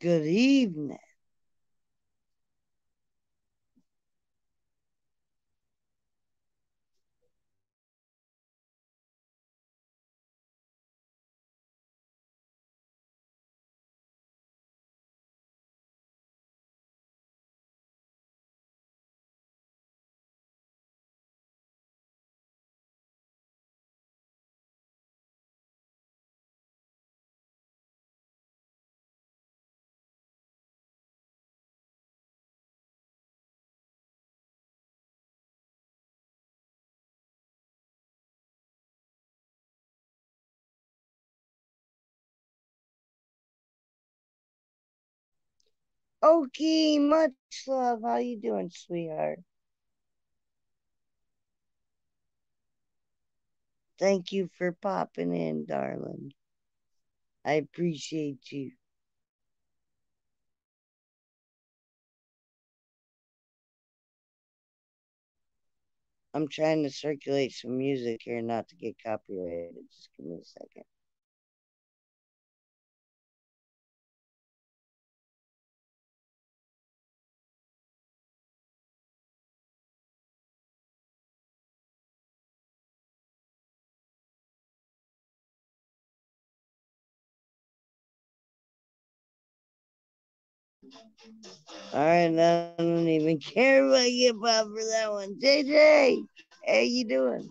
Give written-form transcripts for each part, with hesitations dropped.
Good evening. Okay, much love. How you doing, sweetheart? Thank you for popping in, darling. I appreciate you. I'm trying to circulate some music here not to get copyrighted. Just give me a second. All right, I don't even care if I get pop for that one. JJ, how you doing?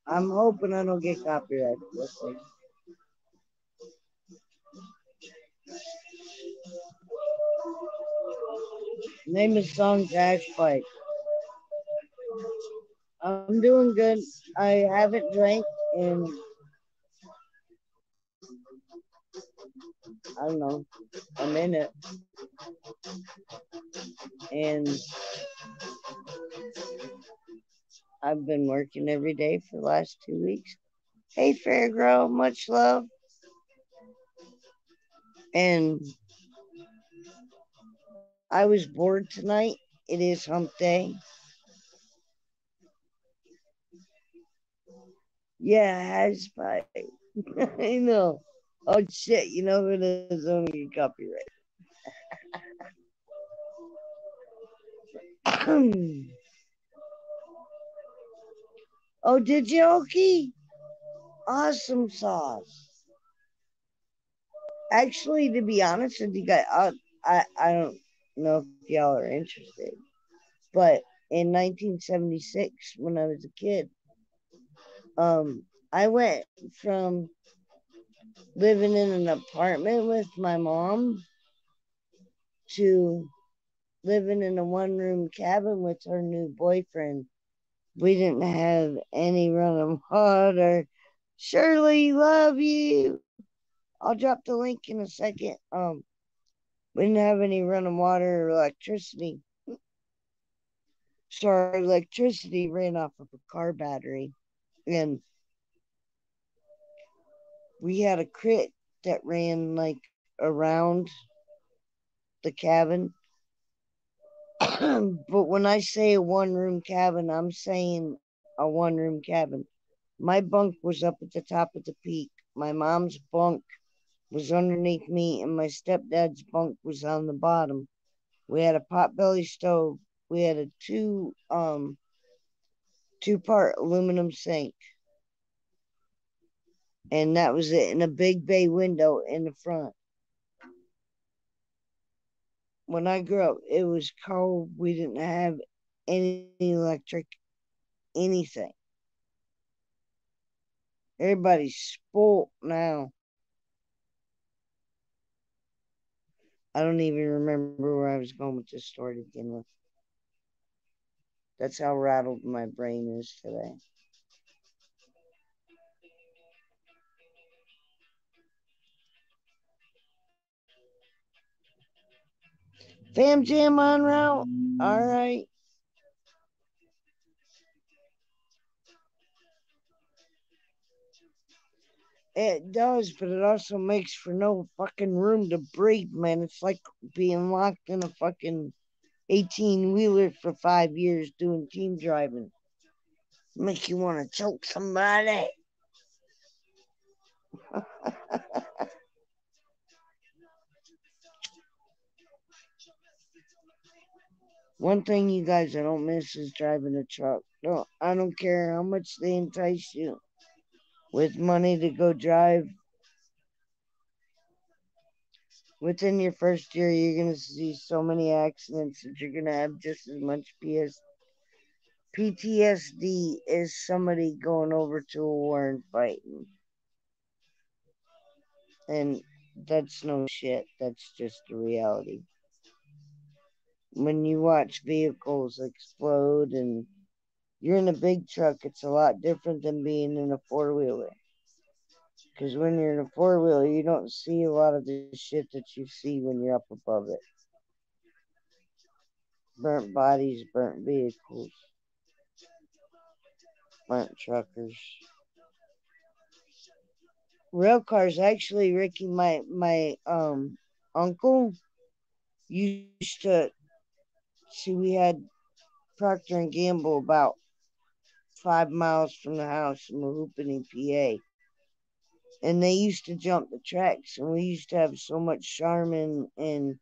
I'm hoping I don't get copyrighted. Let's see. Name of the song Dash Fight. I'm doing good. I haven't drank in, I don't know, a minute. And I've been working every day for the last 2 weeks. Hey, Fair Girl, much love. And I was bored tonight. It is hump day. Yeah, has pie. I know. Oh shit, you know who does only get copyright? Oh, did you, Okie? Awesome sauce. Actually, to be honest with you guys, I don't know if y'all are interested, but in 1976, when I was a kid, I went from living in an apartment with my mom to living in a one-room cabin with her new boyfriend. We didn't have any running water. Shirley, love you. I'll drop the link in a second. We didn't have any running water or electricity. So our electricity ran off of a car battery. And we had a crit that ran like around the cabin. But when I say a one room cabin, I'm saying a one room cabin. My bunk was up at the top of the peak. My mom's bunk was underneath me, and my stepdad's bunk was on the bottom. We had a potbelly stove. We had a two-part aluminum sink, and that was it. And a big bay window in the front. When I grew up, it was cold. We didn't have any electric, anything. Everybody's spoiled now. I don't even remember where I was going with this story to begin with. That's how rattled my brain is today. Fam Jam on route. All right. It does, but it also makes for no fucking room to breathe, man. It's like being locked in a fucking 18 wheeler for 5 years doing team driving. Make you want to choke somebody. One thing you guys I don't miss is driving a truck. No, I don't care how much they entice you with money to go drive. Within your first year, you're gonna see so many accidents that you're gonna have just as much PTSD as somebody going over to a war and fighting. And that's no shit. That's just the reality. When you watch vehicles explode and you're in a big truck, it's a lot different than being in a four wheeler. Because when you're in a four wheeler, you don't see a lot of the shit that you see when you're up above it. Burnt bodies, burnt vehicles, burnt truckers. Rail cars, actually, Ricky, my uncle used to see. We had Procter and Gamble about 5 miles from the house in Mahoopany, PA. And they used to jump the tracks, and we used to have so much Charmin and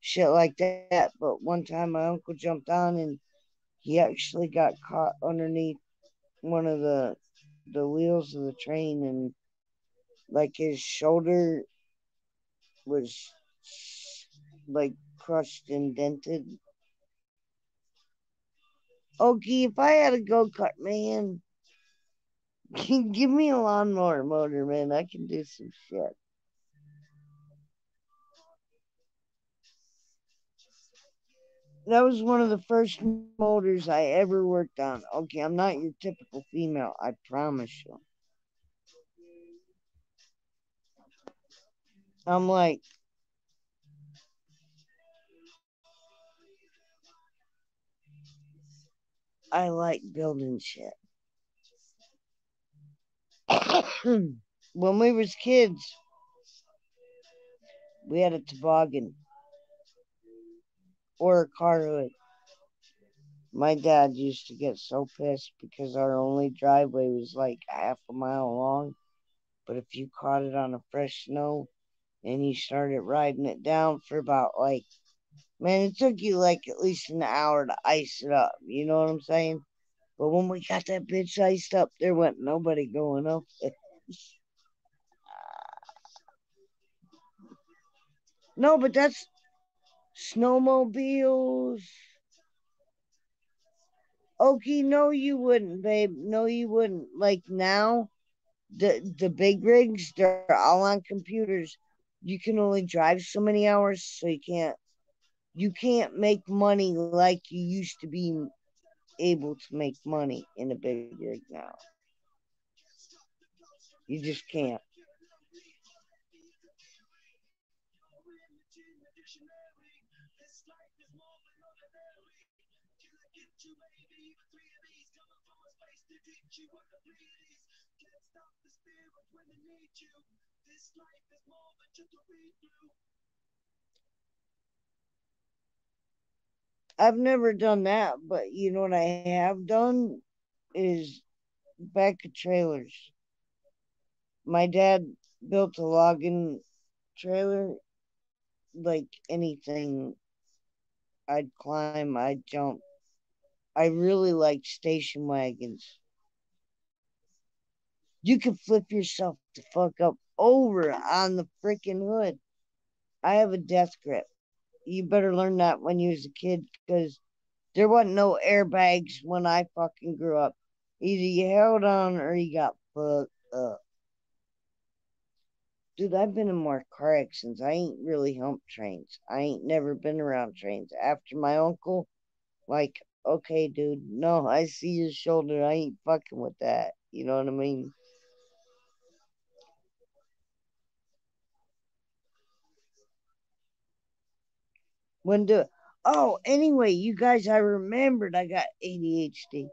shit like that. But one time my uncle jumped on and he actually got caught underneath one of the wheels of the train, and like his shoulder was like crushed and dented. Okay, if I had a go kart, man, give me a lawnmower motor, man. I can do some shit. That was one of the first motors I ever worked on. Okay, I'm not your typical female, I promise you. I'm like, I like building shit. When we was kids, we had a toboggan or a car hood. My dad used to get so pissed because our only driveway was like half a mile long. But if you caught it on a fresh snow and you started riding it down for about like, man, it took you like at least an hour to ice it up. You know what I'm saying? But when we got that bitch iced up, there wasn't nobody going up. No, but that's snowmobiles. Okay, no, you wouldn't, babe. No, you wouldn't. Like now, the big rigs, they're all on computers. You can only drive so many hours, so you can't make money like you used to be able to make money in a big rig now. You just can't. I've never done that, but you know what I have done is back of trailers. My dad built a logging trailer, like anything. I'd climb, I'd jump. I really like station wagons. You can flip yourself the fuck up over on the freaking hood. I have a death grip. You better learn that when you was a kid because there wasn't no airbags when I fucking grew up. Either you held on or you got fucked up. Dude, I've been in more car accidents. I ain't really humped trains. I ain't never been around trains. After my uncle, like, okay, dude, no, I see your shoulder. I ain't fucking with that. You know what I mean? When do Oh, anyway, you guys, I remembered I got ADHD.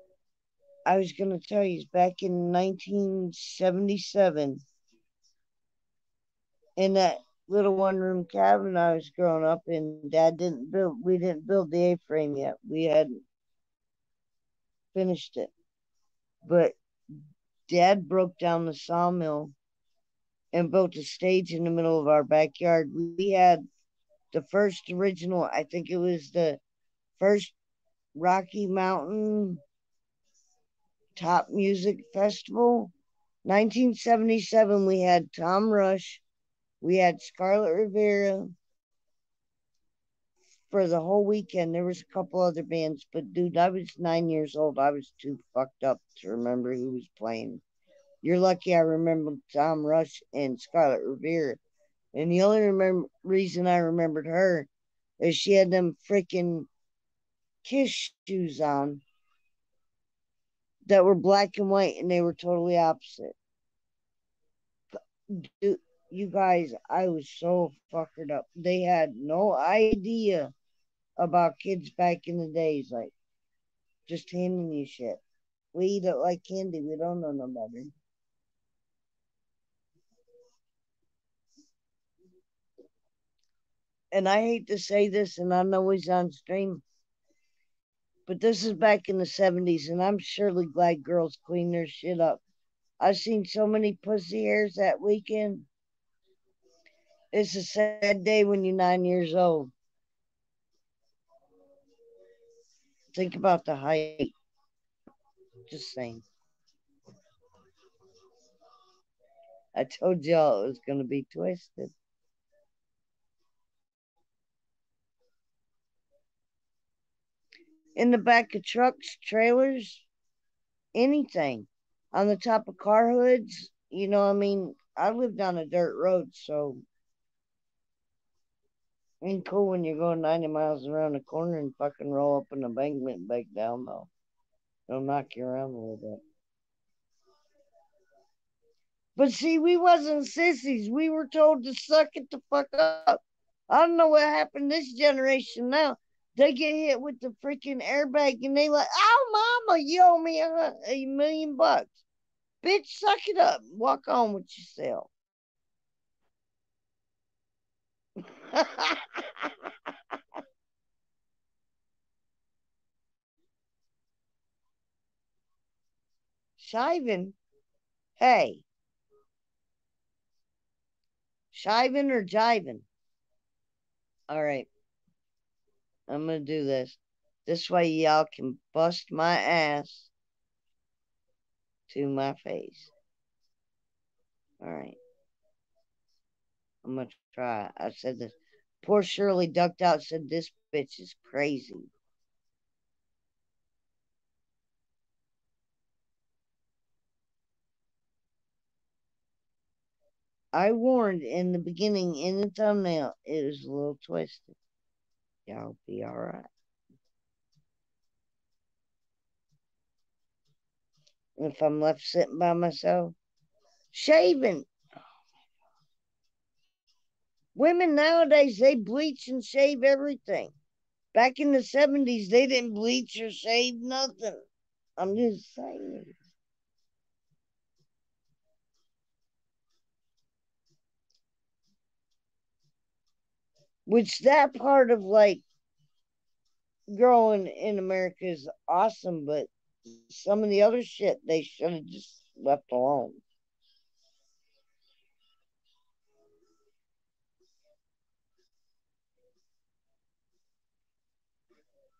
I was gonna tell you, back in 1977. in that little one room cabin I was growing up in. Dad didn't build, we didn't build the A frame yet. We hadn't finished it. But Dad broke down the sawmill and built a stage in the middle of our backyard. We had the first original, I think it was the first Rocky Mountain Top Music Festival. 1977, we had Tom Rush, we had Scarlet Rivera for the whole weekend. There was a couple other bands, but dude, I was 9 years old. I was too fucked up to remember who was playing. You're lucky I remember Tom Rush and Scarlet Rivera. And the only reason I remembered her is she had them freaking Kiss shoes on that were black and white, and they were totally opposite. Dude, you guys, I was so fuckered up. They had no idea about kids back in the days, like just handing you shit. We eat it like candy. We don't know no better. And I hate to say this, and I know he's on stream, but this is back in the 70s, and I'm surely glad girls clean their shit up. I've seen so many pussy hairs that weekend. It's a sad day when you're 9 years old. Think about the height. Just saying. I told y'all it was going to be twisted. In the back of trucks, trailers, anything. On the top of car hoods, you know, I mean, I lived on a dirt road, so it ain't cool when you're going 90 miles around the corner and fucking roll up an embankment and back down, though. It'll knock you around a little bit. But see, we wasn't sissies. We were told to suck it the fuck up. I don't know what happened this generation now. They get hit with the freaking airbag and they like, oh, mama, you owe me a million bucks. Bitch, suck it up. Walk on with yourself. Shiving? Hey, shiving or jiving? All right, I'm going to do this. This way y'all can bust my ass to my face. All right. I'm gonna try. I said this. Poor Shirley ducked out, said this bitch is crazy. I warned in the beginning in the thumbnail it was a little twisted. Y'all be alright. If I'm left sitting by myself, shaving. Women nowadays they bleach and shave everything. Back in the 70s, they didn't bleach or shave nothing. I'm just saying. Which that part of like growing in America is awesome, but some of the other shit they should have just left alone.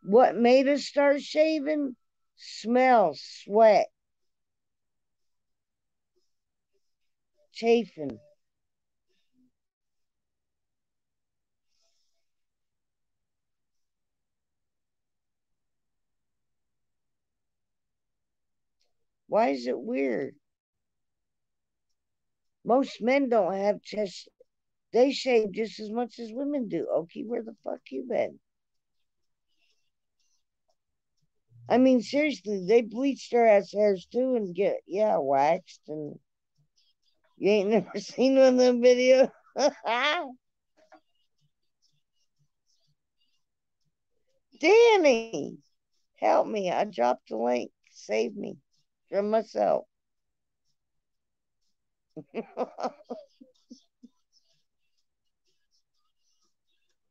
What made us start shaving? Smell, sweat, chafing. Why is it weird? Most men don't have chest. They shave just as much as women do. Okay, where the fuck you been? I mean, seriously, they bleach their ass hairs too and get, yeah, waxed. And you ain't never seen one of them videos? Danny, help me. I dropped the link. Save me from myself.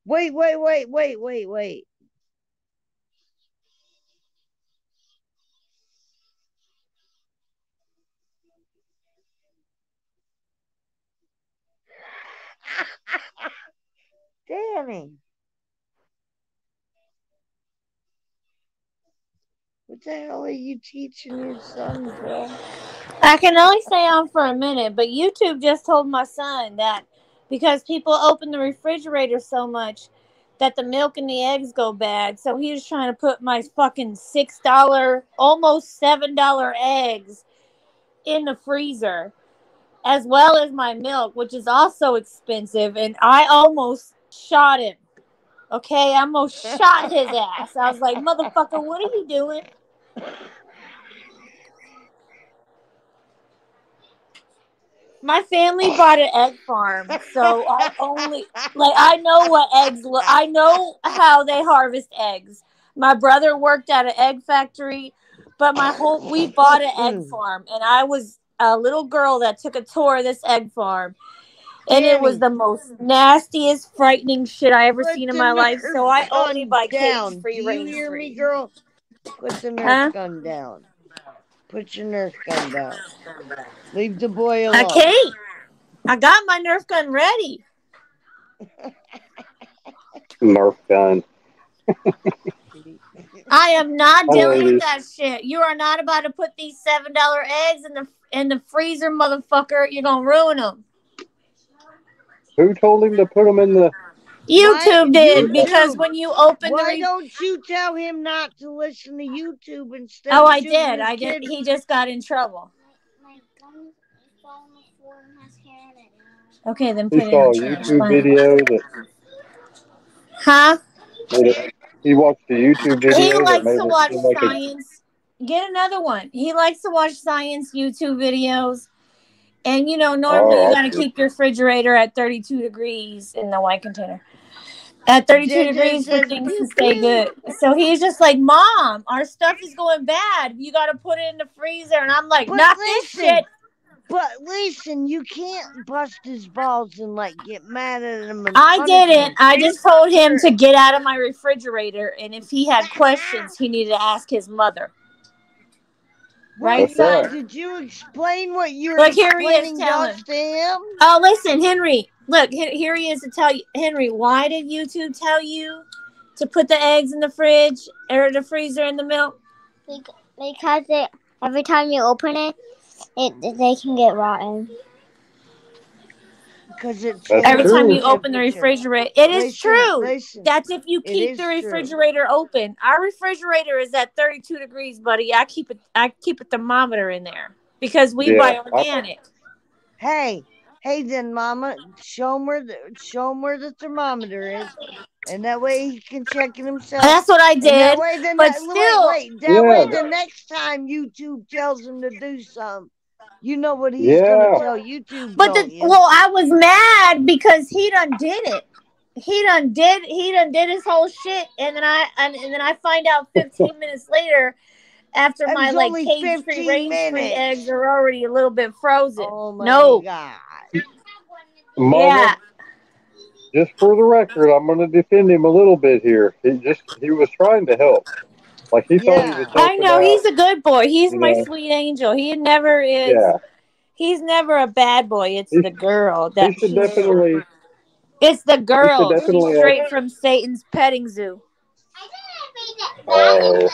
Wait. Danny. What the hell are you teaching your son, girl? I can only stay on for a minute, but YouTube just told my son that because people open the refrigerator so much that the milk and the eggs go bad. So he was trying to put my fucking $6, almost $7 eggs in the freezer, as well as my milk, which is also expensive. And I almost shot him. Okay, I almost shot his ass. I was like, motherfucker, what are you doing? My family bought an egg farm, so I know what eggs look. I know how they harvest eggs. My brother worked at an egg factory, but we bought an egg farm, and I was a little girl that took a tour of this egg farm, and it was Danny, the most nastiest, frightening shit I ever put seen in the my life. So Nerf I only gun buy cage down. free, Do you range hear me, free. girl? Put the Nerf Huh? gun down. Put your Nerf gun down. Leave the boy I alone. can't. I got my Nerf gun ready. Nerf gun. I am not Hi, dealing with ladies. that shit. You are not about to put these $7 eggs in the freezer, motherfucker. You're gonna ruin them. Who told him to put them in the? YouTube did, because YouTube. when you open Why don't you tell him not to listen to YouTube instead Oh, of I shooting did. his I did. kid? He just got in trouble. Okay, then He put it in saw the a trash. YouTube Fine. video that Huh? made it. He watched a YouTube He video that likes made to it watch seem like a. science. Get another one. He likes to watch science YouTube videos. And normally you Oh, got to okay. keep your refrigerator at 32 degrees in the white container. At 32 JJ degrees for says things to pew stay good. pew. So he's just like, Mom, our stuff is going bad. You got to put it in the freezer. And I'm like, But not this shit. listen, you can't bust his balls and get mad at him and I punish didn't. him. I just told him to get out of my refrigerator. And if he had questions, he needed to ask his mother. Right, That's son? right. Did you explain what you were Look, here he is explaining telling. just to him? Oh, listen, Henry. Look, here he is to tell you. Henry, why did YouTube tell you to put the eggs in the fridge or the freezer in the milk? Because every time you open it, they can get rotten. Because it's Every time you open the temperature. refrigerator. It is true. Listen, That's if you it keep is the true. refrigerator open. Our refrigerator is at 32 degrees, buddy. I keep a thermometer in there because we buy organic. Hey, then, Mama, show him where the thermometer is, and that way he can check it himself. That's what I did. That way, the next time YouTube tells him to do something, you know what he's gonna tell YouTube. But I was mad because he done did it. He done did his whole shit, and then I find out 15 minutes later, after my cage-free, range-free eggs are already a little bit frozen. Oh my God! Mama, yeah. Just for the record, I'm going to defend him a little bit here. He was trying to help. Like he thought he was helping. I know, he's a good boy. He's my know. sweet angel. He never is. Yeah. He's never a bad boy. It's the girl that he should definitely. It's the girl. She's straight from Satan's petting zoo. Oh.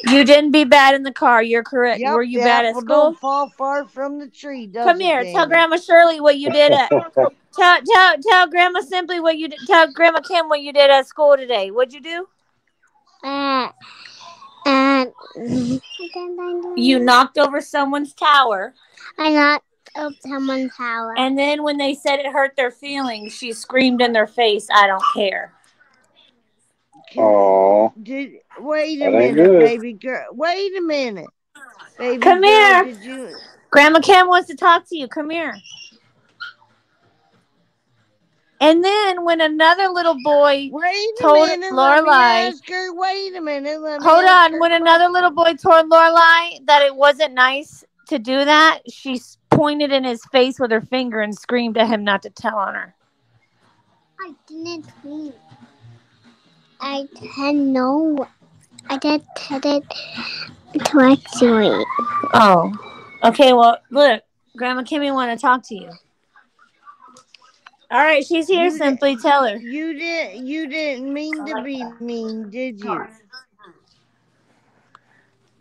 You didn't be bad in the car. You're correct. Yep, Were you bad at school? Don't fall far from the tree. Come here. Tell Grandma Shirley what you did at. tell Grandma Simply what you did. Tell Grandma Kim what you did at school today. What'd you do? You knocked over someone's tower. I knocked over someone's tower. And then when they said it hurt their feelings, she screamed in their face, "I don't care." Oh. Wait a minute, baby girl. Wait a minute. Baby Come girl, here. Grandma Kim wants to talk to you. Come here. And then when another little boy told Lorelai, wait a minute. Hold on. When another little boy told Lorelai that it wasn't nice to do that, she pointed in his face with her finger and screamed at him not to tell on her. I didn't clean. I had no. I did it twice to eat. Oh. Okay, well, look. Grandma Kimmy want to talk to you. All right, she's here. Simply tell her. You didn't mean to be mean, did you?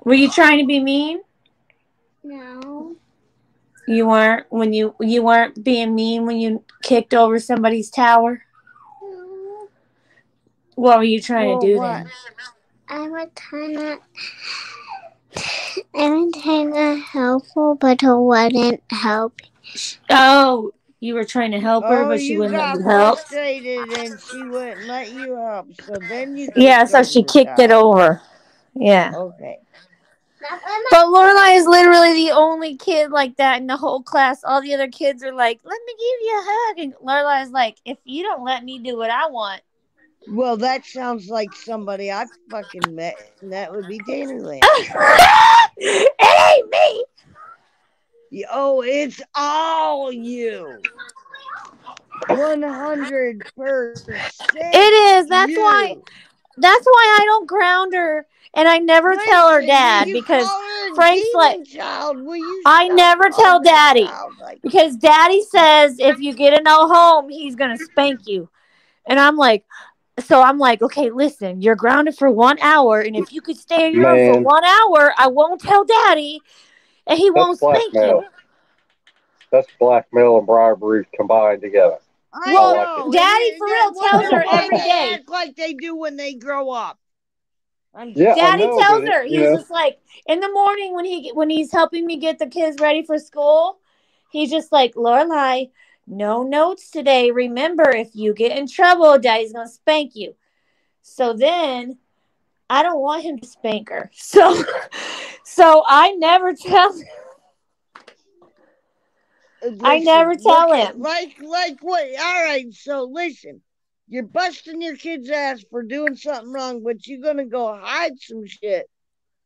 Were you trying to be mean? No. You weren't when you weren't being mean when you kicked over somebody's tower? No. What were you trying to do then? I was trying to helpful, but it wouldn't help. Oh, you were trying to help her, but she wouldn't let you help. Frustrated and she wouldn't let you help. So then you so she kicked it over. Yeah. Okay. But Lorelai is literally the only kid like that in the whole class. All the other kids are like, "Let me give you a hug," and Lorelai is like, "If you don't let me do what I want." Well, that sounds like somebody I fucking met, and that would be Dannyland. It ain't me. Oh, it's all you. 100%. It is. That's why I don't ground her, and I never tell her dad because Frank's like, child, I never tell Daddy because Daddy says if you get a no home, he's gonna spank you, and I'm like, okay, listen, you're grounded for 1 hour, and if you could stay in your room for 1 hour, I won't tell Daddy, and he won't spank you. That's blackmail and bribery combined together. Well, Daddy for real tells her every day. Act like they do when they grow up. Daddy tells her. He's just like in the morning when he's helping me get the kids ready for school. He's just like, Lorelai, no notes today. Remember, if you get in trouble, Daddy's gonna spank you. So then, I don't want him to spank her. So I never tell him. I never tell him. Like what? All right, so listen. You're busting your kid's ass for doing something wrong, but you're going to go hide some shit.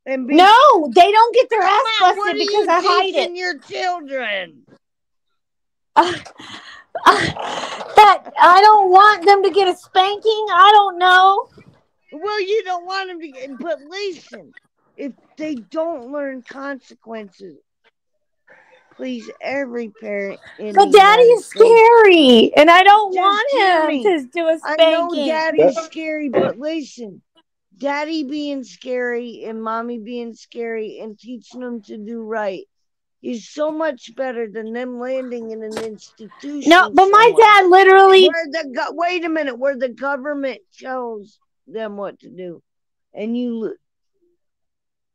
No, they don't get their ass busted because I hide it. Your children. That I don't want them to get a spanking. I don't know. Well, you don't want them to get, but listen, if they don't learn consequences, please, every parent. But Daddy is scary, and I don't want him to do a spanking. I know Daddy's scary, but listen, Daddy being scary and Mommy being scary and teaching them to do right is so much better than them landing in an institution. No, but my dad literally. Wait a minute, where the government tells them what to do, and you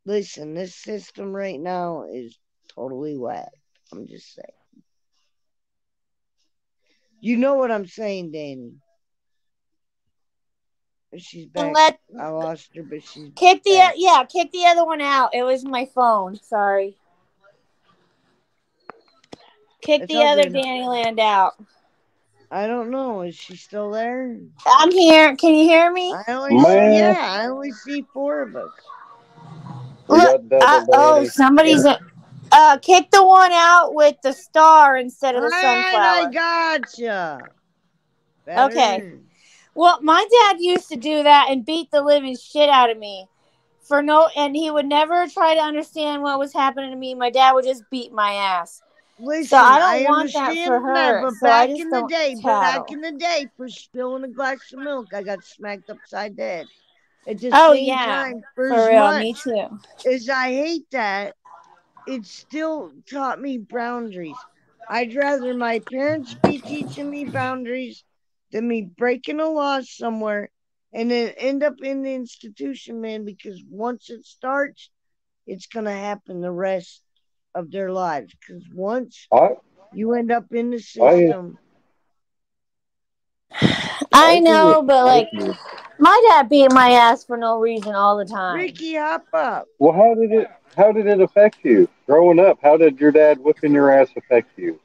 listen. This system right now is totally whack. I'm just saying. You know what I'm saying, Danny. She's back. I lost her, but she's kick the other one out. It was my phone. Sorry. Kick the other Dannyland out. I don't know. Is she still there? I'm here. Can you hear me? I only see 4 of us. Look, somebody's. Kick the one out with the star instead of the sunflower. I gotcha. Better. Okay. Well, my dad used to do that and beat the living shit out of me and he would never try to understand what was happening to me. My dad would just beat my ass. Listen, so I don't want that for her. But back in the day, for spilling a glass of milk, I got smacked upside the head. At the same time, for real, me too. As I hate that, it still taught me boundaries. I'd rather my parents be teaching me boundaries than me breaking a law somewhere and then end up in the institution, man, because once it starts, it's going to happen the rest of their lives. Because once you end up in the system. I know, but like, my dad beat my ass for no reason all the time. Ricky, hop up. Well, how did it affect you growing up? How did your dad whipping your ass affect you?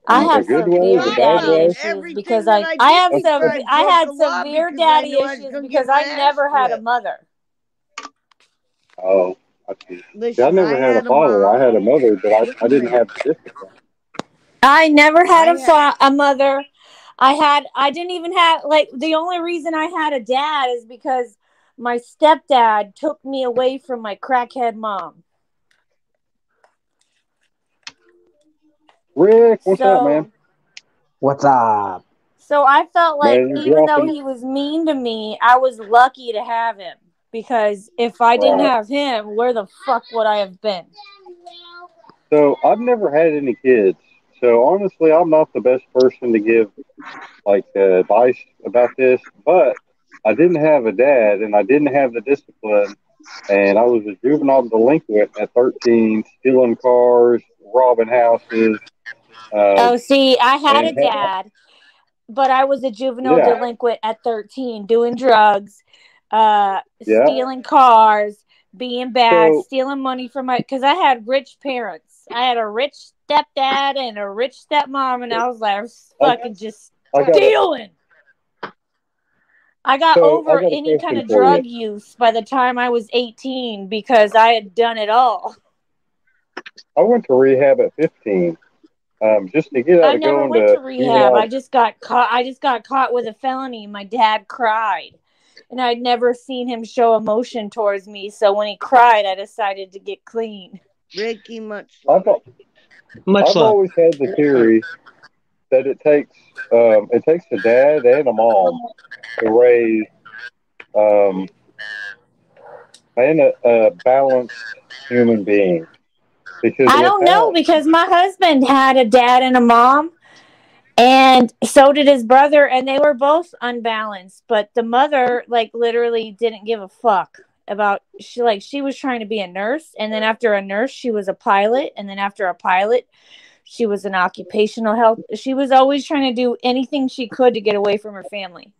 I have severe daddy issues because I had severe daddy issues because I never had a mother. Oh, I see. Listen, I never had a father. I had a mother, but I didn't have discipline. I never had a mother. I didn't even have, like, the only reason I had a dad is because my stepdad took me away from my crackhead mom. Rick, what's up, man? What's up? So I felt like Man, you're even though dropping. he was mean to me, I was lucky to have him. Because if I didn't Right. have him, where the fuck would I have been? So I've never had any kids. So honestly, I'm not the best person to give like advice about this. But I didn't have a dad, and I didn't have the discipline, and I was a juvenile delinquent at 13, stealing cars, robbing houses, Oh, see, I had a and dad, but I was a juvenile yeah, delinquent at 13, doing drugs, yeah. stealing cars, being bad, So stealing money from because I had rich parents. I had a rich stepdad and a rich stepmom, and I was like, I, fucking just I got a stealing. I got so I over got a any kind question of for you. drug use by the time I was 18 because I had done it all. I went to rehab at 15, just to get out I of never going went to to rehab. I juvenile. just got caught. I just got caught with a felony. My dad cried, and I'd never seen him show emotion towards me. So when he cried, I decided to get clean. Ricky, much I've love. Much I've love. always had the theory that it takes a dad and a mom to raise um, a balanced human being. Because I don't know without, because my husband had a dad and a mom, and so did his brother, and they were both unbalanced. But the mother, like, literally didn't give a fuck about she was trying to be a nurse, and then after a nurse, she was a pilot, and then after a pilot, she was an occupational health. She was always trying to do anything she could to get away from her family.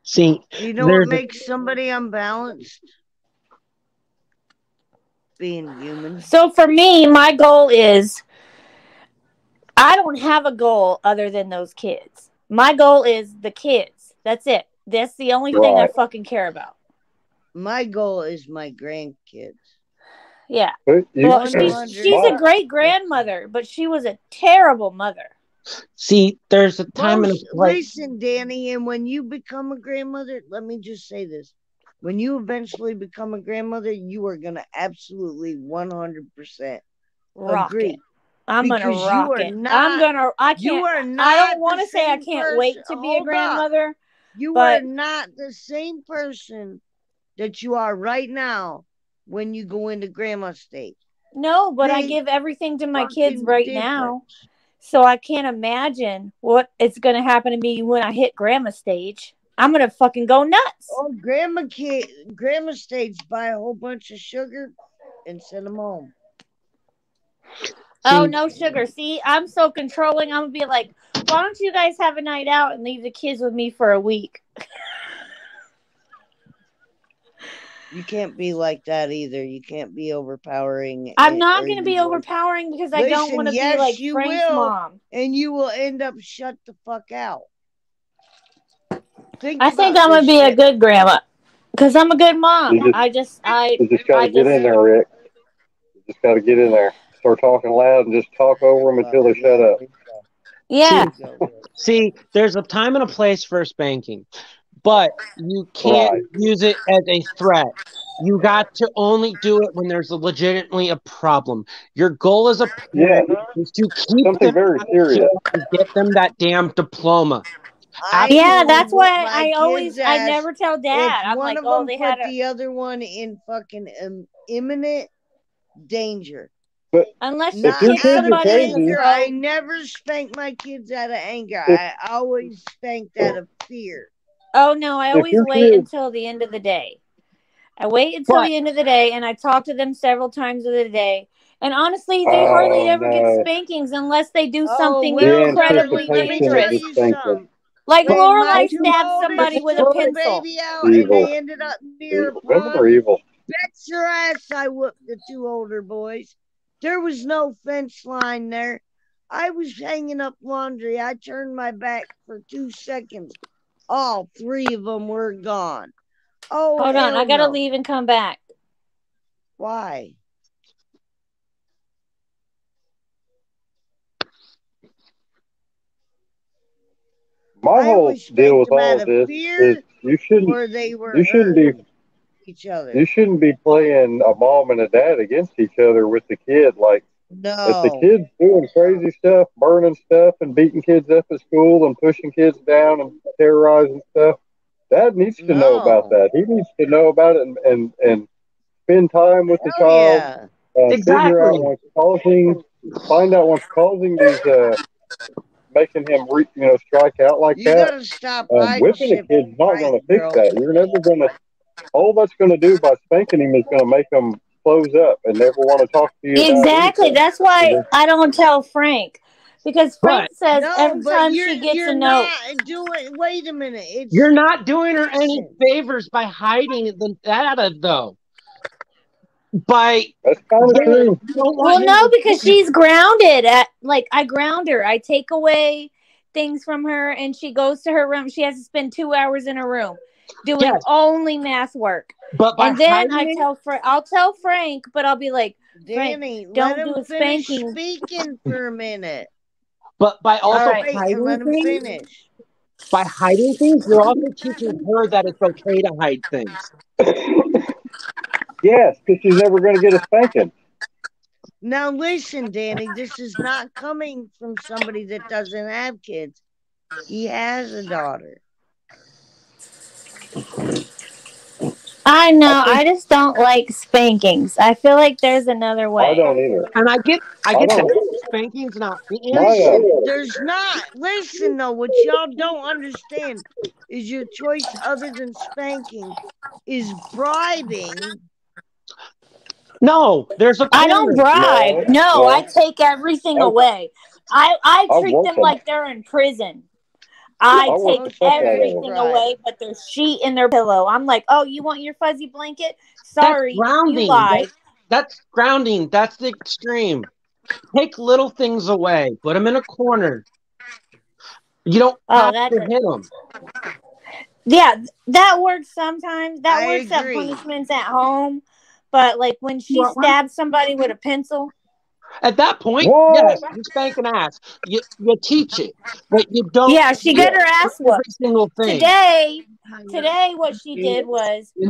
See, You know what there's makes somebody unbalanced? Being human. So for me, my goal is I don't have a goal other than those kids. My goal is the kids. That's it. That's the only thing I right. fucking care about. My goal is my grandkids. Yeah. But Well, she's a 100. great grandmother, but she was a terrible mother. see, there's a time and a place. Listen, Danny, and when you become a grandmother, let me just say this. When you eventually become a grandmother, you are going to absolutely 100% Rock agree. it. I'm gonna Because rock you are it. not. I can't. You are I not don't want the to say I same can't person. wait to be a Hold up. grandmother. You but are not the same person that you are right now when you go into grandma stage. No, but I Big give everything to my kids fucking right difference. now. So I can't imagine what it's going to happen to me when I hit grandma stage. I'm going to fucking go nuts. Oh, grandma stage, buy a whole bunch of sugar and send them home. Oh, See, no sugar. See, I'm so controlling. I'm going to be like, why don't you guys have a night out and leave the kids with me for a week? You can't be like that either. You can't be overpowering. I'm not going to be overpowering because I don't Listen, want to be yes, like you Frank's will, mom. and you will end up shut the fuck out. I think I'm going to be a good grandma because I'm a good mom. You just got to get in there, Rick. You just got to get in there. Start talking loud and just talk over them until they shut up. Yeah. See, there's a time and a place for spanking, but you can't use it as a threat. You got to only do it when there's legitimately a problem. Your goal as a parent is to keep something them very serious and get them that damn diploma. Yeah, that's why I never tell Dad. If I'm one like, of oh, them they put had the other one in fucking imminent danger. But unless you not kick somebody in the anger. throat. I never spank my kids out of anger. I always spanked out of fear. Oh no, I always wait until the end of the day. I wait until the end of the day, and I talk to them several times of the day. And honestly, they hardly ever get spankings unless they do something incredibly dangerous. Like Lorelai stabbed somebody with a pencil. Baby out, and they ended up near a pond. Women are evil. Bet your ass I whooped the two older boys. There was no fence line there. I was hanging up laundry. I turned my back for 2 seconds. All three of them were gone. Oh, hold on. I got to leave and come back. Why? My whole deal with all of this is you shouldn't be each other. You shouldn't be playing a mom and a dad against each other with the kid. Like, if the kid's doing crazy stuff, burning stuff and beating kids up at school and pushing kids down and terrorizing stuff, dad needs to know about that. He needs to know about it and spend time with the child. Figure out what's causing, find out what's causing these, making him, strike out like that. You gotta stop whipping a kid's not going to fix that. You're never going to. All that's going to do by spanking him is going to make him close up and never want to talk to you. Exactly. That's why I don't tell Frank. Because Frank says every time she gets a note. Wait a minute. You're not doing her any favors by hiding the data, though. That's kind of true. Well, no, because she's grounded. I ground her. I take away things from her, and she goes to her room. She has to spend 2 hours in her room doing only math work. And then I'll tell Frank, but I'll be like, Danny, don't do a spanking. Speaking for a minute. But by also by hiding things, you're also teaching her that it's okay to hide things. Yes, because she's never going to get a spanking. Now listen, Danny, this is not coming from somebody that doesn't have kids. He has a daughter. I know. I just don't like spankings. I feel like there's another way. I don't either. And I get that spanking's not the answer. There's not. Listen, though, what y'all don't understand is your choice other than spanking is bribing. No, there's a. I don't bribe. No, I take everything away. I treat them like they're in prison. I take everything away but their sheet and their pillow. I'm like, oh, you want your fuzzy blanket? Sorry, you lied. That's grounding. That's the extreme. Take little things away. Put them in a corner. You don't have to hit them. Yeah, that works sometimes. That works at punishments at home. But like when she stabs somebody with a pencil. At that point, yes, you spank an ass. You teach it, but you don't. Yeah, she got her ass whooped. Every single thing. Today, what she did was she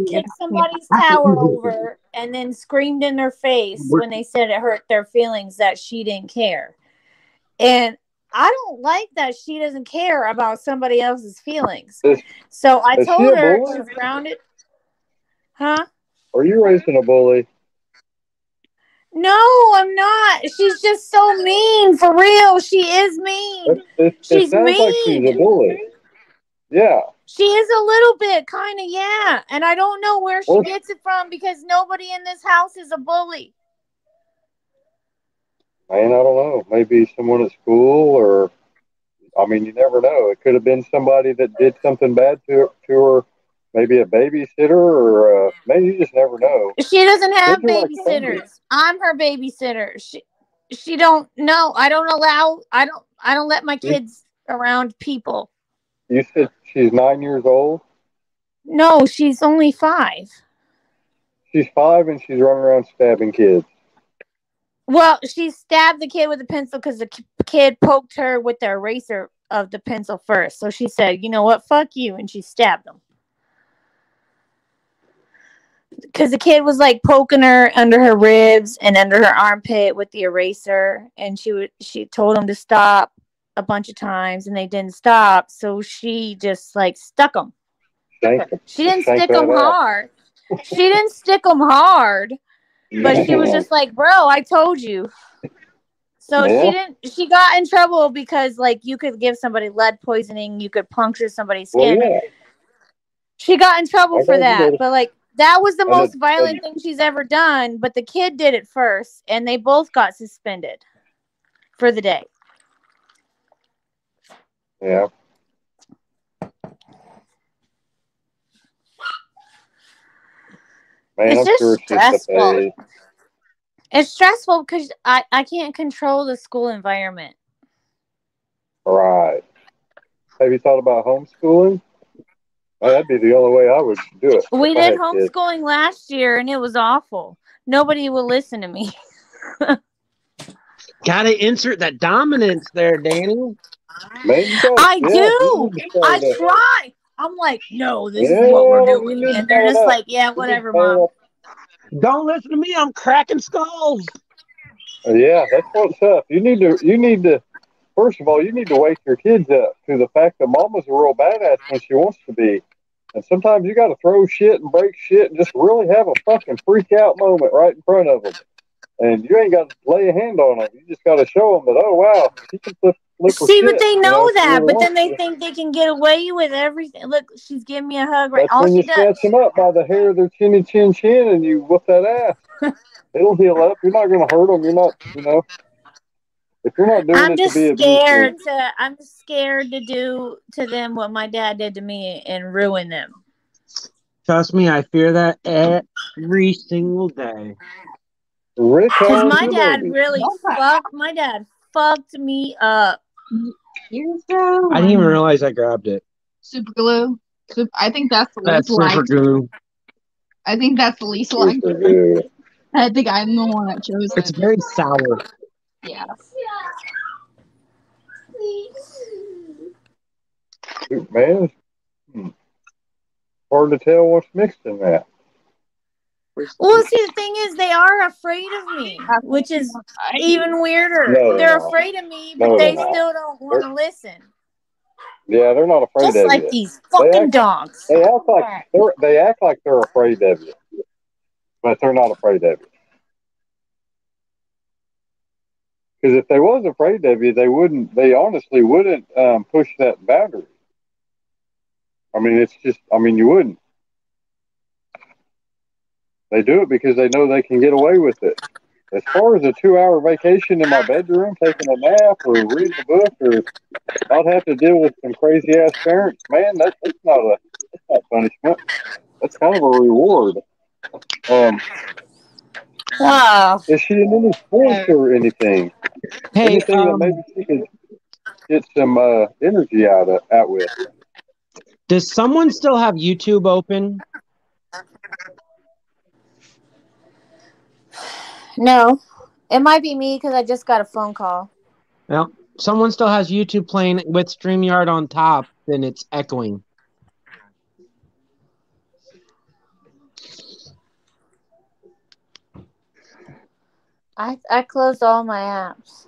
kicked somebody's tower over and then screamed in their face when they said it hurt their feelings that she didn't care. And I don't like that she doesn't care about somebody else's feelings. So I told her she's grounded. Huh? Are you raising a bully? No, I'm not. She's just so mean. For real. She is mean. She's mean. Like she's a bully. Yeah. She is a little bit, kind of, yeah. And I don't know where she gets it from because nobody in this house is a bully. Man, I don't know. Maybe someone at school or, I mean, you never know. It could have been somebody that did something bad to her. Maybe a babysitter or maybe you just never know. She doesn't have babysitters. I'm her babysitter. She don't know. I don't let my kids around people. You said she's 9 years old? No, she's only 5. She's 5 and she's running around stabbing kids. Well, she stabbed the kid with a pencil because the kid poked her with the eraser of the pencil first. So she said, you know what, fuck you, and she stabbed him. Because the kid was like poking her under her ribs and under her armpit with the eraser, and she told him to stop a bunch of times, and they didn't stop, so she just like stuck them. She didn't stick them hard. She didn't stick them hard, but she was just like, "Bro, I told you." So she got in trouble because like you could give somebody lead poisoning, you could puncture somebody's skin. Well, yeah. She got in trouble for that, but like. That was the most violent thing she's ever done, but the kid did it first, and they both got suspended for the day. Yeah. Man, it's just stressful. It's stressful because I can't control the school environment. Right. Have you thought about homeschooling? Well, that'd be the only way I would do it. We did homeschooling last year, and it was awful. Nobody will listen to me. Gotta insert that dominance there, Danny. Man, you got, I yeah, do. you need to start I that. try. I'm like, no, this is Yeah, what we're you doing. need to And they're start just that. like, yeah, You need to whatever, start Mom. Don't listen to me. I'm cracking skulls. Yeah, that's what's up. You need to. First of all, you need to wake your kids up to the fact that Mama's a real badass when she wants to be. And sometimes you got to throw shit and break shit and just really have a fucking freak out moment right in front of them. And you ain't got to lay a hand on them. You just got to show them that, oh, wow, she can flip her See, shit. but they You know know, if she that. really But then wants they to. think they can get away with everything. Look, she's giving me a hug. Right, That's all when she you snatch does. them up by the hair of their chinny chin chin and you whoop that ass. It'll heal up. You're not going to hurt them. You're not, if you're not doing I'm it to just be abusive. I'm scared to do to them what my dad did to me and ruin them. Trust me, I fear that every single day. Because Return my to dad baby. really fucked me up. Years ago, I didn't even realize I grabbed it. super glue. I think that's the That's least super liked. glue. I think that's the least liked. Super good. I think I'm the one that chose It's it. very sour. Yeah. Shoot, man, it's hard to tell what's mixed in that. Well, see, the thing is, they are afraid of me, which is even weirder. No, They're afraid of me, but No, they they're not. still don't want to listen. Yeah, they're not afraid Just of like you. these fucking dogs. They act like they're afraid of you, but they're not afraid of you. Because if they was afraid of you, they honestly wouldn't push that boundary. I mean, you wouldn't. They do it because they know they can get away with it. As far as a 2-hour vacation in my bedroom, taking a nap or reading a book or not have to deal with some crazy ass parents, man, that's not punishment. That's kind of a reward. Oh. Is she in any sports or anything? Hey, Anything that maybe she could get some energy out with? does someone still have YouTube open? No. It might be me because I just got a phone call. Well, someone still has YouTube playing with StreamYard on top, then it's echoing. I closed all my apps.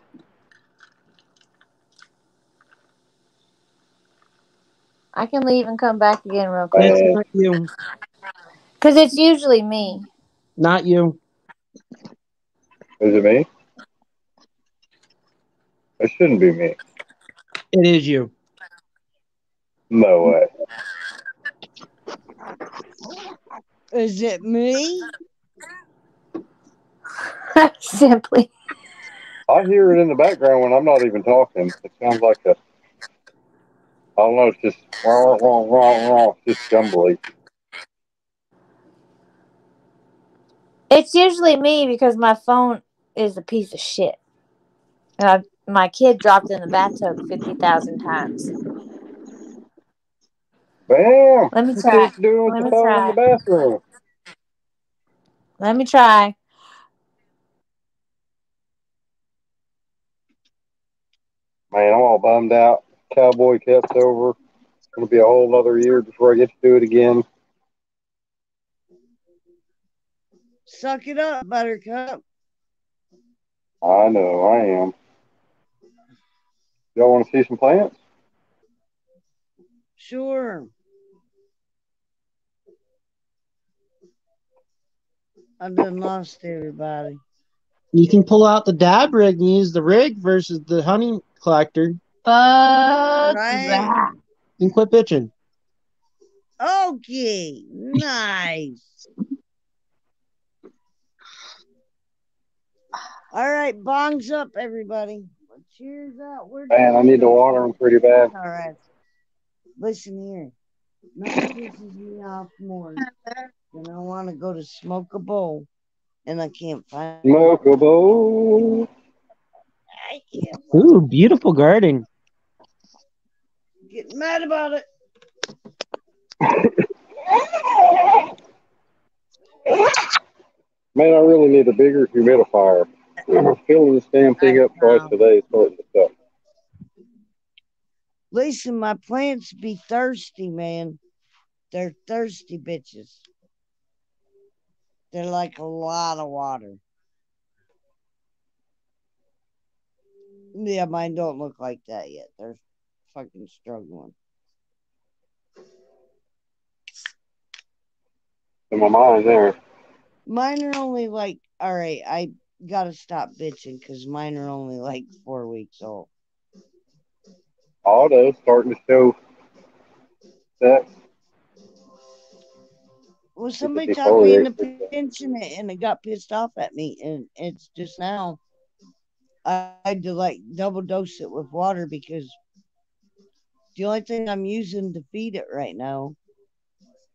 I can leave and come back again real quick. It's not you. Because it's usually me. Not you. Is it me? It shouldn't be me. It is you. No way. Is it me? Simply. I hear it in the background when I'm not even talking. It sounds like I don't know, it's just it's just jumbly. It's usually me because my phone is a piece of shit. My kid dropped in the bathtub 50,000 times. Bam! Let me What's try. this doing with Let the me phone in the try. bathroom? Let me try. Man, I'm all bummed out. Cowboy Cup's over. It's going to be a whole other year before I get to do it again. Suck it up, Buttercup. I know, I am. Y'all want to see some plants? Sure. I've done lost everybody. You can pull out the dab rig and use the rig versus the honey collector. Fuck Right? that. You can quit bitching. Okay. Nice. All right, bongs up, everybody. Cheers out. Man, I need to water them pretty bad. All right. Listen here. Nothing pisses me off more than I want to go to smoke a bowl and I can't find Smoke a bowl. I can't find Ooh, beautiful garden. Get mad about it. Man, I really need a bigger humidifier. Filling this damn thing up twice a day is starting to suck. Listen, my plants be thirsty, man. They're thirsty bitches. They're like a lot of water. Yeah, mine don't look like that yet. They're fucking struggling. In my mind there. Mine are only like, all right, I gotta stop bitching because mine are only like 4 weeks old. Auto starting to show that. Well, somebody talked me into pinching it and it got pissed off at me. And it's just now I had to like double dose it with water because the only thing I'm using to feed it right now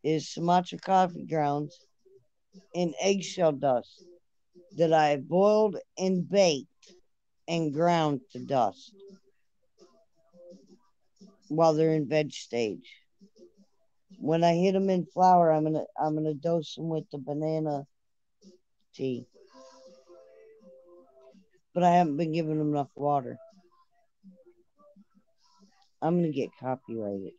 is Sumatra coffee grounds and eggshell dust that I boiled and baked and ground to dust while they're in veg stage. When I hit them in flower, I'm gonna dose them with the banana tea. But I haven't been giving them enough water. I'm gonna get copyrighted.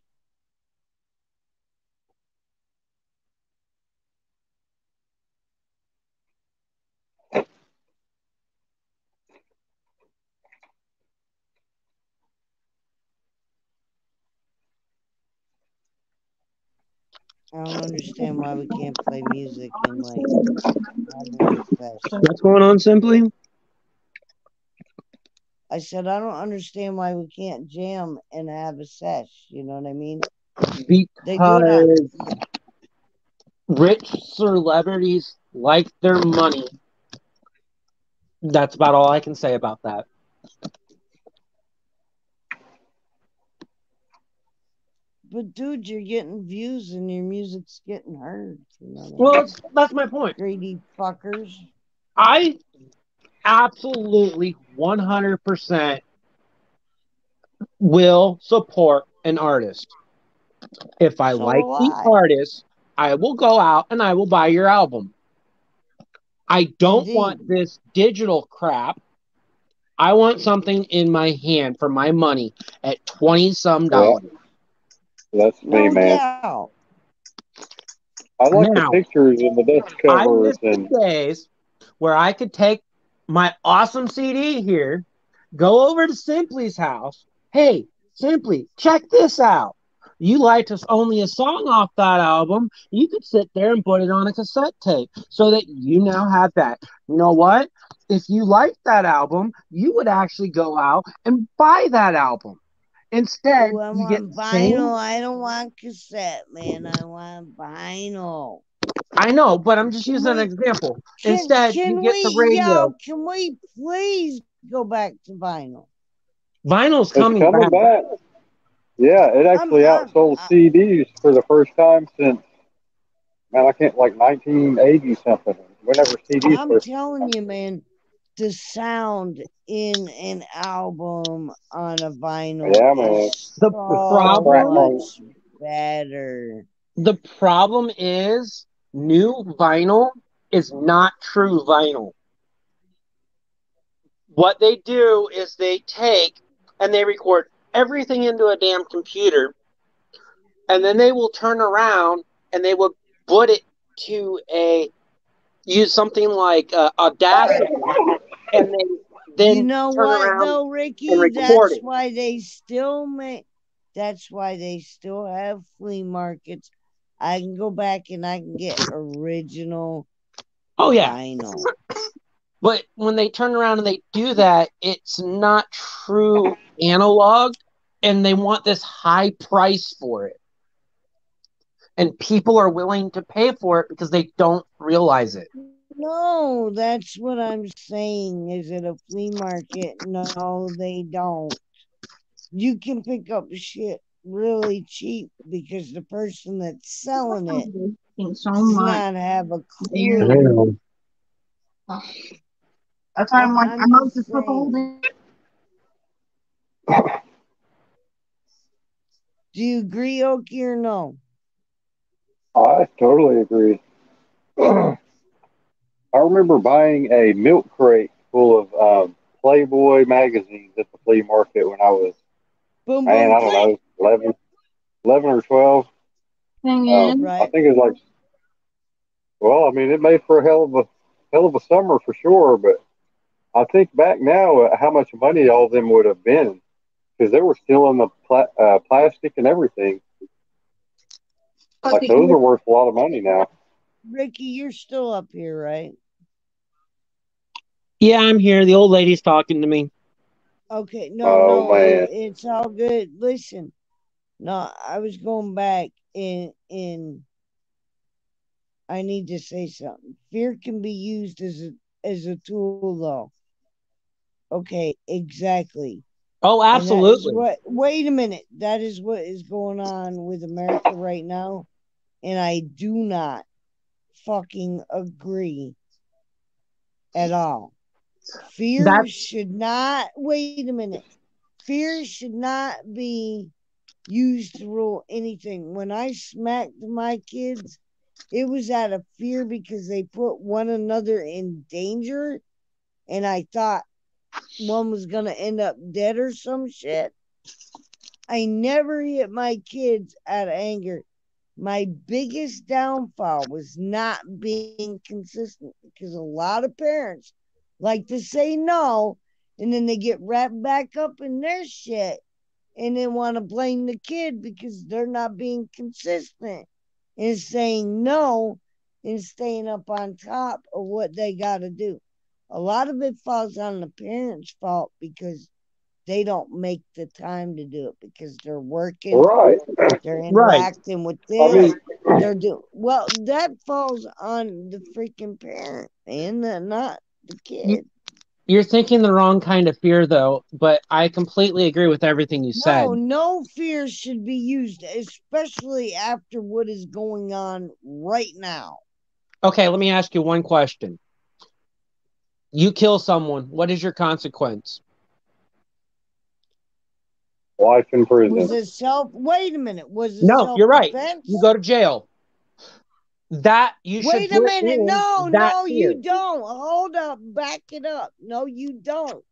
I don't understand why we can't play music and like have a sesh. What's going on, Simply? I said I don't understand why we can't jam and have a sesh. You know what I mean? They do it Because rich celebrities like their money. That's about all I can say about that. But dude, you're getting views and your music's getting heard. You know what Well, that's my point. Greedy fuckers. I absolutely 100% will support an artist. If I like the artist, I will go out and I will buy your album. I don't want this digital crap. I want something in my hand for my money at $20-some. That's me, man. Doubt. I like the pictures and the dust covers. I miss the days where I could take my awesome CD here, go over to Simply's house. Hey, Simply, check this out. You liked us only a song off that album. You could sit there and put it on a cassette tape so that you now have that. You know what? If you liked that album, you would actually go out and buy that album. Instead, I you get vinyl. I don't want cassette, man. I want vinyl. I know, but I'm just using an example. Instead, you get the radio. Can we please go back to vinyl? Vinyl's coming back. Yeah, it actually outsold CDs for the first time since, man, I can't, like 1980 something. Whenever CDs I'm telling you, man, the sound in an album on a vinyl is so much better. The problem is new vinyl is not true vinyl. What they do is they take and they record everything into a damn computer, and then they will turn around and they will put it to use something like Audacity, and then you know turn what around though, Ricky? and record it. Why they still make. That's why they still have flea markets. I can go back and I can get original. Oh yeah. Vinyl. But when they turn around and they do that, it's not true analog, and they want this high price for it. And people are willing to pay for it because they don't realize it. No, that's what I'm saying. Is it a flea market? No, they don't. You can pick up shit really cheap because the person that's selling it does not have a clue. That's why I'm like, I'm not just put the whole thing. Do you agree, Okie, or no? I totally agree. I remember buying a milk crate full of Playboy magazines at the flea market when I was Boom, man, boom, I don't click. know, 11 or 12. I Right. think it's like, well, I mean, it made for a hell of a summer for sure. But I think back now, how much money all of them would have been because they were still in the plastic and everything. Like those are worth a lot of money now. Ricky, you're still up here, right? Yeah, I'm here. The old lady's talking to me. Okay, Oh no, man, it's all good. Listen, no, I was going back in. I need to say something. Fear can be used as a tool, though. Okay, exactly. Oh, And that is absolutely. what. Wait a minute. That is what is going on with America right now, and I do not fucking agree at all. Fear That's should not. Wait a minute. Fear should not be used to rule anything. When I smacked my kids, it was out of fear because they put one another in danger, and I thought one was gonna end up dead or some shit. I never hit my kids out of anger. My biggest downfall was not being consistent because a lot of parents like to say no and then they get wrapped back up in their shit and then want to blame the kid because they're not being consistent and saying no and staying up on top of what they got to do. A lot of it falls on the parents' fault because they don't make the time to do it because they're working, right? they're right. interacting with I this, mean, they're doing well. That falls on the freaking parent, and not the You, kid. you're thinking the wrong kind of fear, though, but I completely agree with everything you said. No fear should be used, especially after what is going on right now. Okay, let me ask you one question. You kill someone, what is your consequence? life in prison. Was it self? Wait a minute. Was it No, self you're right. You defense? go to jail. That you should Wait a put minute. in No, that you fear. don't. Hold up. Back it up. No, you don't.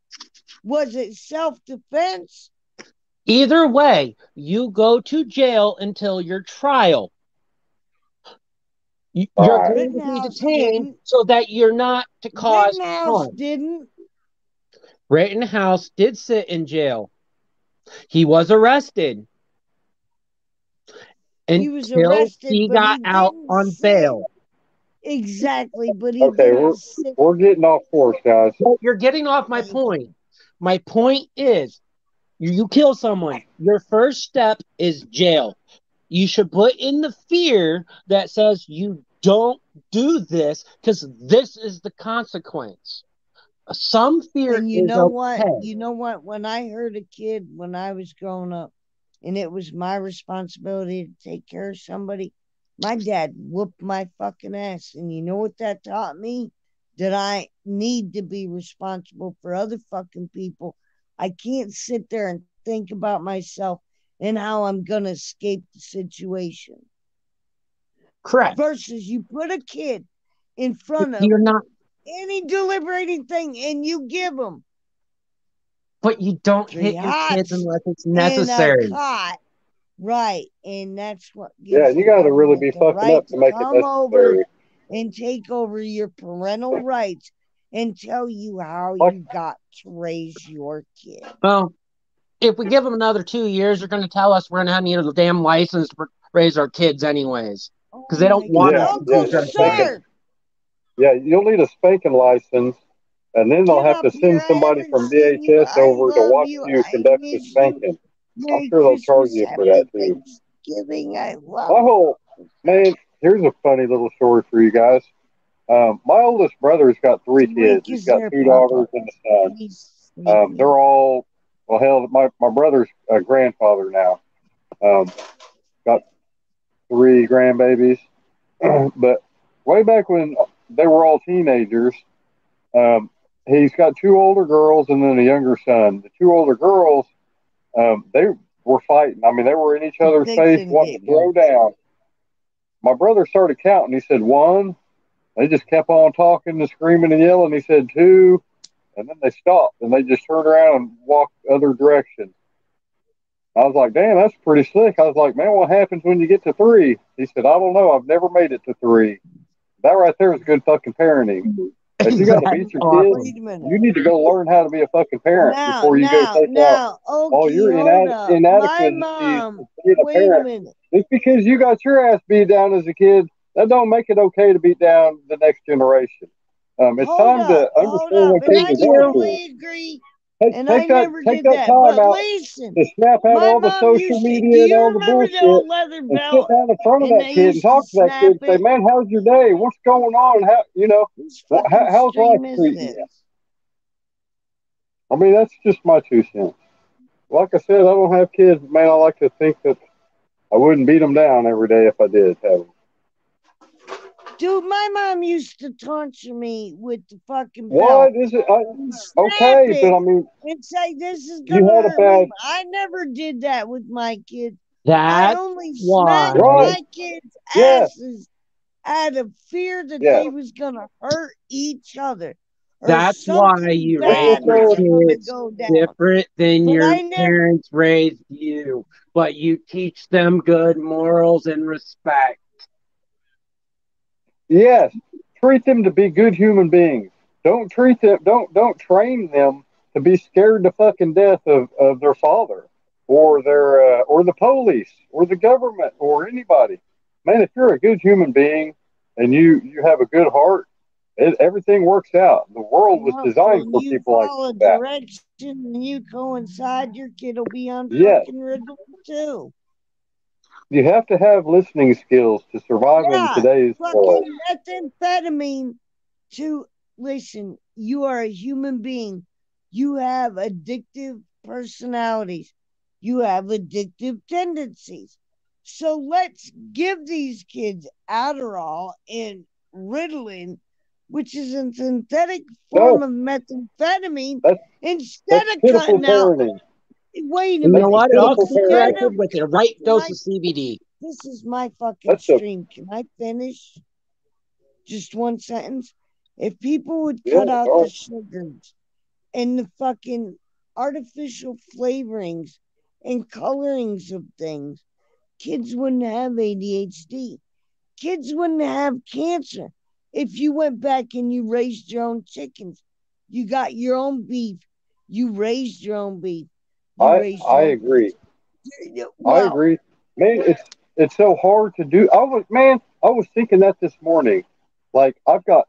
Was it self defense? Either way, you go to jail until your trial. You're All right. going to be Rittenhouse detained didn't. so that you're not to cause Rittenhouse harm. didn't. Rittenhouse did sit in jail. He was arrested He was until arrested, he but got he out didn't on sit. bail. Exactly, but he Okay, didn't sit. we're getting off course, guys. Well, you're getting off my Thank point. you. My point is, you kill someone, your first step is jail. You should put in the fear that says you don't do this because this is the consequence. Some fear And you is know what? okay. You know what? When I heard a kid when I was growing up, and it was my responsibility to take care of somebody, my dad whooped my fucking ass. And you know what that taught me? That I need to be responsible for other fucking people. I can't sit there and think about myself and how I'm going to escape the situation. Correct. Versus you put a kid in front of You're not, any deliberating thing and you give them but you don't 3 hit your kids hots unless it's and a necessary. cot. Right. And that's what Yeah, gives you the got to really government be the fucking right up to to make it come over necessary. and take over your parental rights and tell you how Like, you got to raise your kid. Well, if we give them another 2 years, they're going to tell us we're going to need a damn license to raise our kids anyways because Oh they don't my want God. us yeah, to yeah, Uncle teach a our spanking. kids. Sir, Yeah, you'll need a spanking license, and then they'll get have up to here. send I somebody haven't from seen you. DHS I over to love watch you. you I conduct the miss you. spanking. I'm Merry sure they'll charge Christmas. you for that Happy too. Thanksgiving. I love My you. whole man, here's a funny little story for you guys. My oldest brother's got 3 kids. Rick He's is got there, 2 daughters Papa. and a son. He's sleeping. They're all well. Hell, my brother's a grandfather now. Got 3 grandbabies, but way back when they were all teenagers, um, he's got 2 older girls and then a younger son. The 2 older girls, they were fighting. I mean, they were in each other's They face, couldn't wanting get to throw one. down. My brother started counting. He said 1. They just kept on talking and screaming and yelling. He said 2, and then they stopped and they just turned around and walked other directions. I was like, damn, that's pretty slick. I was like, man, what happens when you get to 3? He said, I don't know. I've never made it to 3. That right there is good fucking parenting. If you got to beat your awesome. kids, you need to go learn how to be a fucking parent before you go take out all okay, your hold up. My inadequacies mom, of being a wait a parent. minute. Just because you got your ass beat down as a kid, that don't make it okay to beat down the next generation. It's Hold time to up, hold understand up. what And kids I are going through. totally agree. And I never Take did that that. time But out listen, to snap out my all the mom social used to. Do media and all you the remember the bullshit old leather and sit belt? down in front of And that they kid and used talk to to that kid snap and say, it. man, how's your day? What's going on? How, Whose fucking how's life stream is treating you? this? I mean, that's just my 2 cents. Like I said, I don't have kids, but man, I like to think that I wouldn't beat them down every day if I did have them. Dude, my mom used to torture me with the fucking belt. What is it? Okay, but I mean, and say this is you gonna had a hurt bad. me. I never did that with my kids. I That's only why. smacked my kids' Yeah. asses out of fear that Yeah. they was gonna hurt each other. Or That's why something you bad raise your was gonna kids go down. different than But your I never. parents raised you. But you teach them good morals and respect. Yes, treat them to be good human beings. Don't treat them. Don't train them to be scared to fucking death of their father or their or the police or the government or anybody. Man, if you're a good human being and you have a good heart, everything works out. The world was designed for people like follow that. direction and you coincide, your kid will be on Yes. fucking Ritalin too. You have to have listening skills to survive in today's world. Fucking methamphetamine to listen. You are a human being. You have addictive personalities. You have addictive tendencies. So let's give these kids Adderall and Ritalin, which is a synthetic form of methamphetamine, instead of cutting out. Wait a You minute. know what? It all can be corrected with the right dose of CBD. This is my fucking stream. Can I finish? Just one sentence. If people would cut out the sugars and the fucking artificial flavorings and colorings of things, kids wouldn't have ADHD. Kids wouldn't have cancer. If you went back and you raised your own chickens, you got your own beef, you raised your own beef. I agree. I agree. Man, it's so hard to do. I was thinking that this morning. Like I've got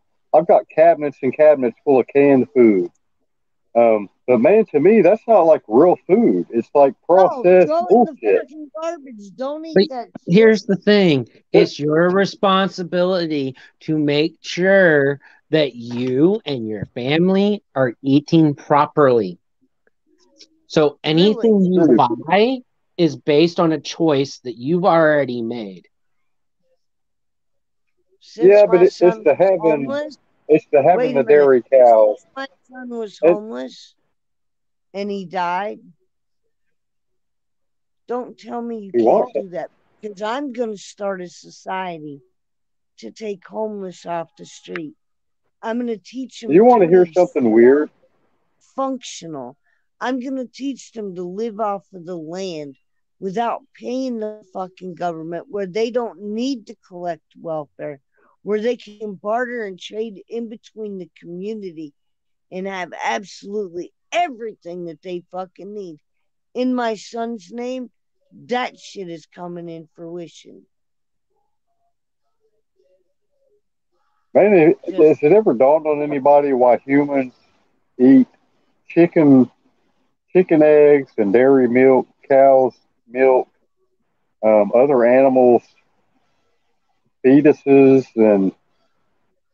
cabinets and cabinets full of canned food. But man, to me, that's not like real food. It's like processed bullshit. The garbage. Don't eat but that. Here's the thing: it's your responsibility to make sure that you and your family are eating properly. So anything you buy is based on a choice that you've already made. But it's the having the dairy cows. Since my son was homeless and he died, don't tell me you can't do that, because I'm going to start a society to take homeless off the street. I'm going to teach them. You want to hear something weird? Functional. I'm going to teach them to live off of the land without paying the fucking government, where they don't need to collect welfare, where they can barter and trade in between the community and have absolutely everything that they fucking need. In my son's name, that shit is coming in fruition. Man, has it ever dawned on anybody why humans eat chicken eggs and dairy milk, cows milk, other animals, fetuses, and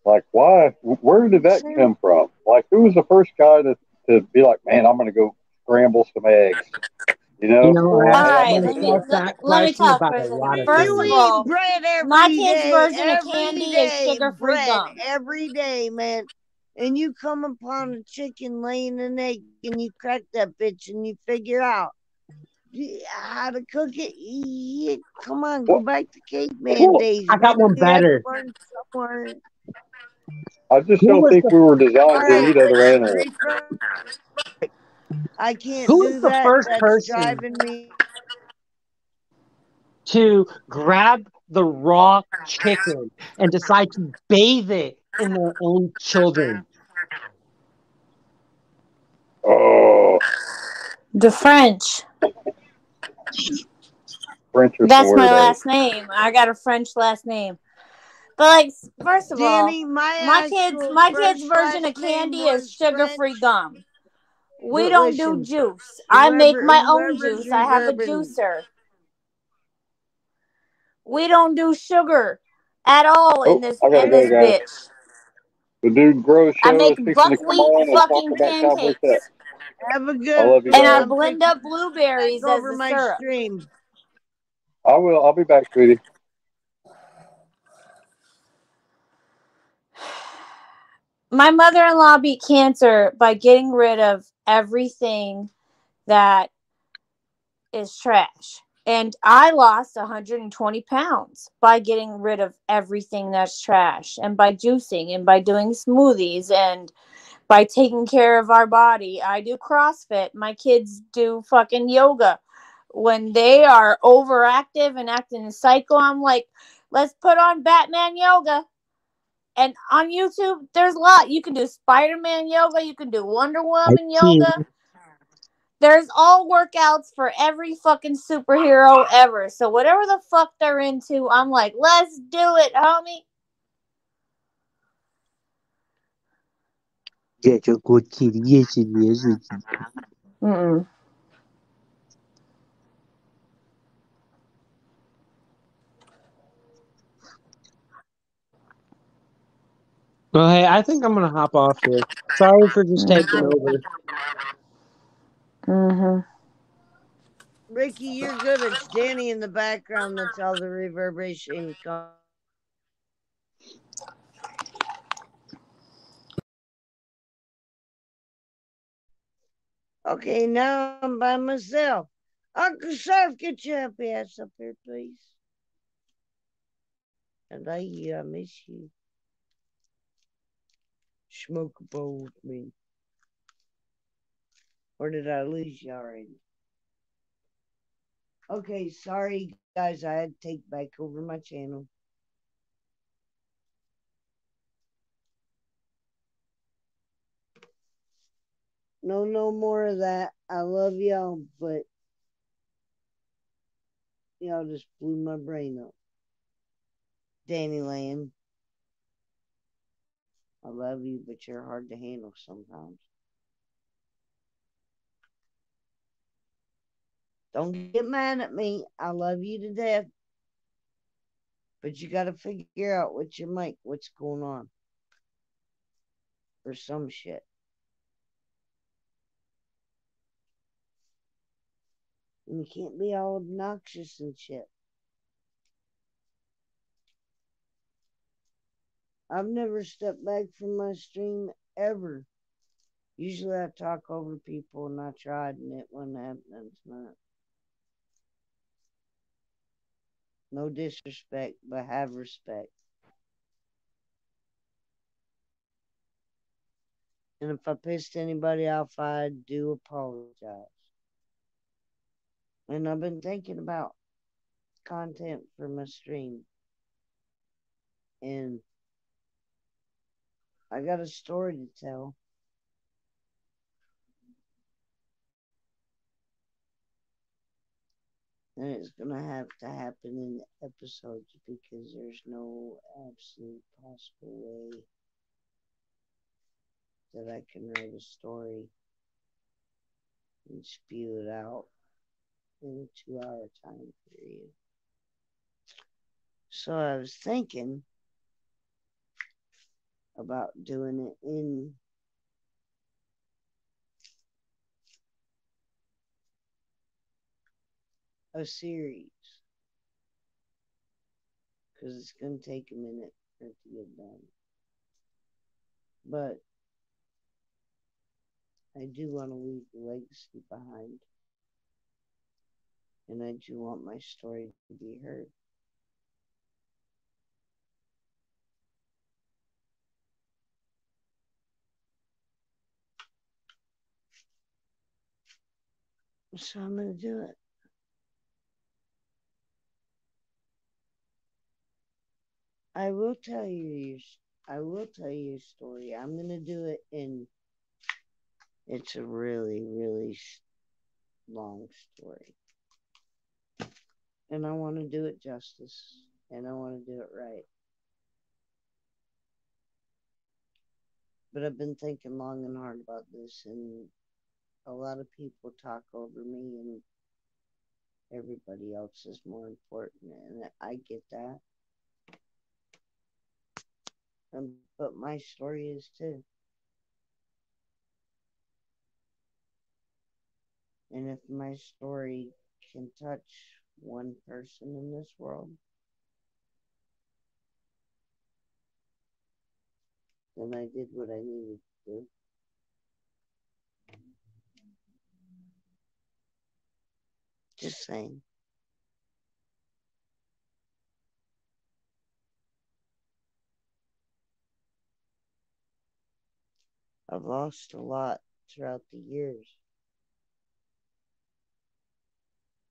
like why? Where did that come from? Like, who was the first guy to be like, man, I'm going to go scramble some eggs? All right, let me talk for a second. First of all, my kid's version of candy is sugar-free gum. Every day, man. And you come upon a chicken laying an egg and you crack that bitch and you figure out how to cook it. Yeah, come on, go back to caveman days. I got one better. I just don't think we were designed to eat other animals. I can't Who do was the that. first That's person? driving me to grab the raw chicken and decide to bathe it in their own children? Oh, The French. French are some That's my weirdos. last name. I got a French last name. But like, first of Danny, all, my my kids' first version last of name candy is was sugar-free French. gum. We But don't do listen, juice. I make my own whoever's juice. I have a reverbing, juicer. We don't do sugar at all Oh, I gotta in go, this guys. bitch. The Dude Grow I show make is fixing to come buckwheat on and talk fucking about Cowboy Cut. pancakes. have a I good love you And one. I guys. I'm blend fixing up to blueberries back as over the my syrup. stream. I will. I'll be back, sweetie. My mother-in-law beat cancer by getting rid of everything that is trash. And I lost 120 pounds by getting rid of everything that's trash and by juicing and by doing smoothies and by taking care of our body. I do CrossFit. My kids do fucking yoga. When they are overactive and acting psycho, I'm like, let's put on Batman yoga. And on YouTube, there's a lot. You can do Spider-Man yoga. You can do Wonder Woman yoga. There's all workouts for every fucking superhero ever. So whatever the fuck they're into, I'm like, let's do it, homie. Get your good kitty. Yes, it is. Mm-mm. Well, hey, I think I'm gonna hop off here. Sorry for just taking over. Mm-hmm. Ricky, you're good. It's Danny in the background that's all the reverberation comes. Okay, now I'm by myself. Uncle Surf, get your happy ass up here, please. And I miss you. Smoke a bowl with me. Or did I lose you already? Okay, sorry guys, I had to take back over my channel. No more of that. I love y'all, but y'all just blew my brain up. Danny Lamb, I love you, but you're hard to handle sometimes. Don't get mad at me. I love you to death. But you got to figure out what's your mic, what's going on. Or some shit. And you can't be all obnoxious and shit. I've never stepped back from my stream ever. Usually I talk over people and I tried and it wasn't happening tonight. No disrespect, but have respect. And if I pissed anybody off, I do apologize. And I've been thinking about content for my stream. And I got a story to tell. And it's going to have to happen in the episodes because there's no absolute possible way that I can write a story and spew it out in a 2-hour time period. So I was thinking about doing it in a series because it's going to take a minute for it to get done. But I do want to leave a legacy behind. And I do want my story to be heard. So I'm going to do it. I will tell you. I will tell you a story. I'm gonna do it in. It's a really, really long story, and I want to do it justice, and I want to do it right. But I've been thinking long and hard about this, and a lot of people talk over me, and everybody else is more important, and I get that. But my story is too. And if my story can touch one person in this world, then I did what I needed to do. Just saying. I've lost a lot throughout the years.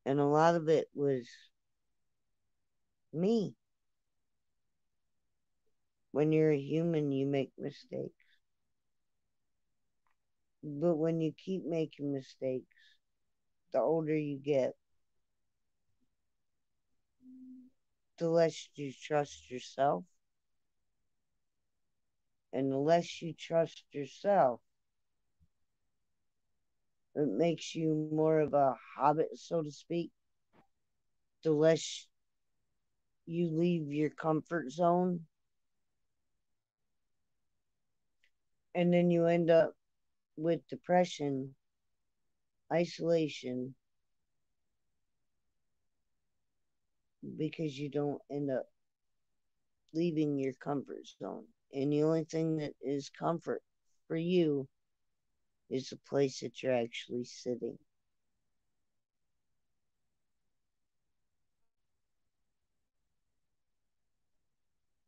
And a lot of it was me. When you're a human, you make mistakes. But when you keep making mistakes, the older you get, the less you trust yourself. And the less you trust yourself, it makes you more of a hobbit, so to speak. The less you leave your comfort zone. And then you end up with depression, isolation, because you don't end up leaving your comfort zone. And the only thing that is comfort for you is the place that you're actually sitting.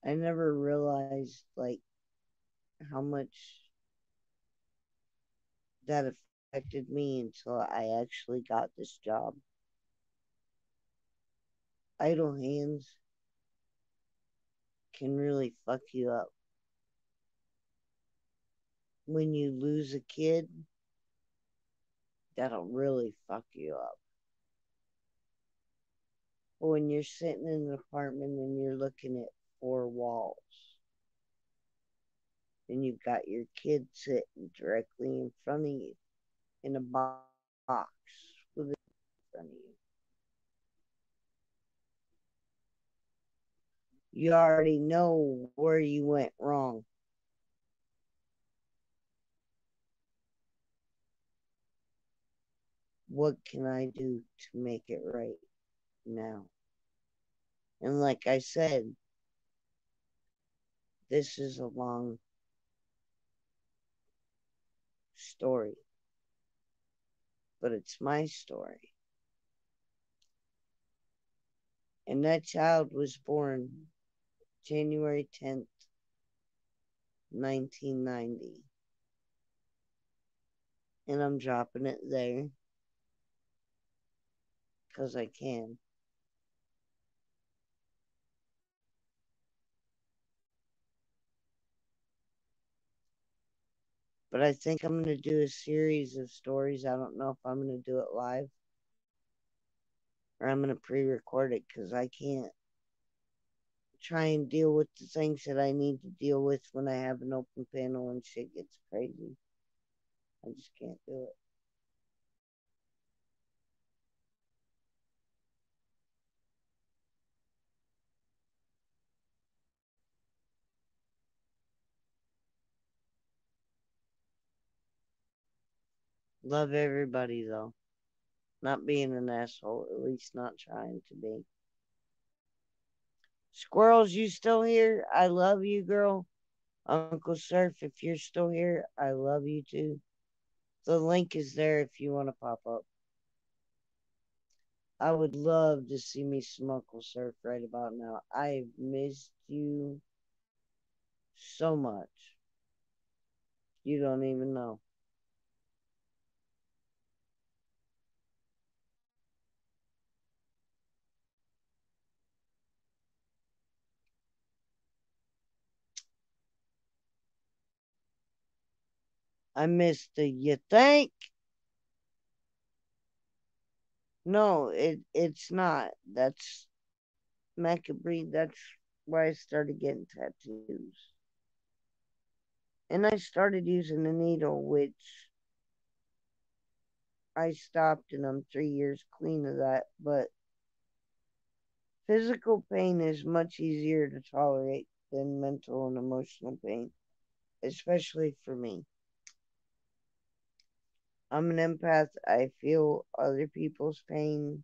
I never realized like how much that affected me until I actually got this job. Idle hands can really fuck you up. When you lose a kid, that'll really fuck you up. But when you're sitting in an apartment and you're looking at four walls and you've got your kid sitting directly in front of you in a box with it in front of you, you already know where you went wrong. What can I do to make it right now? And like I said, this is a long story, but it's my story. And that child was born January 10th, 1990. And I'm dropping it there because I can. But I think I'm going to do a series of stories. I don't know if I'm going to do it live or I'm going to pre record it because I can't try and deal with the things that I need to deal with when I have an open panel and shit gets crazy. I just can't do it. Love everybody though. Not being an asshole, at least not trying to be. Squirrels, you still here? I love you, girl. Uncle Surf, if you're still here, I love you too. The link is there if you want to pop up. I would love to see me some Uncle Surf right about now. I've missed you so much. You don't even know. I missed the you think. No, it's not. That's Macabre. That's where I started getting tattoos. And I started using a needle, which I stopped, and I'm 3 years clean of that. But physical pain is much easier to tolerate than mental and emotional pain, especially for me. I'm an empath. I feel other people's pain,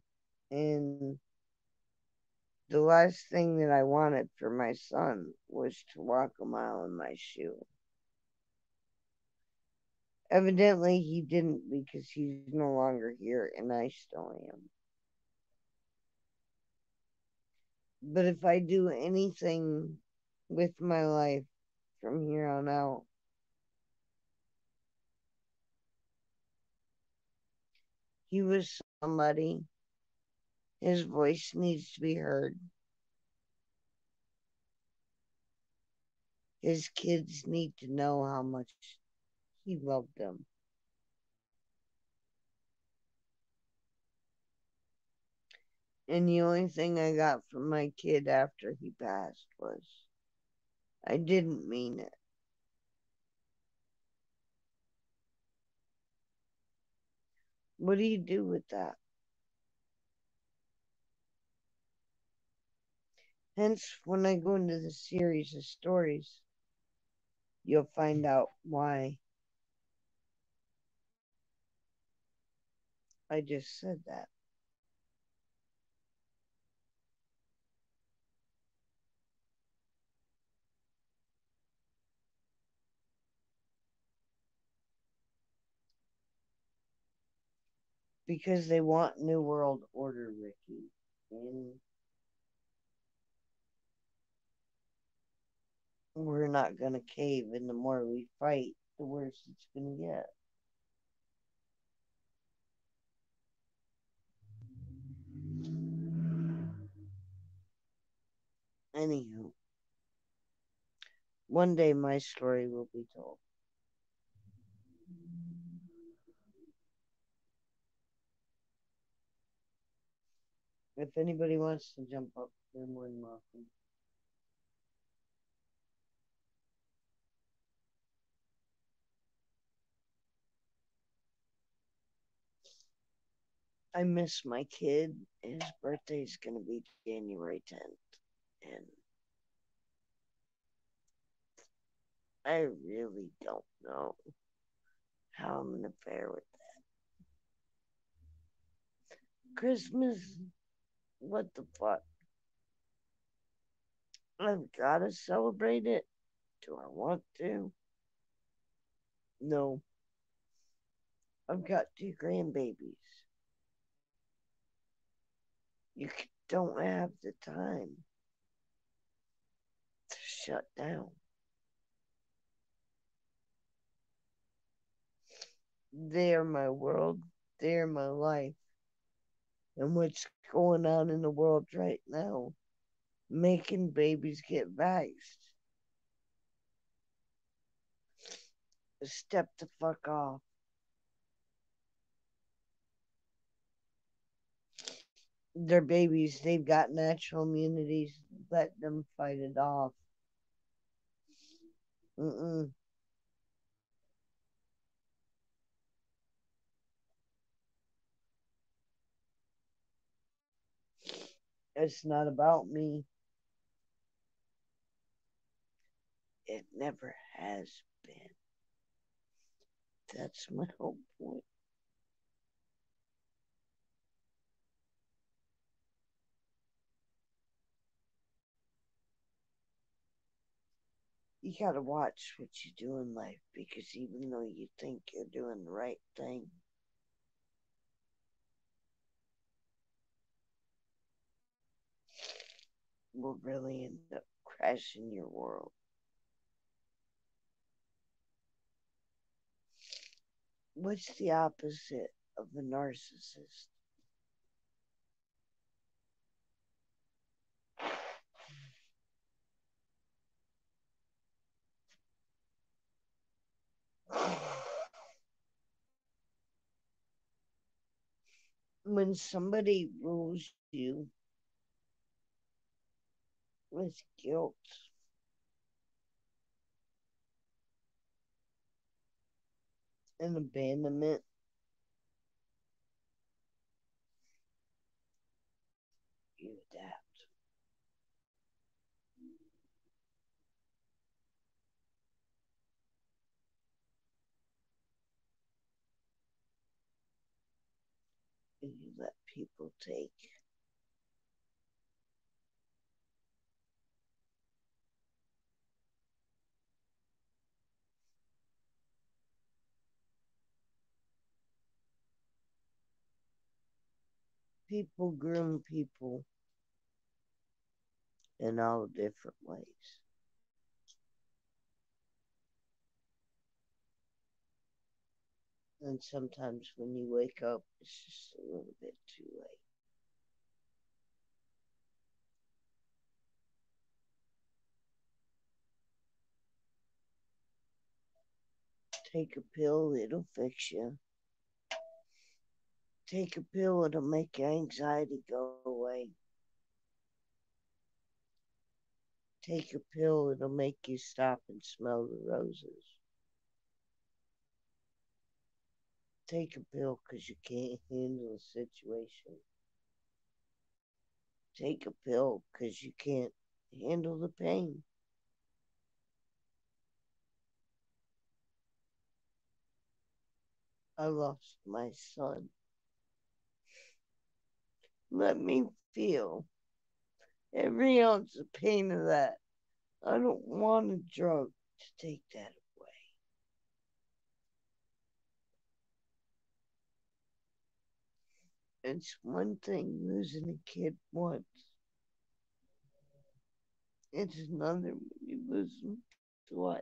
and the last thing that I wanted for my son was to walk a mile in my shoe. Evidently, he didn't because he's no longer here, and I still am. But if I do anything with my life from here on out, he was somebody. His voice needs to be heard. His kids need to know how much he loved them. And the only thing I got from my kid after he passed was, I didn't mean it. What do you do with that? Hence, when I go into the series of stories, you'll find out why I just said that. Because they want New World Order, Ricky. And we're not going to cave, and the more we fight, the worse it's going to get. Anywho, one day my story will be told. If anybody wants to jump up, they're more than welcome. I miss my kid. His birthday's going to be January 10th. And I really don't know how I'm going to fare with that. Christmas, what the fuck? I've got to celebrate it. Do I want to? No. I've got 2 grandbabies. You don't have the time to shut down. They're my world. They're my life. And what's going on in the world right now, making babies get vaxxed. Step the fuck off. They're babies. They've got natural immunities. Let them fight it off. Mm-mm. It's not about me. It never has been. That's my whole point. You gotta watch what you do in life, because even though you think you're doing the right thing, will really end up crashing your world. What's the opposite of a narcissist? when somebody rules you with guilt and abandonment, you adapt. And you let people take. People groom people in all different ways. And sometimes when you wake up, it's just a little bit too late. Take a pill, it'll fix you. Take a pill, it'll make your anxiety go away. Take a pill, it'll make you stop and smell the roses. Take a pill because you can't handle a situation. Take a pill because you can't handle the pain. I lost my son. Let me feel every ounce of pain of that. I don't want a drug to take that away. It's one thing losing a kid once. It's another when you lose them twice.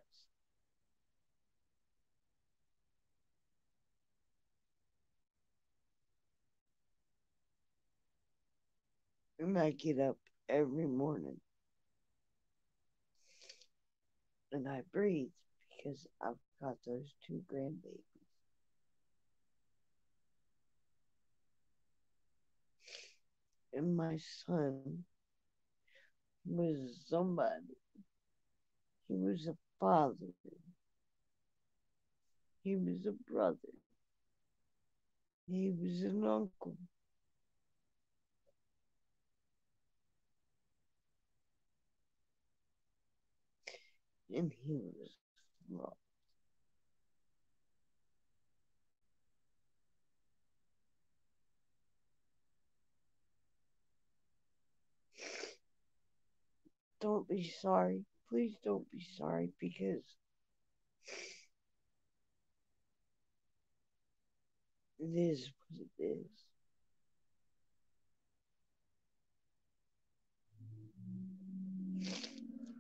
And I get up every morning and I breathe because I've got those two grandbabies. And my son was somebody. He was a father. He was a brother. He was an uncle. And he was loved. Don't be sorry. Please don't be sorry because it is what it is.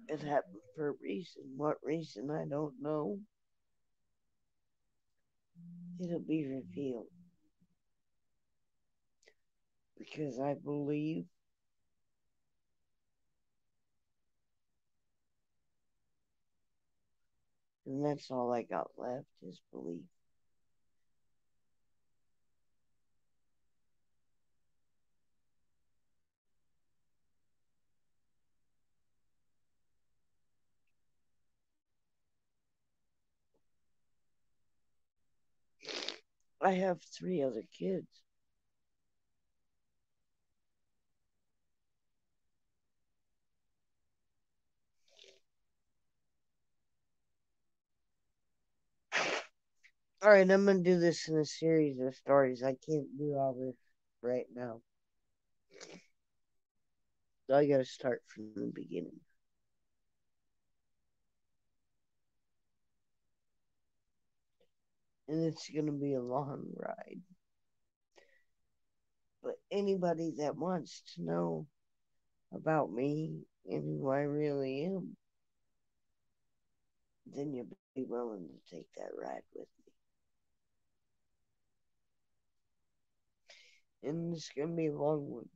It happened for a reason. What reason, I don't know. It'll be revealed. Because I believe and that's all I got left is belief. I have 3 other kids. All right, I'm going to do this in a series of stories. I can't do all this right now. So I got to start from the beginning. And it's going to be a long ride. But anybody that wants to know about me and who I really am, then you'll be willing to take that ride with me. And it's going to be a long one.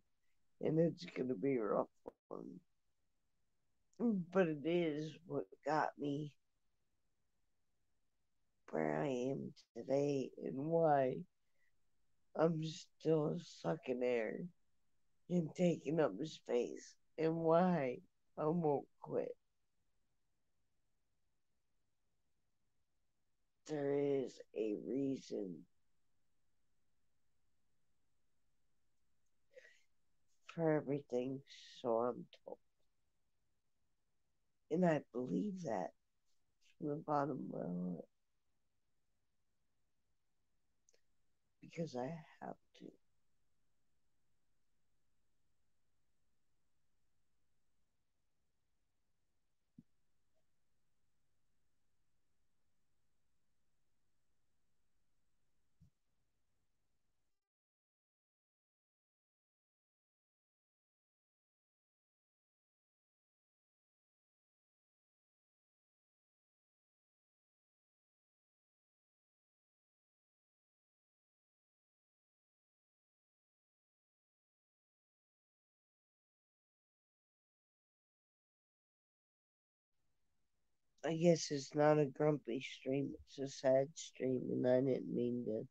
And it's going to be a rough one. But it is what got me where I am today and why I'm still sucking air and taking up space. And why? I won't quit. There is a reason for everything, so I'm told. And I believe that from the bottom of my heart. Because I have to. I guess it's not a grumpy stream, it's a sad stream, and I didn't mean to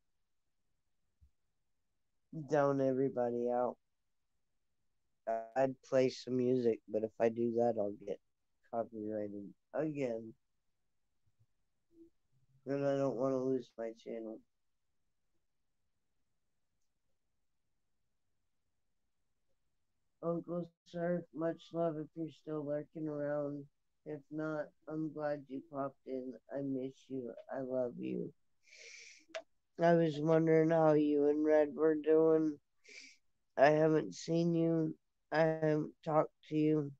down everybody out. I'd play some music, but if I do that, I'll get copyrighted again. And I don't want to lose my channel. Uncle Sir, much love if you're still lurking around. If not, I'm glad you popped in. I miss you. I love you. I was wondering how you and Red were doing. I haven't seen you. I haven't talked to you.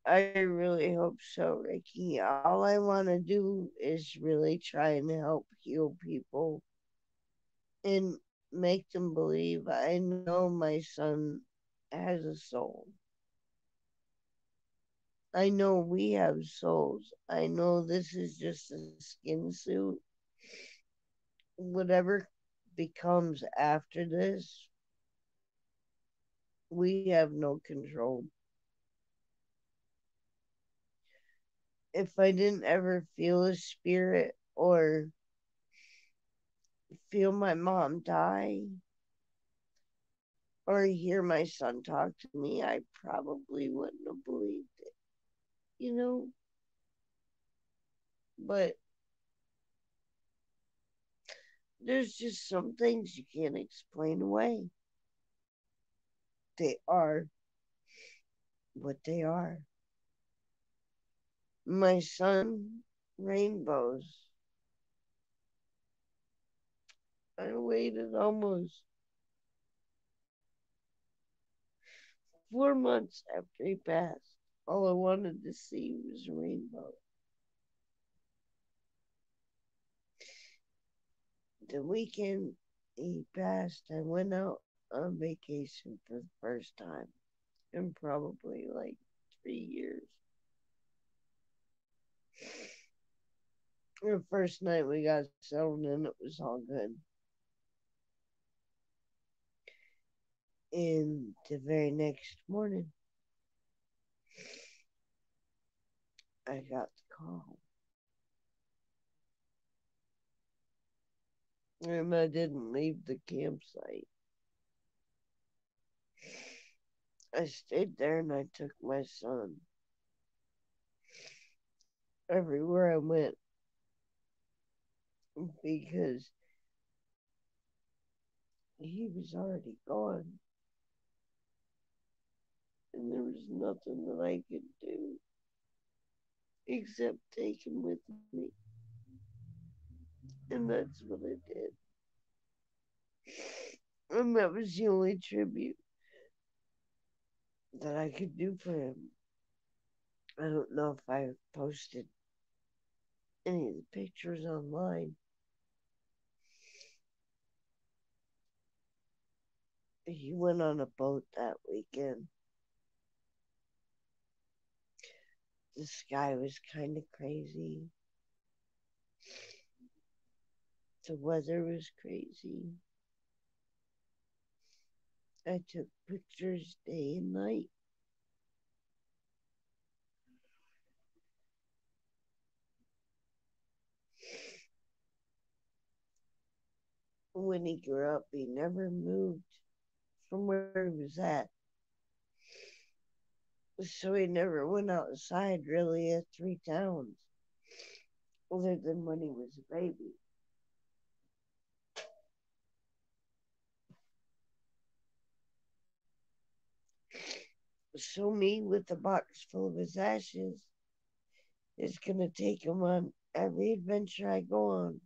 I really hope so, Ricky. All I want to do is really try and help heal people and make them believe. I know my son has a soul. I know we have souls. I know this is just a skin suit. Whatever becomes after this, we have no control. If I didn't ever feel a spirit or feel my mom die or hear my son talk to me, I probably wouldn't have believed it, you know? But there's just some things you can't explain away. They are what they are. My son, Rainbows, I waited almost 4 months after he passed. All I wanted to see was a rainbow. The weekend he passed, I went out on vacation for the first time in probably like 3 years. The first night we got settled in, it was all good. And the very next morning, I got the call. And I didn't leave the campsite. I stayed there and I took my son everywhere I went because he was already gone. And there was nothing that I could do except take him with me. And that's what I did. And that was the only tribute that I could do for him. I don't know if I posted any of the pictures online. He went on a boat that weekend. The sky was kind of crazy. The weather was crazy. I took pictures day and night. When he grew up, he never moved from where he was at. So he never went outside really at Three Towns, other than when he was a baby. So me, with a box full of his ashes, is gonna take him on every adventure I go on.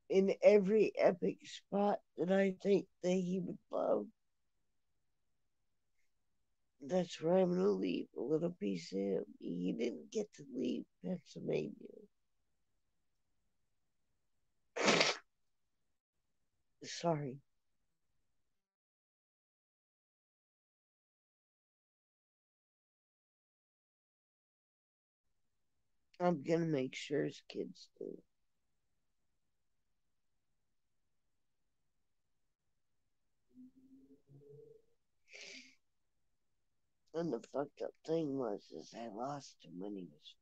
In every epic spot that I think that he would love. That's where I'm gonna leave a little piece of him. He didn't get to leave Pennsylvania. Sorry. I'm gonna make sure his kids do. And the fucked up thing is I lost him when he was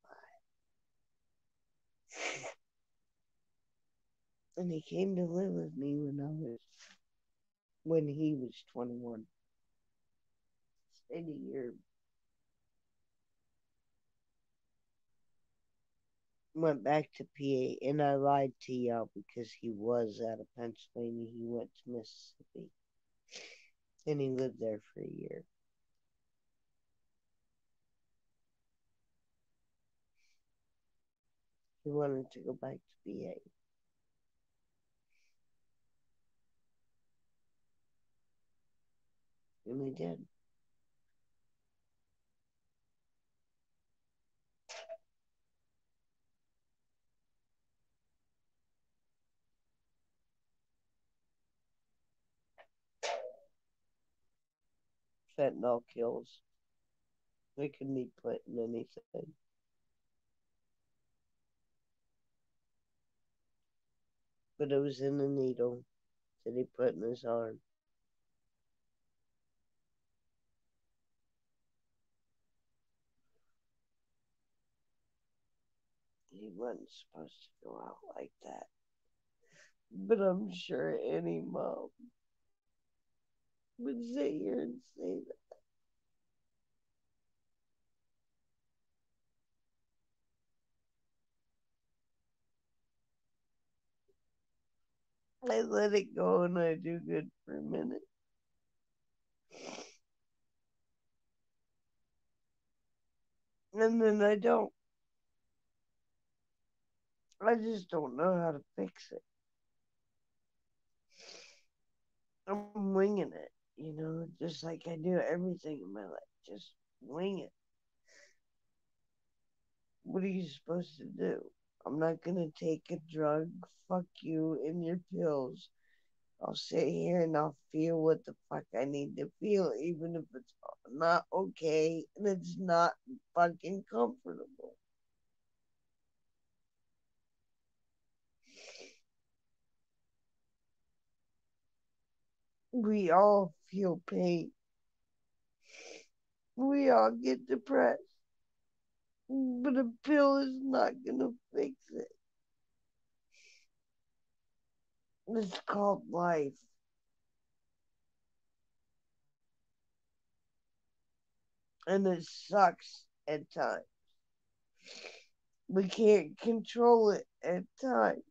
5. And he came to live with me when he was 21. Stayed a year. Went back to PA, and I lied to y'all because he was out of Pennsylvania. He went to Mississippi, and he lived there for a year. He wanted to go back to PA. And he did. Fentanyl kills. They can be put in anything. But it was in the needle that he put in his arm. He wasn't supposed to go out like that. But I'm sure any mom would sit here and say that. I let it go and I do good for a minute. And then I don't. I just don't know how to fix it. I'm winging it, just like I do everything in my life. Just wing it. What are you supposed to do? I'm not gonna take a drug. Fuck you and your pills. I'll sit here and I'll feel what the fuck I need to feel, even if it's not okay and it's not fucking comfortable. We all feel pain. We all get depressed. But a pill is not gonna fix it. It's called life. And it sucks at times. We can't control it at times.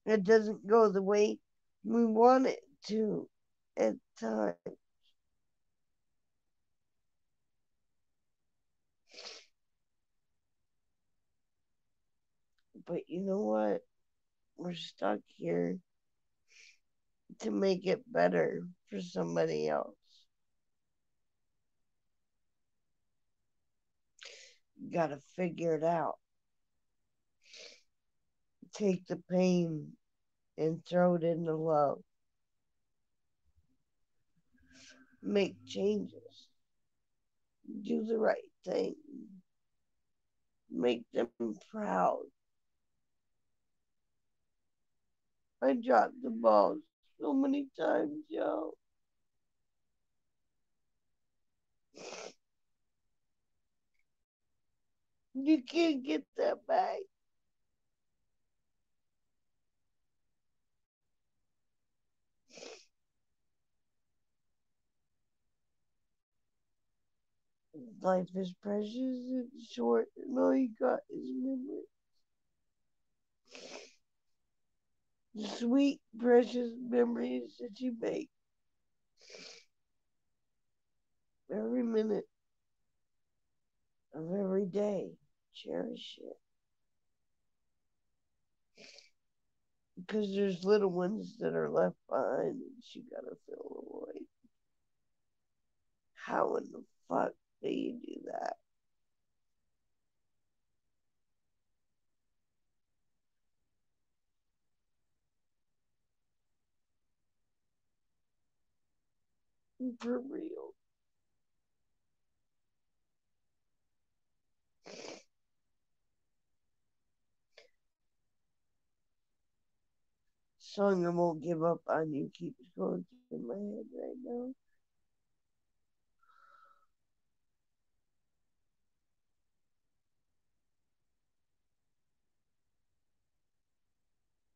It doesn't go the way we want it to at times. But you know what? We're stuck here to make it better for somebody else. Gotta figure it out. Take the pain and throw it into love. Make changes. Do the right thing. make them proud. I dropped the ball so many times, yo. You can't get that back. Life is precious and short, and all you got is memory. The sweet, precious memories that you make every minute of every day. Cherish it. Because there's little ones that are left behind and you gotta fill the void. How in the fuck do you do that? For real. Song I won't give up on you keeps going through my head right now.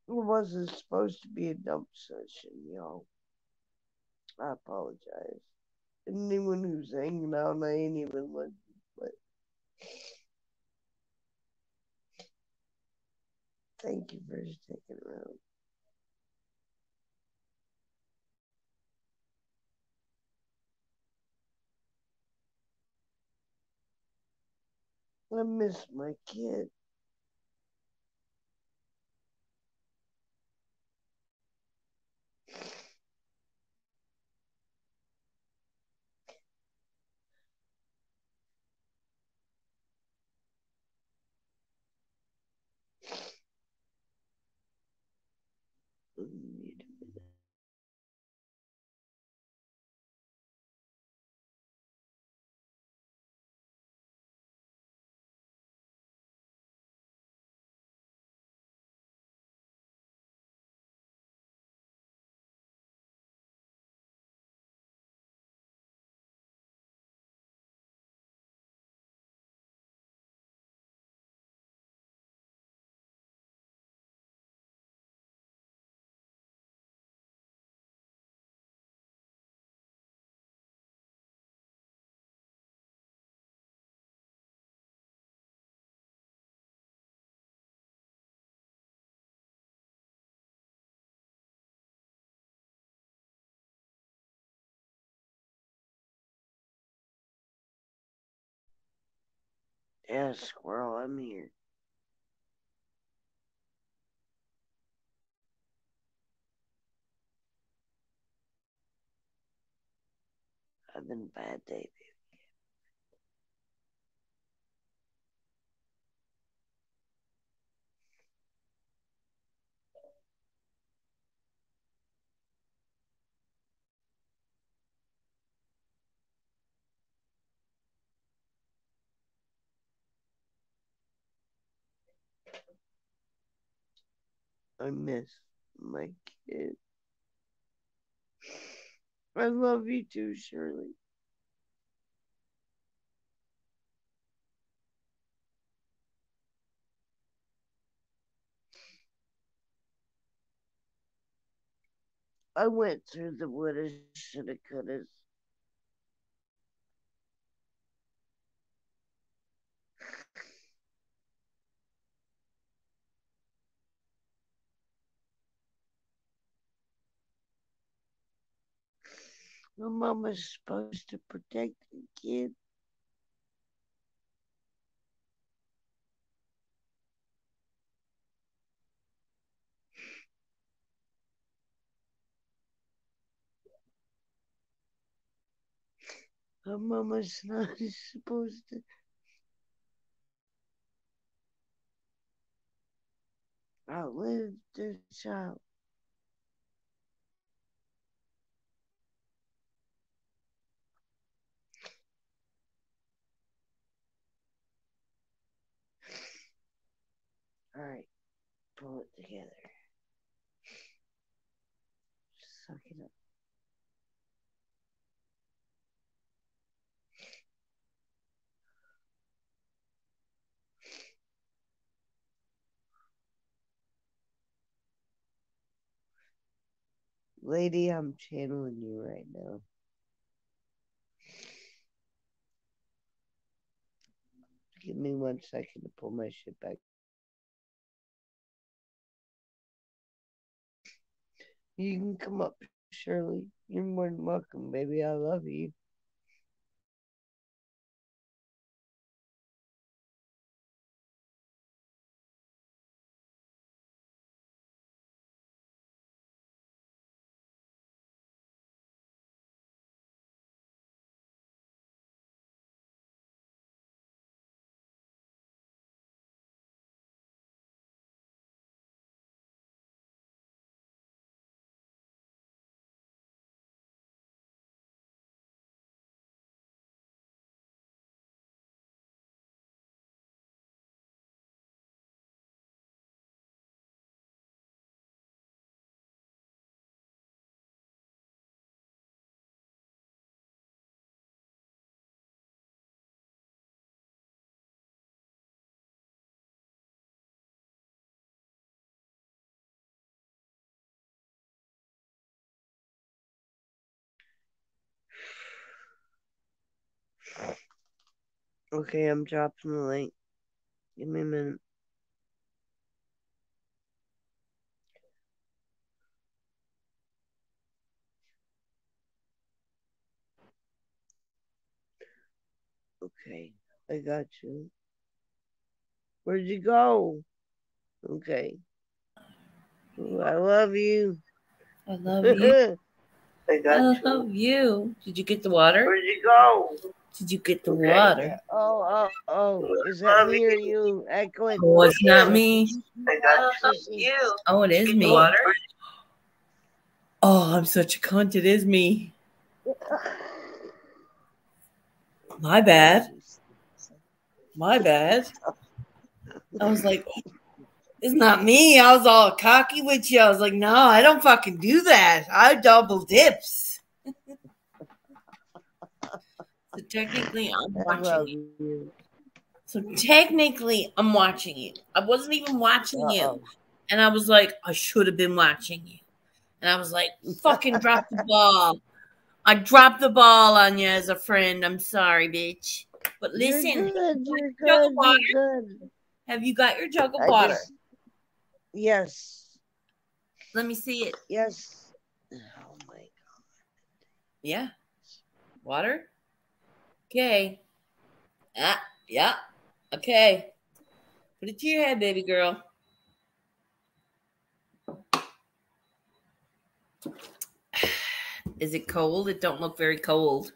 It wasn't supposed to be a dump session, y'all. I apologize. Anyone who's hanging out, I ain't even listening, but thank you for sticking around. I miss my kid. Yeah, squirrel, I'm here. I've been a bad day, I miss my kid. I love you too, Shirley. I went through the woulda, shoulda, couldas. My mama's supposed to protect the kid. My mama's not supposed to outlive their child. Alright. Pull it together. Suck it up. Lady, I'm channeling you right now. Give me 1 second to pull my shit back. You can come up, Shirley. You're more than welcome, baby. I love you. Okay, I'm dropping the link. Give me a minute. Okay, I got you. Where'd you go? Okay. Ooh, I love you. I love you. I got I love you. Did you get the water? Where'd you go? Did you get the water? Oh. Is that me or you echoing? Oh, it's not me. I got you. Oh, it is me. Water? Oh, I'm such a cunt. It is me. My bad. My bad. I was like, it's not me. I was all cocky with you. I was like, no, I don't fucking do that. I double dips. So technically, I'm watching you. So technically, I'm watching you. I wasn't even watching you. And I was like, I should have been watching you. And I was like, fucking drop the ball. I dropped the ball on you as a friend. I'm sorry, bitch. But listen, you're good. Have you got your jug of water? Yes. Let me see it. Yes. Oh my God. Yeah. Water? Okay. Yeah. Okay. Put it to your head, baby girl. Is it cold? It don't look very cold.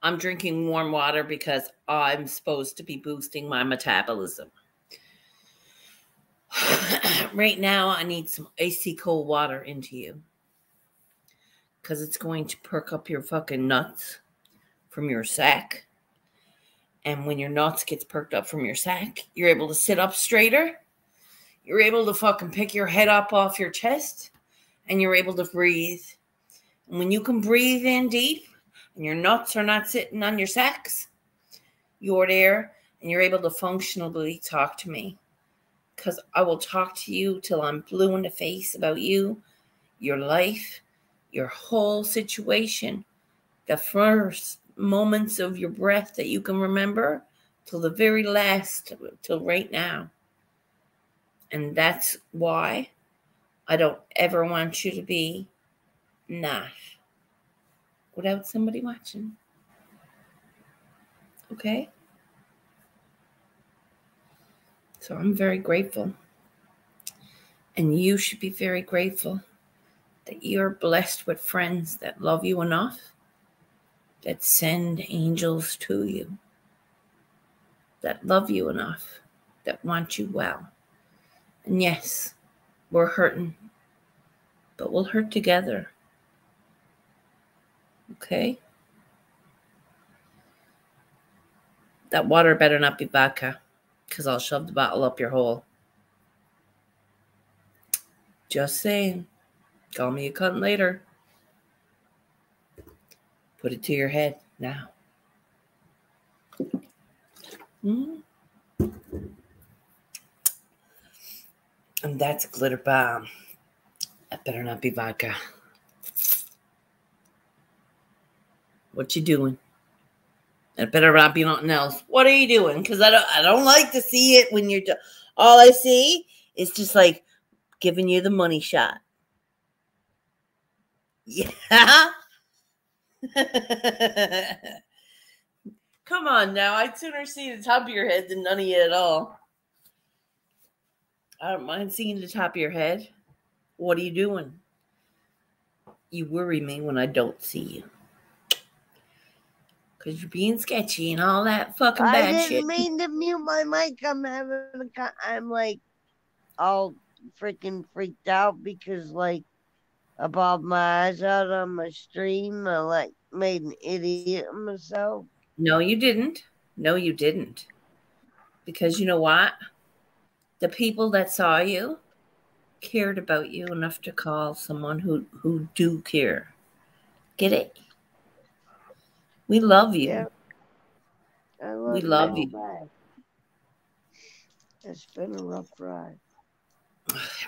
I'm drinking warm water because I'm supposed to be boosting my metabolism. Right now, I need some icy cold water into you because it's going to perk up your fucking nuts from your sack. And when your nuts gets perked up from your sack, you're able to sit up straighter. You're able to fucking pick your head up off your chest. And you're able to breathe. And when you can breathe in deep and your nuts are not sitting on your sacks, you're there and you're able to functionally talk to me. Because I will talk to you till I'm blue in the face about you, your life, your whole situation, the first moments of your breath that you can remember till the very last, till right now. And that's why I don't ever want you to be not without somebody watching. Okay? So I'm very grateful. And you should be very grateful that you're blessed with friends that love you enough, that send angels to you, that love you enough, that want you well. And yes, we're hurting, but we'll hurt together. Okay? That water better not be vodka. Because I'll shove the bottle up your hole. Just saying. Call me a cunt later. Put it to your head now. And that's a glitter bomb. That better not be vodka. What you doing? It better not be nothing else. What are you doing? Because I don't like to see it when you're all I see is just like giving you the money shot. Yeah. Come on now. I'd sooner see the top of your head than none of you at all. I don't mind seeing the top of your head. What are you doing? You worry me when I don't see you. Because you're being sketchy and all that fucking bad shit. I didn't mean to mute my mic. I'm like all freaking freaked out because like I bobbed my eyes out on my stream. I like made an idiot of myself. No, you didn't. No, you didn't. Because you know what? The people that saw you cared about you enough to call someone who do care. Get it? We love you. Yeah. We love you. Back. It's been a rough ride.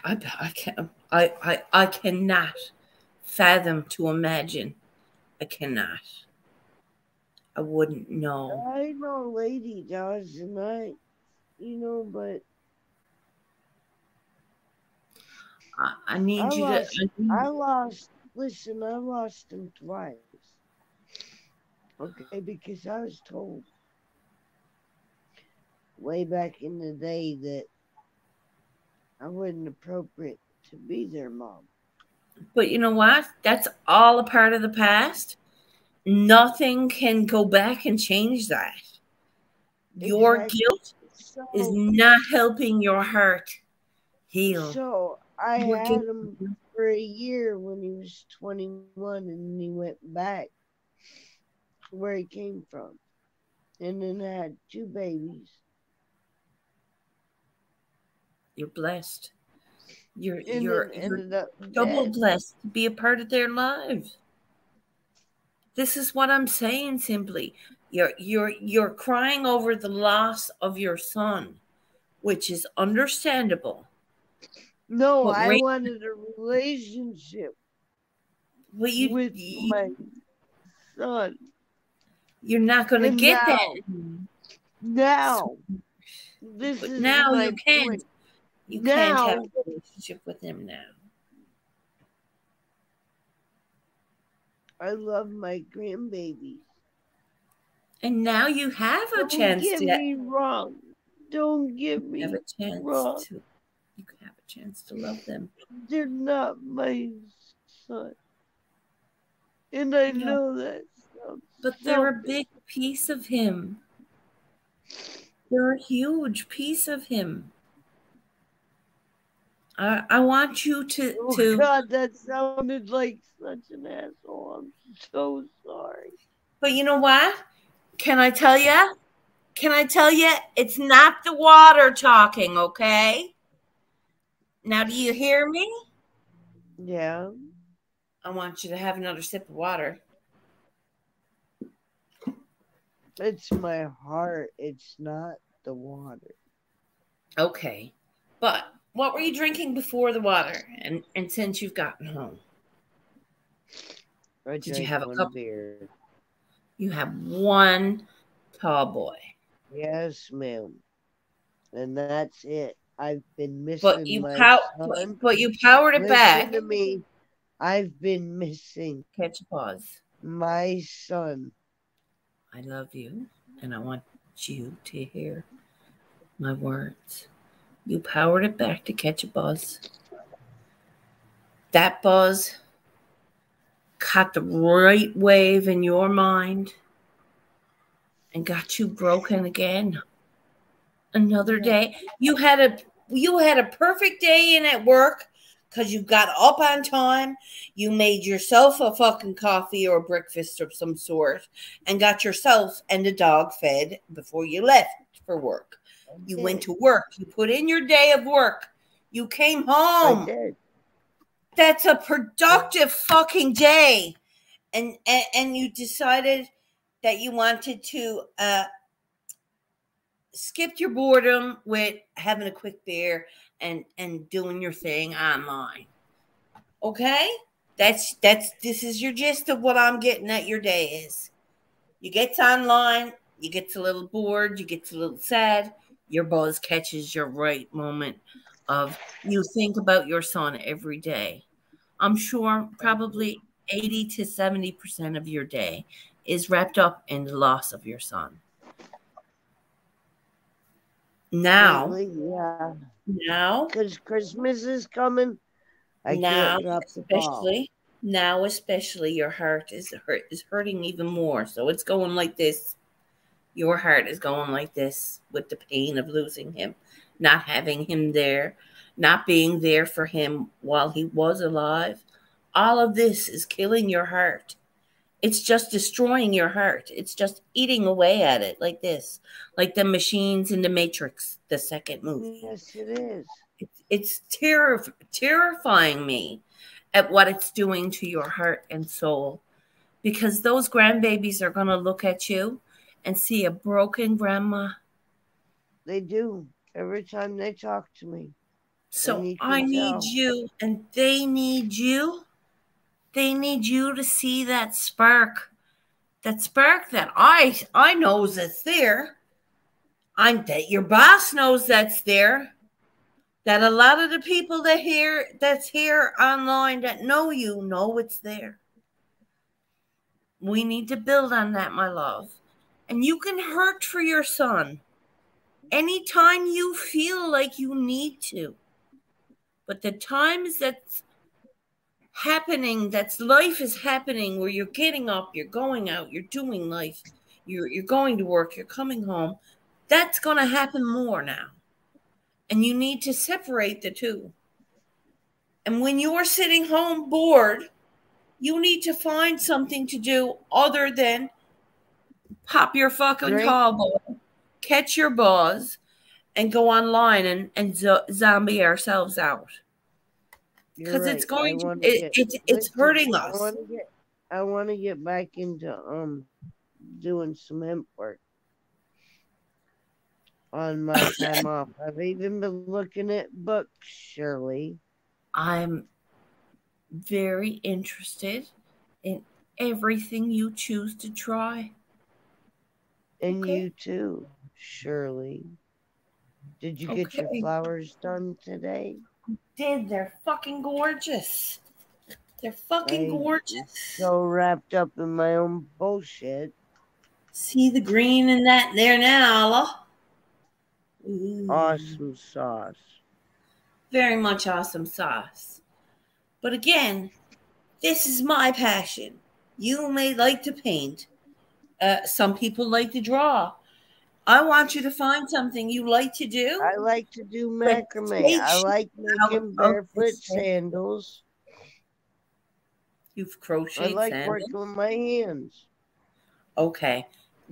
I cannot fathom to imagine. I cannot. I wouldn't know. I know lady does, and but I need you to. I lost him twice. Okay, because I was told way back in the day that I wasn't appropriate to be their mom. But you know what? That's all a part of the past. Nothing can go back and change that. Your guilt is not helping your heart heal. So I had him for a year when he was 21, and he went back where he came from, and then I had 2 babies. You're blessed. You're double blessed to be a part of their lives. This is what I'm saying simply. You're crying over the loss of your son, which is understandable. No, I wanted a relationship with my son. You're not going to get that. Now. But now you can't. You can't have a relationship with him now. I love my grandbabies. And now you have a chance to. Don't get me wrong. Don't get me have a chance wrong. You can have a chance to love them. They're not my son. And I know that. But they're a big piece of him. They're a huge piece of him. I want you to. Oh God, that sounded like such an asshole. I'm so sorry. But you know what? Can I tell you? It's not the water talking, okay? Now, do you hear me? Yeah. I want you to have another sip of water. It's my heart. It's not the water. Okay. But what were you drinking before the water and since you've gotten home? Did you have a cup? Beer. You have one tall boy. Yes, ma'am. And that's it. I've been missing but you son. But you powered it back. Listen to me. I've been missing. Catch a pause. My son. I love you, and I want you to hear my words. You powered it back to catch a buzz. That buzz caught the right wave in your mind and got you broken again. Another day. You had a perfect day in at work because you got up on time. You made yourself a fucking coffee or breakfast of some sort and got yourself and the dog fed before you left for work. You went to work. You put in your day of work. You came home. I did. That's a productive fucking day. And you decided that you wanted to skip your boredom with having a quick beer and doing your thing online. Okay? This is your gist of what I'm getting at your day is. You get online, you get a little bored, you get a little sad, your buzz catches your right moment of you think about your son every day. I'm sure probably 80 to 70% of your day is wrapped up in the loss of your son. Now, Lately, yeah. Now, because Christmas is coming, I now can't drop the ball. especially your heart is hurting even more. So it's going like this. Your heart is going like this with the pain of losing him, not having him there, not being there for him while he was alive. All of this is killing your heart. It's just destroying your heart. It's just eating away at it like this, like the machines in the Matrix, the second movie. Yes, it is. It's terrifying me at what it's doing to your heart and soul, because those grandbabies are going to look at you and see a broken grandma. They do every time they talk to me. So I need you, and they need you. They need you to see that spark that I know that's there. That your boss knows that's there. That a lot of the people that's here online that know you know it's there. We need to build on that, my love. And you can hurt for your son anytime you feel like you need to. But the times that's happening, that's life is happening, where you're getting up, you're going out, you're doing life, you're going to work, you're coming home, that's going to happen more now. And you need to separate the two. And when you're sitting home bored, you need to find something to do other than pop your fucking call, catch your buzz, and go online and zombie ourselves out. Because it's going to, it's hurting us. I want to get back into doing some hemp work on my time off. I've even been looking at books, Shirley. I'm very interested in everything you choose to try. And you too, Shirley. Did you get your flowers done today? Did. They're fucking gorgeous. They're fucking gorgeous. So wrapped up in my own bullshit. See the green in that there now. Ooh. Awesome sauce. Very much awesome sauce. But again, this is my passion. You may like to paint. Some people like to draw. I want you to find something you like to do. I like to do macrame. I like making barefoot sandals. You've crocheted I like sandals? working with my hands. Okay.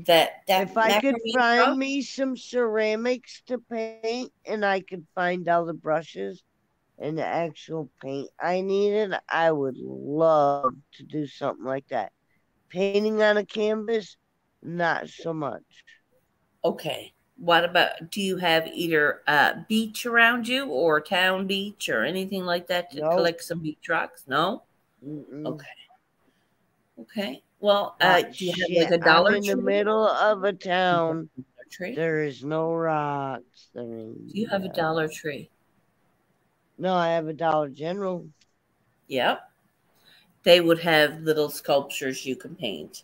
That if I could find me some ceramics to paint and I could find all the brushes and the actual paint I needed, I would love to do something like that. Painting on a canvas, not so much. Okay. What about, do you have either a beach around you or a town beach or anything like that to collect some beach rocks? No? Okay. Okay. Well, do you have like a Dollar Tree? I'm in the middle of a town. There is no rocks. Do you have a Dollar Tree? No, I have a Dollar General. Yep. They would have little sculptures you can paint.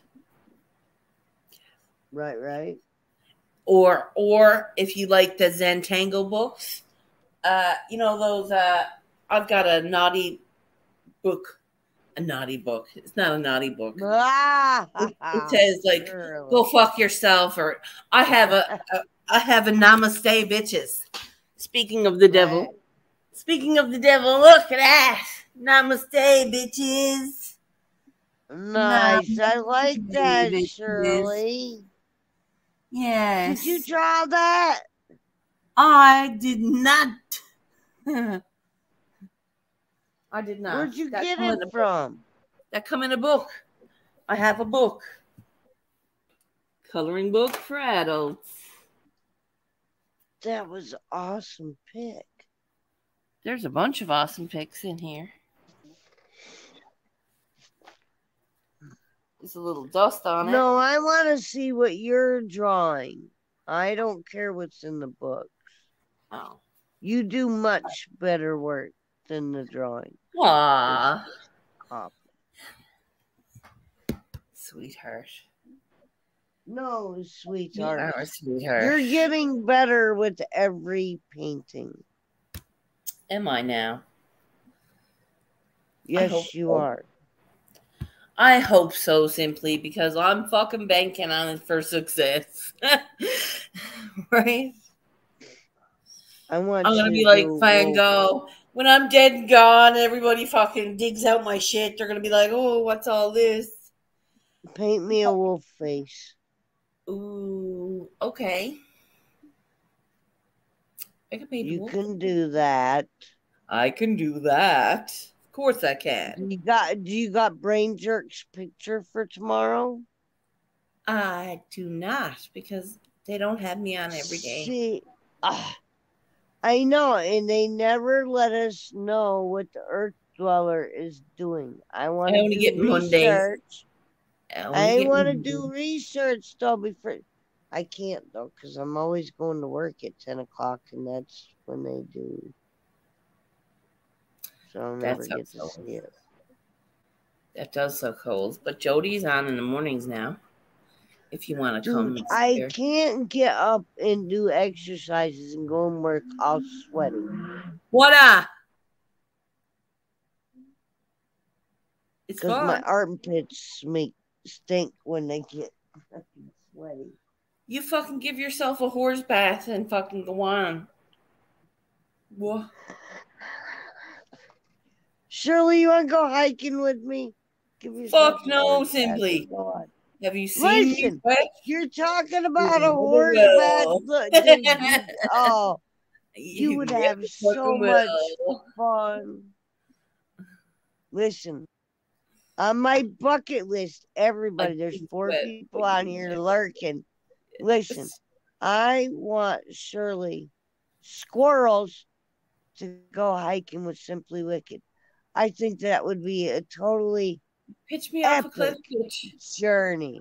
Right. Or if you like the Zentangle books, you know those. I've got a naughty book. A naughty book. It's not a naughty book. It says like, "Go fuck yourself," or I have a namaste, bitches. Speaking of the devil. Speaking of the devil, look at that. Namaste, bitches. Nice. Namaste, I like that, bitches. Shirley. Yes. Did you draw that? I did not. I did not. Where'd you get it from? That come in a book. I have a book. Coloring book for adults. That was an awesome pick. There's a bunch of awesome picks in here. There's a little dust on it. No, I want to see what you're drawing. I don't care what's in the book. Oh. You do much better work than the drawing. Aww. Sweetheart. No, sweetheart. You are a sweetheart. You're getting better with every painting. Am I now? Yes, you are. I hope so, simply because I'm fucking banking on it for success. Right? I'm gonna be like Van Gogh. When I'm dead and gone, everybody fucking digs out my shit. They're gonna be like, "Oh, what's all this?" Paint me a wolf face. Ooh, okay. I can paint. You can do that. I can do that. Of course, I can. Do you got Brain Jerk's picture for tomorrow? I do not, because they don't have me on every day. See, I know, and they never let us know what the Earth Dweller is doing. I want to do research. I want to do research, though, before. I can't, though, because I'm always going to work at 10 o'clock, and that's when they do. So I'll never get to see it. That does so cold. But Jody's on in the mornings now. If you want to come. I can't get up and do exercises and go and work all sweaty. What Because my armpits stink when they get fucking sweaty. You fucking give yourself a horse bath and fucking go on. What? Shirley, you want to go hiking with me? Fuck no, simply. Have you seen me? You're talking about a horse bath. Oh, you would have so much fun. Listen, on my bucket list, everybody, there's 4 people on here lurking. Listen, I want Shirley Squirrels to go hiking with Simply Wicked. I think that would be a totally pitch me off a cliff journey.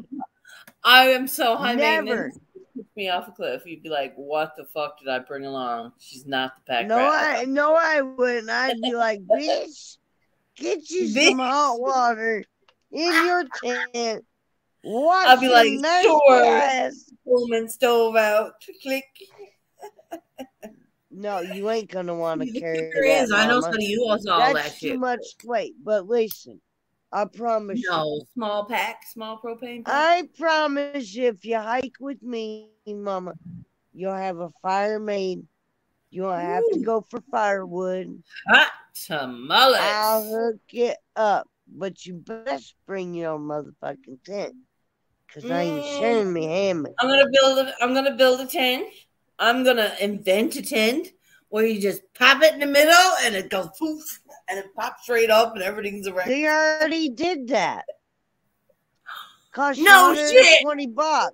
I am so high maintenance. Pitch me off a cliff. You'd be like, "What the fuck did I bring along? She's not the pack rat." No, I wouldn't. I'd be like, "Bitch, get you some hot water in your tent." I'll be like, "Sure." Pullman stove out. Click. No, you ain't gonna want to carry that. I know somebody who wants all that shit. That's too much weight. But listen, I promise you. No, small propane pack. I promise you, if you hike with me, Mama, you'll have a fire made. You won't have to go for firewood. Hot tamales. I'll hook it up, but you best bring your own motherfucking tent, because I ain't sharing me hammock. I'm gonna build a tent. I'm gonna invent a tent where you just pop it in the middle and it goes poof and it pops straight up and everything's around. They already did that. Cost no shit. $20.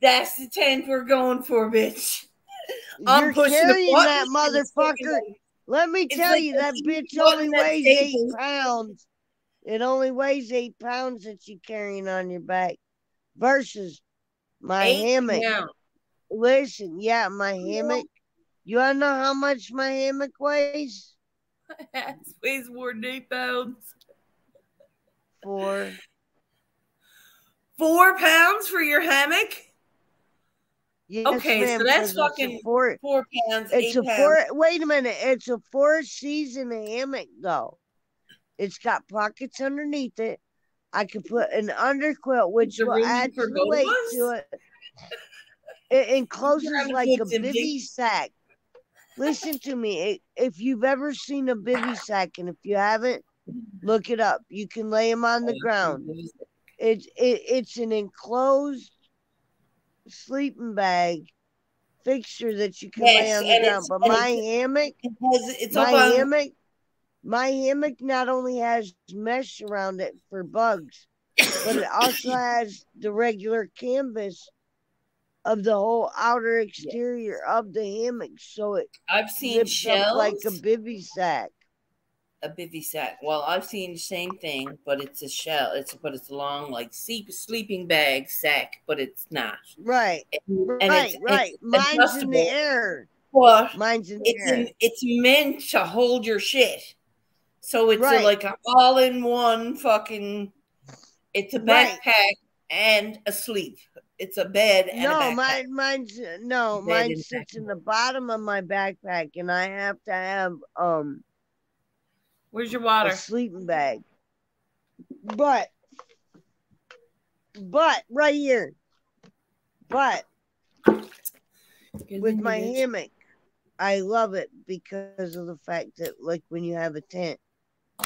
That's the tent we're going for, bitch. I'm pushing carrying that motherfucker. Let me tell you, that bitch only weighs 8 pounds. It only weighs 8 pounds that you're carrying on your back versus my hammock. Yeah. Listen, my hammock. You want to know how much my hammock weighs? It weighs more than 8 pounds. 4. 4 pounds for your hammock? Yes, okay, so that's fucking 4 pounds. It's 8 pounds. Wait a minute. It's a 4-season hammock, though. It's got pockets underneath it. I could put an underquilt, which will add some weight to it. It encloses like a bivy sack. Listen to me. If you've ever seen a bivy sack, and if you haven't, look it up. You can lay them on the ground. It's an enclosed sleeping bag fixture that you can lay on the ground. But my hammock, my hammock not only has mesh around it for bugs, but it also has the regular canvas of the whole outer exterior of the hammock, so it I've seen shells like a bivy sack. A bivy sack. Well, I've seen the same thing, but it's a shell. It's a long like sleeping bag sack, but it's not. Right. Right. It's mine's in the air. Well, mine's in the air. It's meant to hold your shit. So it's like an all-in-one fucking. It's a backpack and a sleep. It's a bed and a backpack. Mine sits in the bottom of my backpack, and I have to have Where's your water? A sleeping bag. But right here. But with my hammock, I love it because of the fact that, like, when you have a tent,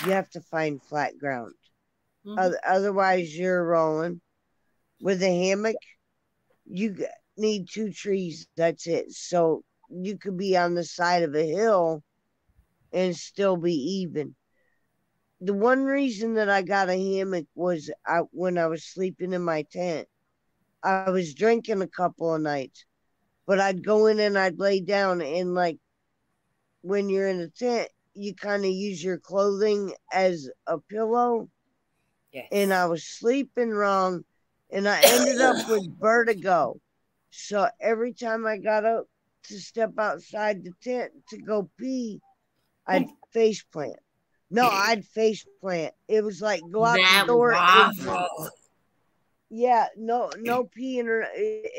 you have to find flat ground. Otherwise, you're rolling. With a hammock, you need 2 trees. That's it. So you could be on the side of a hill and still be even. The one reason that I got a hammock was when I was sleeping in my tent. I was drinking a couple of nights, but I'd go in and I'd lay down, and like when you're in a tent, you kind of use your clothing as a pillow. Yes. And I was sleeping wrong, and I ended up with vertigo. So every time I got up to step outside the tent to go pee, I'd face plant. No, I'd face plant. It was like go out the door. Yeah, no peeing,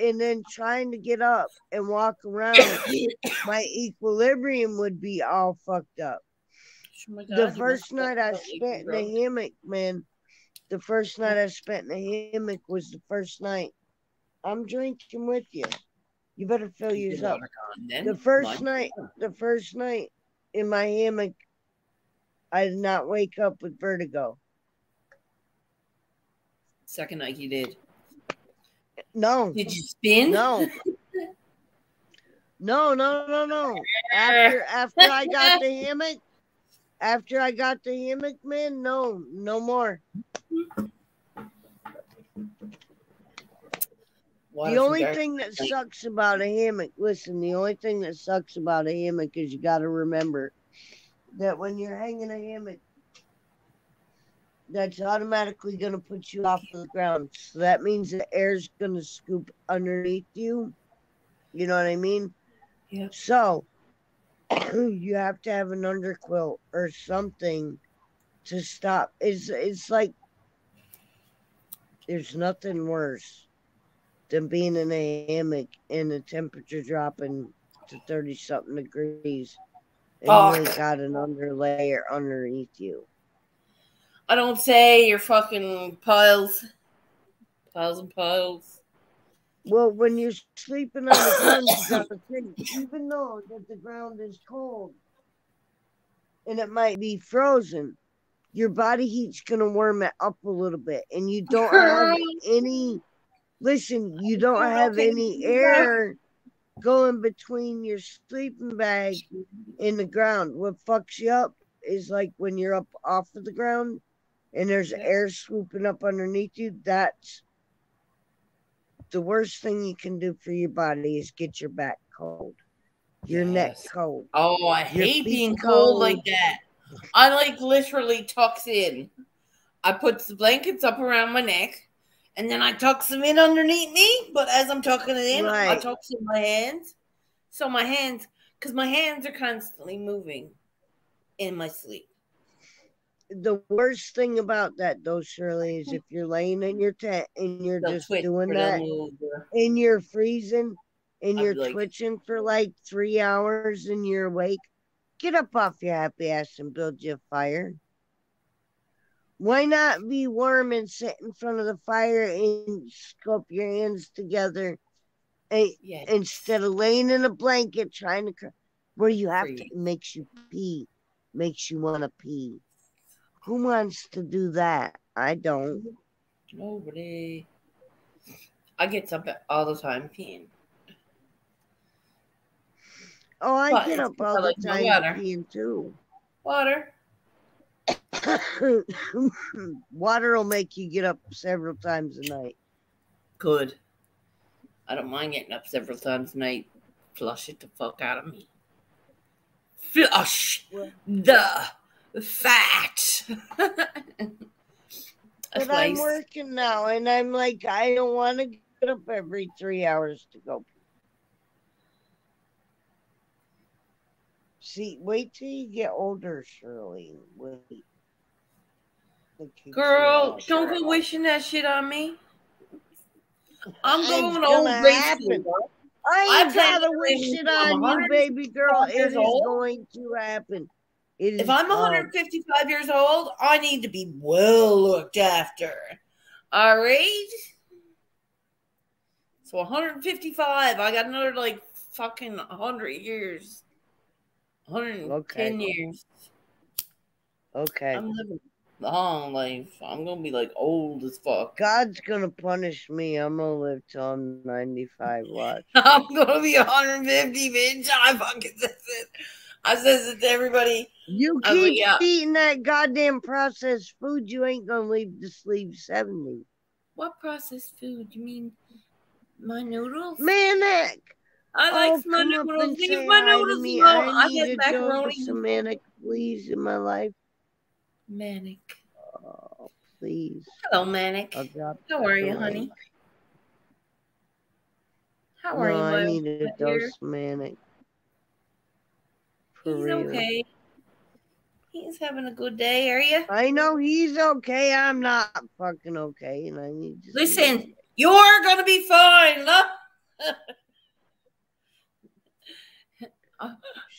and then trying to get up and walk around. My equilibrium would be all fucked up. Oh God, the first night I spent in the hammock, man. The first night I spent in the hammock was the first night. I'm drinking with you. You better fill yours up. The first night in my hammock, I did not wake up with vertigo. Second night you did. No. Did you spin? No. No. After I got the hammock, man, no more. The only thing that sucks about a hammock, the only thing that sucks about a hammock is you got to remember that when you're hanging a hammock, that's automatically going to put you off the ground. So that means the air's going to scoop underneath you. You know what I mean? Yeah. So you have to have an underquilt or something to stop. It's like there's nothing worse than being in a hammock and the temperature dropping to 30-something degrees and you ain't got an underlayer underneath you. I don't say you're fucking piles and piles. Well, when you're sleeping on the ground, you gotta think, even though that the ground is cold and it might be frozen, your body heat's gonna warm it up a little bit, and you don't have any. Listen, you don't have any air going between your sleeping bag and the ground. What fucks you up is like when you're up off of the ground and there's air swooping up underneath you. That's the worst thing you can do for your body is get your back cold, your neck cold. Oh, I hate being cold like that. I like literally tucks in. I put the blankets up around my neck. And then I tuck them in underneath me, but as I'm tucking it in, I tuck in my hands. So my hands, because my hands are constantly moving in my sleep. The worst thing about that, though, Shirley, is if you're laying in your tent and you're just doing that, and you're freezing, and you're twitching for like 3 hours and you're awake, get up off your happy ass and build you a fire. Why not be warm and sit in front of the fire and scoop your hands together instead of laying in a blanket trying to, where you have to, it makes you pee, makes you want to pee. Who wants to do that? I don't. Nobody. I get up all the time peeing. Oh, I But get it's up all the like no time water. peeing too. Water. Water will make you get up several times a night. Good. I don't mind getting up several times a night. Flush it the fuck out of me. Flush the fat. But I'm working now, and I'm like, I don't want to get up every 3 hours to go. See, wait till you get older, Shirley. Wait. Girl, don't go wishing that shit on me. I'm going It's old gonna happen. I ain't gotta wish it on you, baby girl. It is going to happen. If I'm 155 years old, I need to be well looked after. All right? So 155, I got another like fucking 100 years. 110 years. Okay. I'm living a long life. I'm going to be like old as fuck. God's going to punish me. I'm going to live till I'm 95. Watch. I'm going to be 150, bitch. I fucking says it. I says it to everybody. You keep eating that goddamn processed food, you ain't gonna leave to sleep 70. What processed food? You mean my noodles? Manic! I like my noodles. Leave my noodles alone. I had macaroni. Some Manic, please, in my life. Manic. Oh, please. Hello, Manic. How are you, honey? How are you, I need a dose of Manic. He's okay. He's having a good day, are you? I know he's okay. I'm not fucking okay, and I need to listen. You're gonna be fine.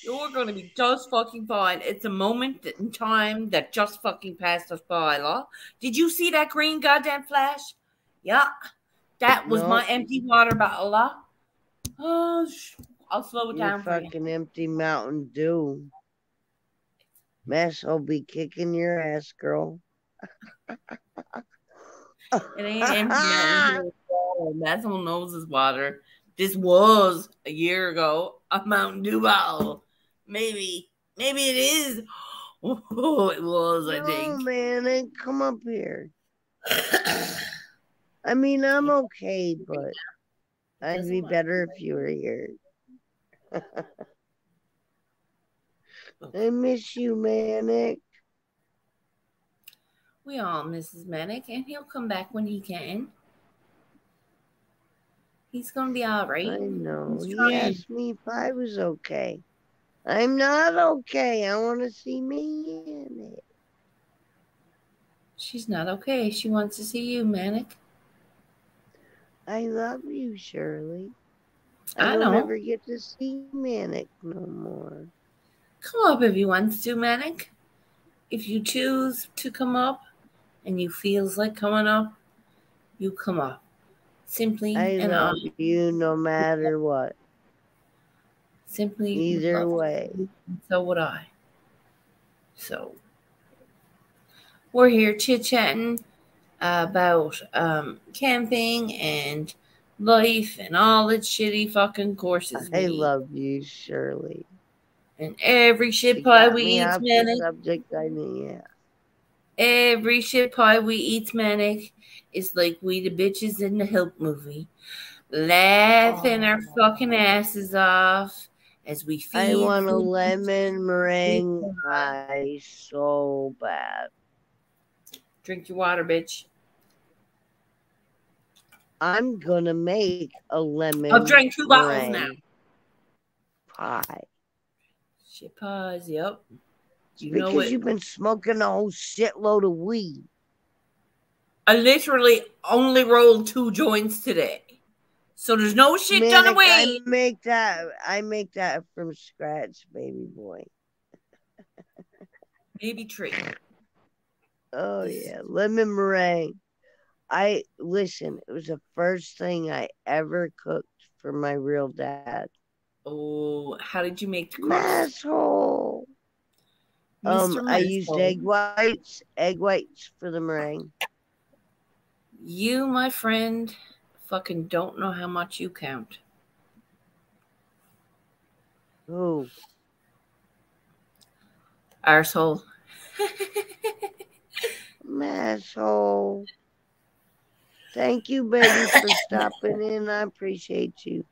You're gonna be just fucking fine. It's a moment in time that just fucking passed us by, law. Did you see that green goddamn flash? Yeah, that was my empty water bottle, law. Oh, I'll slow it down for you. Fucking empty Mountain Dew. Mess will be kicking your ass, girl. It ain't empty Mountain Dew water. That's all knows is water. This was a year ago a Mountain Dew bottle. Maybe it is. Oh, it was, I think. Oh, man, come up here. I mean, I'm okay, but I'd be better if you were here. I miss you, Manic. We all miss Manic, and he'll come back when he can. He's gonna be all right. I know. He asked me if I was okay. I'm not okay. I want to see Manic. She's not okay. She wants to see you, Manic. I love you, Shirley. I don't know. ever get to see Manic no more. Come up if you want to, Manic. If you choose to come up and you feels like coming up, you come up. Simply I love you no matter what. Simply either way. So would I. So we're here chit-chatting about camping and life and all its shitty fucking courses. I love you, Shirley. And every shit pie we eat, Manic. Subject I mean, yeah. Every shit pie we eat, Manic, is like we the bitches in the Help movie, laughing our fucking asses off as we feed. I want a lemon meringue pie so bad. Drink your water, bitch. I'm gonna make a lemon. I'll drink 2 bottles now. Pie. Shit pies, yep. You because know you've been smoking a whole shitload of weed. I literally only rolled 2 joints today. So there's no shit done away. I make that from scratch, baby boy. Baby tree. Oh yeah, lemon meringue. Listen, it was the first thing I ever cooked for my real dad. Oh, how did you make the crust? Asshole. I used egg whites for the meringue. You, my friend, fucking don't know how much you count. Who? Arsehole. Asshole. Thank you, baby, for stopping in. I appreciate you.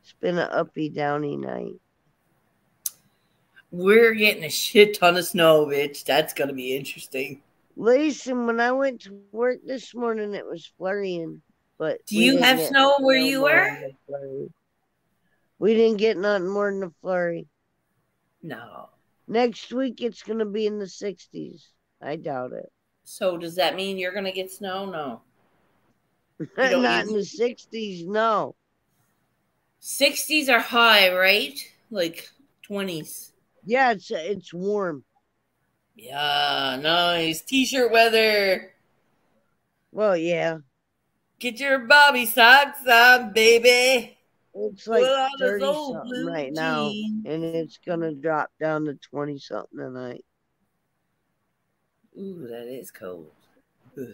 It's been an uppy downy night. We're getting a shit ton of snow, bitch. That's gonna be interesting. Listen, when I went to work this morning, it was flurrying, but do you have snow where you were? We didn't get nothing more than a flurry. No. Next week, it's going to be in the 60s. I doubt it. So does that mean you're gonna get snow? No. Not in the 60s, no. 60s are high, right? Like 20s. Yeah, it's warm. Yeah, nice. T-shirt weather. Well, yeah. Get your Bobby socks on, baby. It's like 30-something right now, and it's going to drop down to 20-something tonight. Ooh, that is cold. Ugh.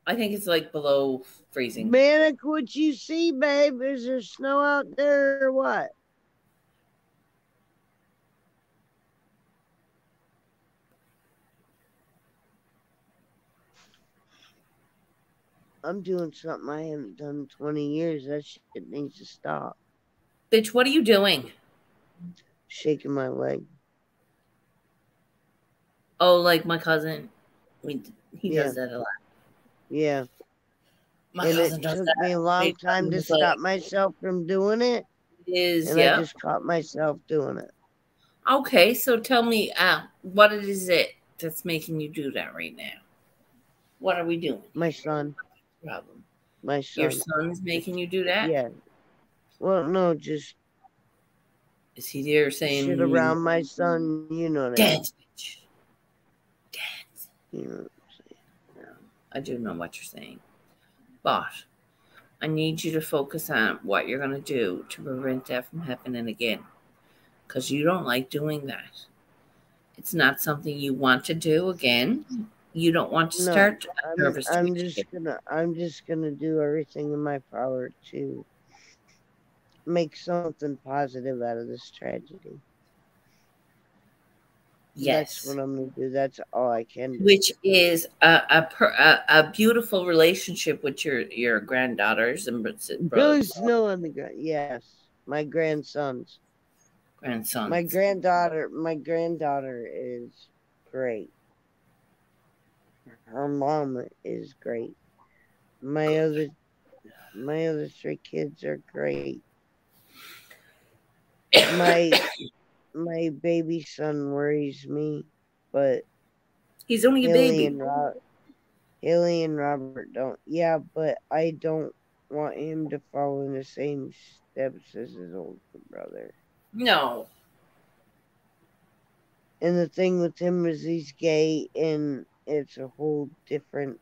I think it's like below freezing. Manic, what you see, babe? Is there snow out there or what? I'm doing something I haven't done in 20 years. That shit needs to stop. Bitch, what are you doing? Shaking my leg. Oh, like my cousin. He does that a lot. Yeah. My cousin does that. It took me a long time to stop myself from doing it. And I just caught myself doing it. Okay, so tell me, what is it that's making you do that right now? What are we doing? My son. Problem. My son. Your son's making you do that? Yeah. Well, no, just. Is he there saying shit around my son? You know what I mean? Dance, bitch. Dance. You know what I'm saying? No, I do know what you're saying. But I need you to focus on what you're going to do to prevent that from happening again. Because you don't like doing that. It's not something you want to do again. You don't want to start a nervous I'm just gonna do everything in my power to make something positive out of this tragedy. Yes. That's what I'm gonna do. That's all I can do. Which is a beautiful relationship with your granddaughters and brothers. Billy Snow on the ground. Yes, my grandsons. My granddaughter is great. Her mom is great. My other 3 kids are great. My baby son worries me, but he's only a baby. Haley and Robert don't. Yeah, but I don't want him to follow in the same steps as his older brother. No. And the thing with him is he's gay, and it's a whole different.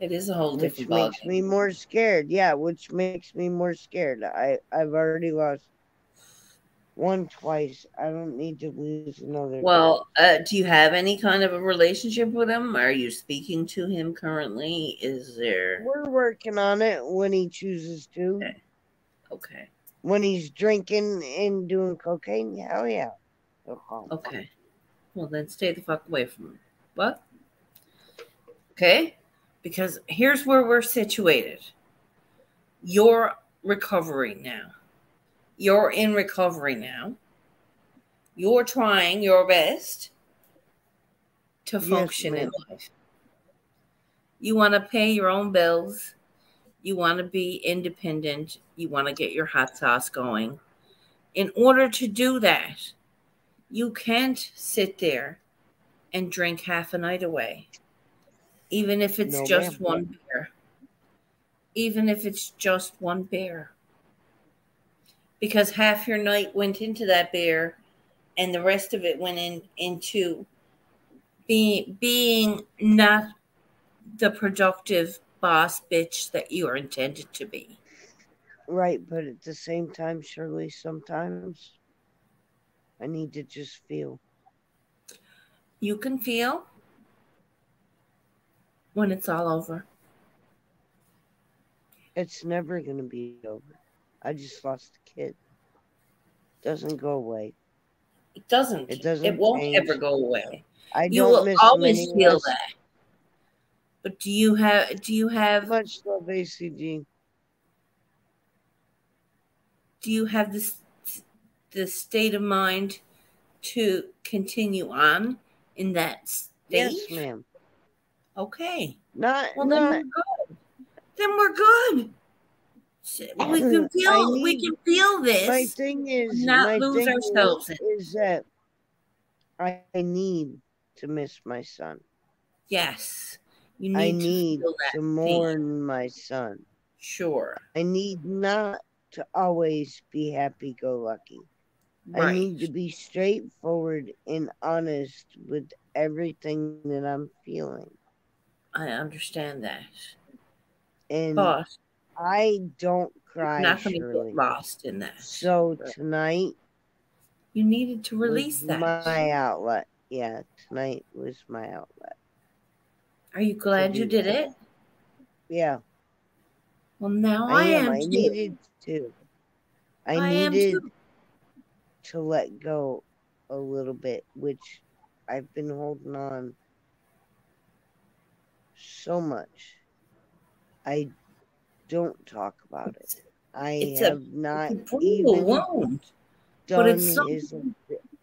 It is a whole different ballgame. Which makes me more scared. Yeah, which makes me more scared. I've already lost one twice. I don't need to lose another. Well, do you have any kind of a relationship with him? Are you speaking to him currently? Is there? We're working on it when he chooses to. Okay. When he's drinking and doing cocaine, hell yeah. Okay. Well, then stay the fuck away from him. What? Okay? Because here's where we're situated. You're recovering now. You're in recovery now. You're trying your best to function in life. You want to pay your own bills. You want to be independent. You want to get your hot sauce going. In order to do that, you can't sit there and drink half a night away. Even if it's just one beer. Even if it's just one beer. Because half your night went into that beer and the rest of it went into being not the productive boss bitch that you are intended to be. Right, but at the same time, Shirley, sometimes I need to just feel. You can feel when it's all over. It's never going to be over. I just lost a kid. Doesn't go away. It doesn't. It doesn't. It won't change. ever go away. I You don't will miss always many feel less. that. But do you have Much love, ACG. Do you have the state of mind to continue on in that state? Yes, ma'am. Okay. Not. Well, then we're good. Then we're good. We can feel. We can feel this. My thing is, not lose ourselves. Is that I need to miss my son. Yes, you I need need to, feel that to mourn my son. Sure. I need not to always be happy-go-lucky. Right. I need to be straightforward and honest with everything that I'm feeling. I understand that. And but I don't cry, not going to Shirley. get lost in that. So tonight, you needed to release that. My outlet. Yeah, tonight was my outlet. Are you glad you did it? Yeah. Well, now I am I too. needed to. I needed to let go a little bit, which I've been holding on so much. I don't talk about it. I have not even done his.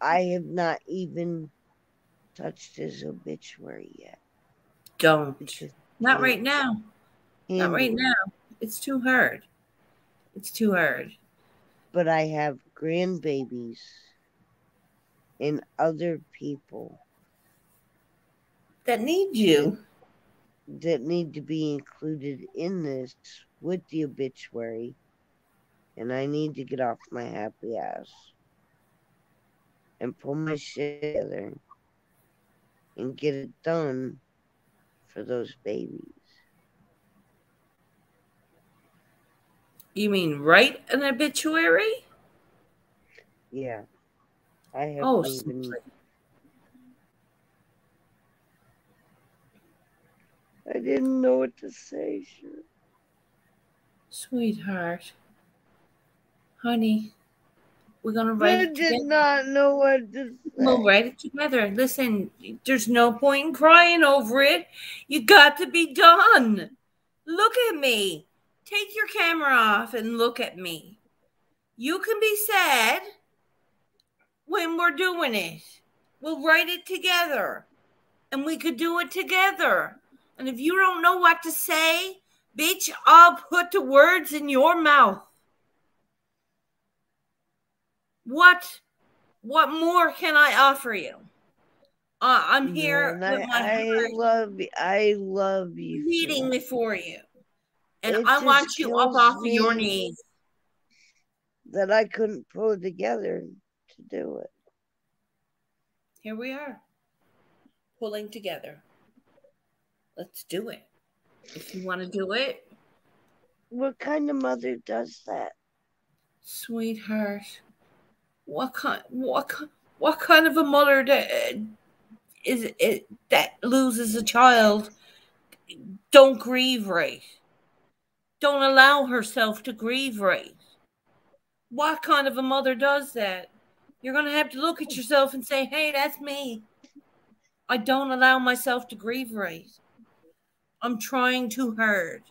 I have not even touched his obituary yet. Don't. Not right now. Not right now. It's too hard. It's too hard. But I have grandbabies and other people that need you, that need to be included in this with the obituary, and I need to get off my happy ass and pull my shit together and get it done for those babies. You mean write an obituary? Yeah. I have I didn't know what to say, sure. Sweetheart. Honey, we're going to write it together. I did not know what to say. We'll write it together. Listen, there's no point in crying over it. You got to be done. Look at me. Take your camera off and look at me. You can be sad when we're doing it. We'll write it together. And we could do it together. And if you don't know what to say, bitch, I'll put the words in your mouth. What more can I offer you? I'm here with my I love you. Pleading before you. And I want you up off of your knees. That I couldn't pull it together to do it. Here we are. Pulling together. Let's do it. If you want to do it. What kind of mother does that? Sweetheart. What kind of a mother is it that loses a child? Don't grieve right. Don't allow herself to grieve right. What kind of a mother does that? You're going to have to look at yourself and say, hey, that's me. I don't allow myself to grieve right. I'm trying too hard.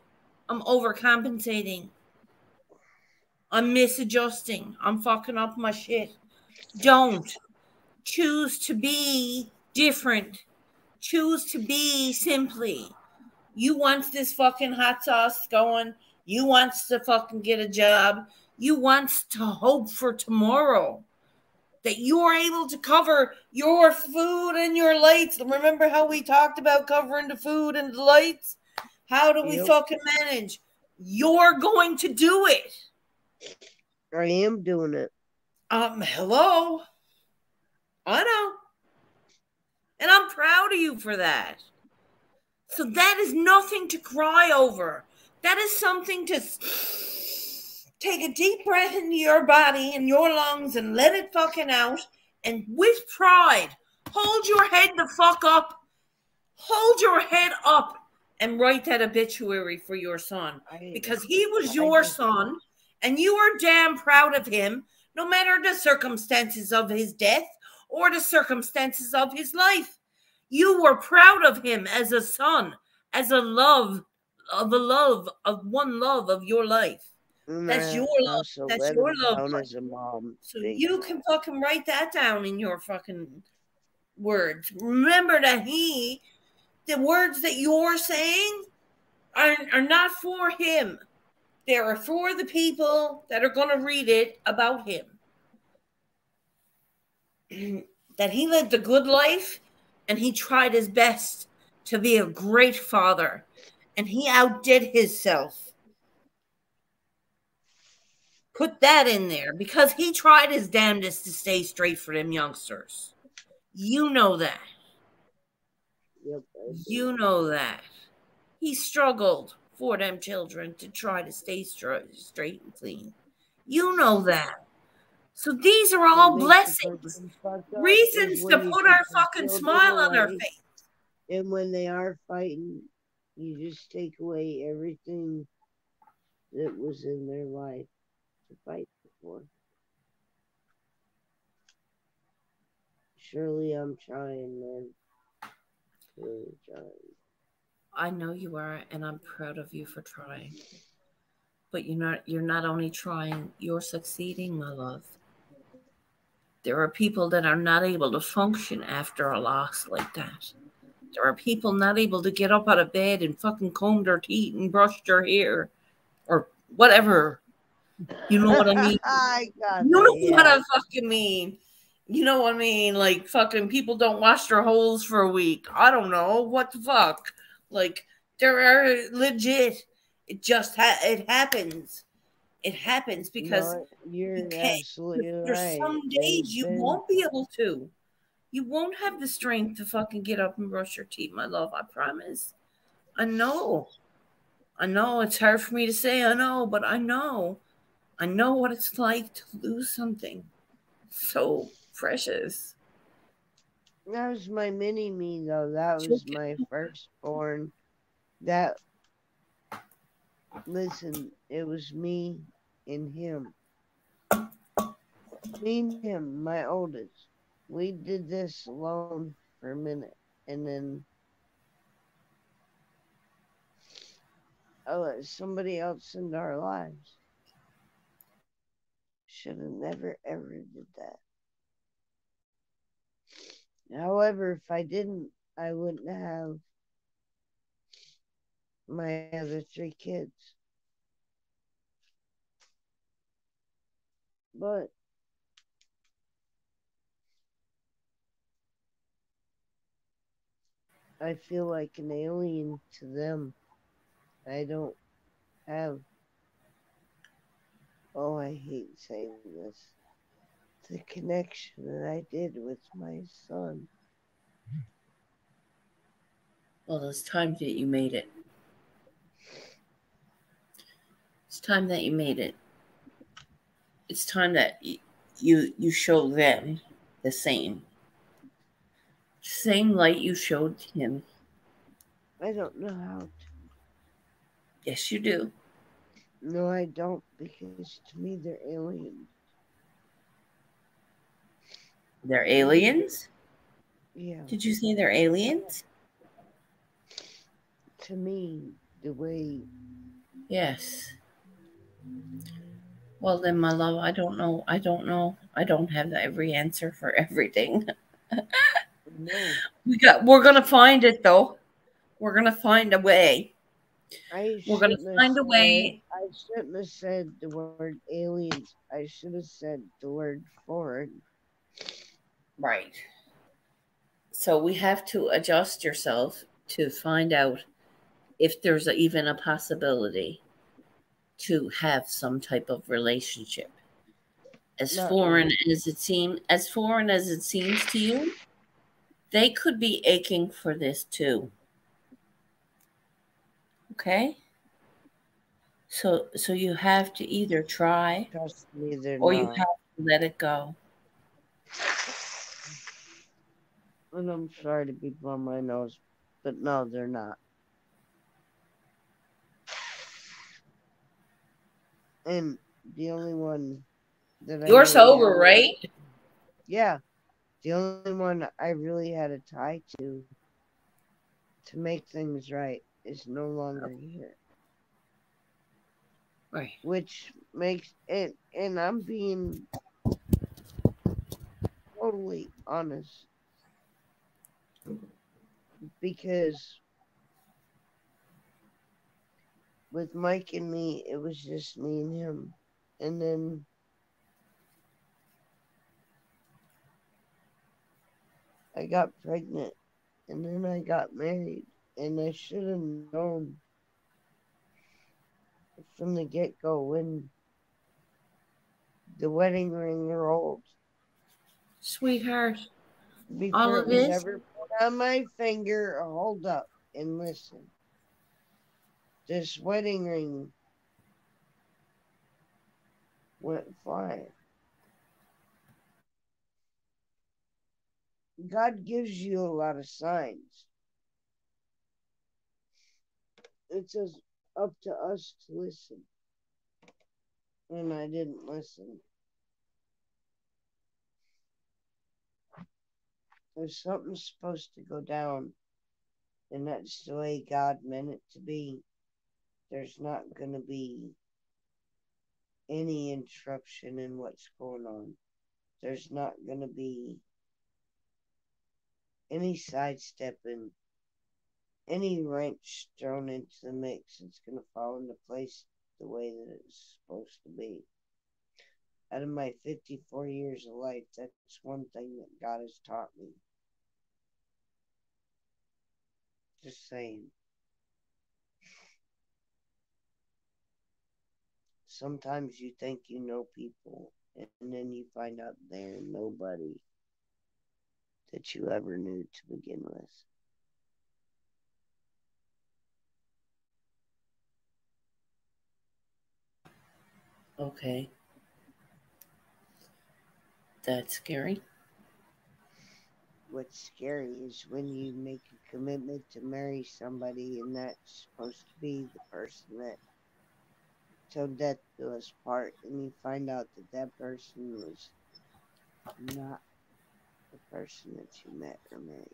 I'm overcompensating. I'm misadjusting. I'm fucking up my shit. Don't. Choose to be different. Choose to be simply. You want this fucking hot sauce going. You want to fucking get a job. You want to hope for tomorrow. That you're able to cover your food and your lights. Remember how we talked about covering the food and the lights? How do we fucking manage? You're going to do it. I am doing it. Hello. I know. And I'm proud of you for that. So that is nothing to cry over. That is something to take a deep breath into your body and your lungs and let it fucking out. And with pride, hold your head the fuck up. Hold your head up and write that obituary for your son. Because he was your son And you were damn proud of him, no matter the circumstances of his death or the circumstances of his life. You were proud of him as a son, as a love of one love of your life. That's your love. That's your love. As a mom. So you can fucking write that down in your fucking words. Remember that the words that you're saying are not for him. They are for the people that are going to read it about him. That he lived a good life and he tried his best to be a great father. And he outdid himself. Put that in there because he tried his damnedest to stay straight for them youngsters. You know that. Yep, you know that. He struggled for them children to try to stay straight and clean. You know that. So these are all blessings, reasons to put our fucking smile on our face. And when they are fighting, you just take away everything that was in their life to fight for. Surely I'm trying, man. Really trying. I know you are, and I'm proud of you for trying. But you're not only trying, you're succeeding, my love. There are people that are not able to function after a loss like that. There are people not able to get up out of bed and fucking comb their teeth and brush their hair or whatever. You know what I mean? What I fucking mean. You know what I mean? Like fucking people don't wash their holes for a week. I don't know. What the fuck? Like there are legit. It just it happens. It happens because you're absolutely right. There's some days you won't be able to. You won't have the strength to fucking get up and brush your teeth, my love. I promise. I know. I know it's hard for me to say I know, but I know. I know what it's like to lose something so precious. That was my mini-me, though. That was my firstborn. Listen, it was me and him. Me and him, my oldest. We did this alone for a minute, and then I let somebody else into our lives. Should have never, ever did that. However, if I didn't, I wouldn't have my other 3 kids. But I feel like an alien to them. I don't have, I hate saying this, the connection that I did with my son. Well, it's time that you made it. It's time that you made it. It's time that you show them the same light you showed him. I don't know how to. Yes, you do. No, I don't, because to me they're aliens. They're aliens? Yeah. Did you say they're aliens? To me, the way. Yes. Well, then, my love, I don't know. I don't have every answer for everything. No. We're gonna find it, though. We're gonna find a way. We're gonna find a way. I shouldn't have said the word aliens. I should have said the word foreign. Right. So we have to adjust yourself to find out if there's even a possibility to have some type of relationship. As foreign as it seems to you, they could be aching for this too. Okay? So you have to either try or you have to let it go. And I'm sorry to be blowing my nose, but no, they're not. And the only one that I You're really sober, had. right? Yeah, the only one I really had a tie to make things right is no longer here. Right. Which makes it, and I'm being totally honest, because with Mike and me, it was just me and him. And then I got pregnant, and then I got married, and I should have known from the get-go when the wedding ring rolled. Sweetheart, Before all it of was it. ever put on my finger, hold up and listen. This wedding ring went flying. God gives you a lot of signs. It's just up to us to listen. And I didn't listen. If something's supposed to go down, and that's the way God meant it to be, there's not going to be any interruption in what's going on. There's not going to be any sidestepping, any wrench thrown into the mix. It's going to fall into place the way that it's supposed to be. Out of my 54 years of life, that's one thing that God has taught me. Just saying. Sometimes you think you know people, and then you find out they're nobody that you ever knew to begin with. Okay. That's scary. What's scary is when you make a commitment to marry somebody, and that's supposed to be the person that till death do us part, and you find out that that person was not the person that you met or married.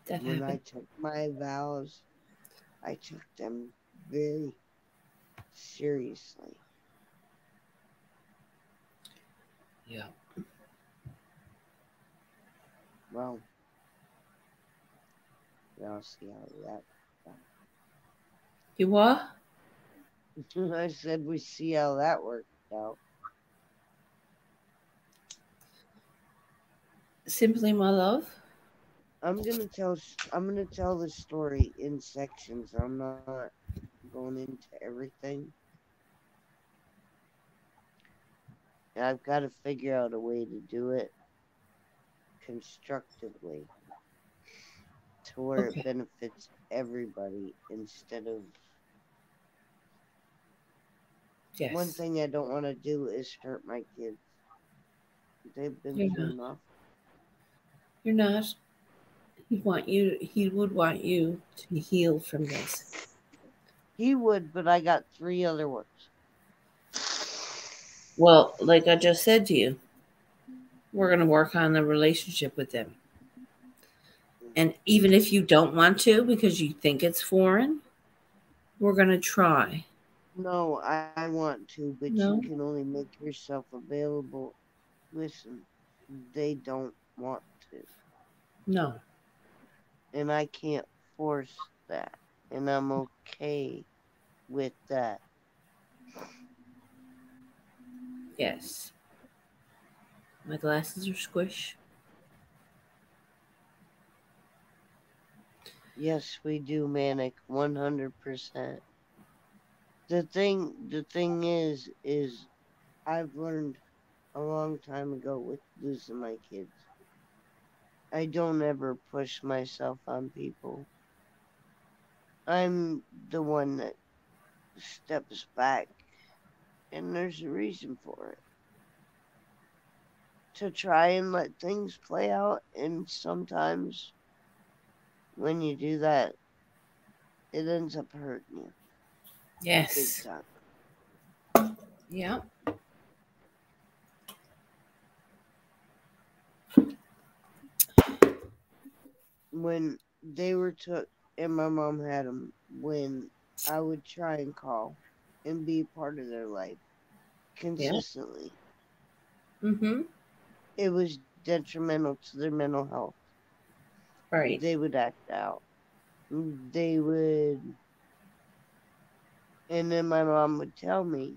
That When I happened. took my vows, I took them very seriously. Yeah. Well, I'll see how that. You what? I said we see how that worked out. Simply, my love. I'm gonna tell the story in sections. I'm not going into everything. And I've got to figure out a way to do it constructively to where Okay. it benefits everybody instead of. Yes. One thing I don't want to do is hurt my kids. They've been You're through not. enough. You're not. He would want you to heal from this. He would, but I got 3 other ones. Well, like I just said to you, we're going to work on the relationship with them. And even if you don't want to because you think it's foreign, we're going to try. No, I want to, but No? you can only make yourself available. Listen, they don't want to. No. And I can't force that. And I'm okay with that. Yes. My glasses are squish. Yes, we do, Manic, 100%. The thing is I've learned a long time ago with losing my kids. I don't ever push myself on people. I'm the one that steps back, and there's a reason for it. To try and let things play out, and sometimes when you do that, it ends up hurting you. Yes. Big time. Yeah. When they were took, and my mom had them, when I would try and call and be part of their life consistently, Mm-hmm. it was detrimental to their mental health. Right. They would act out. They would, and then my mom would tell me,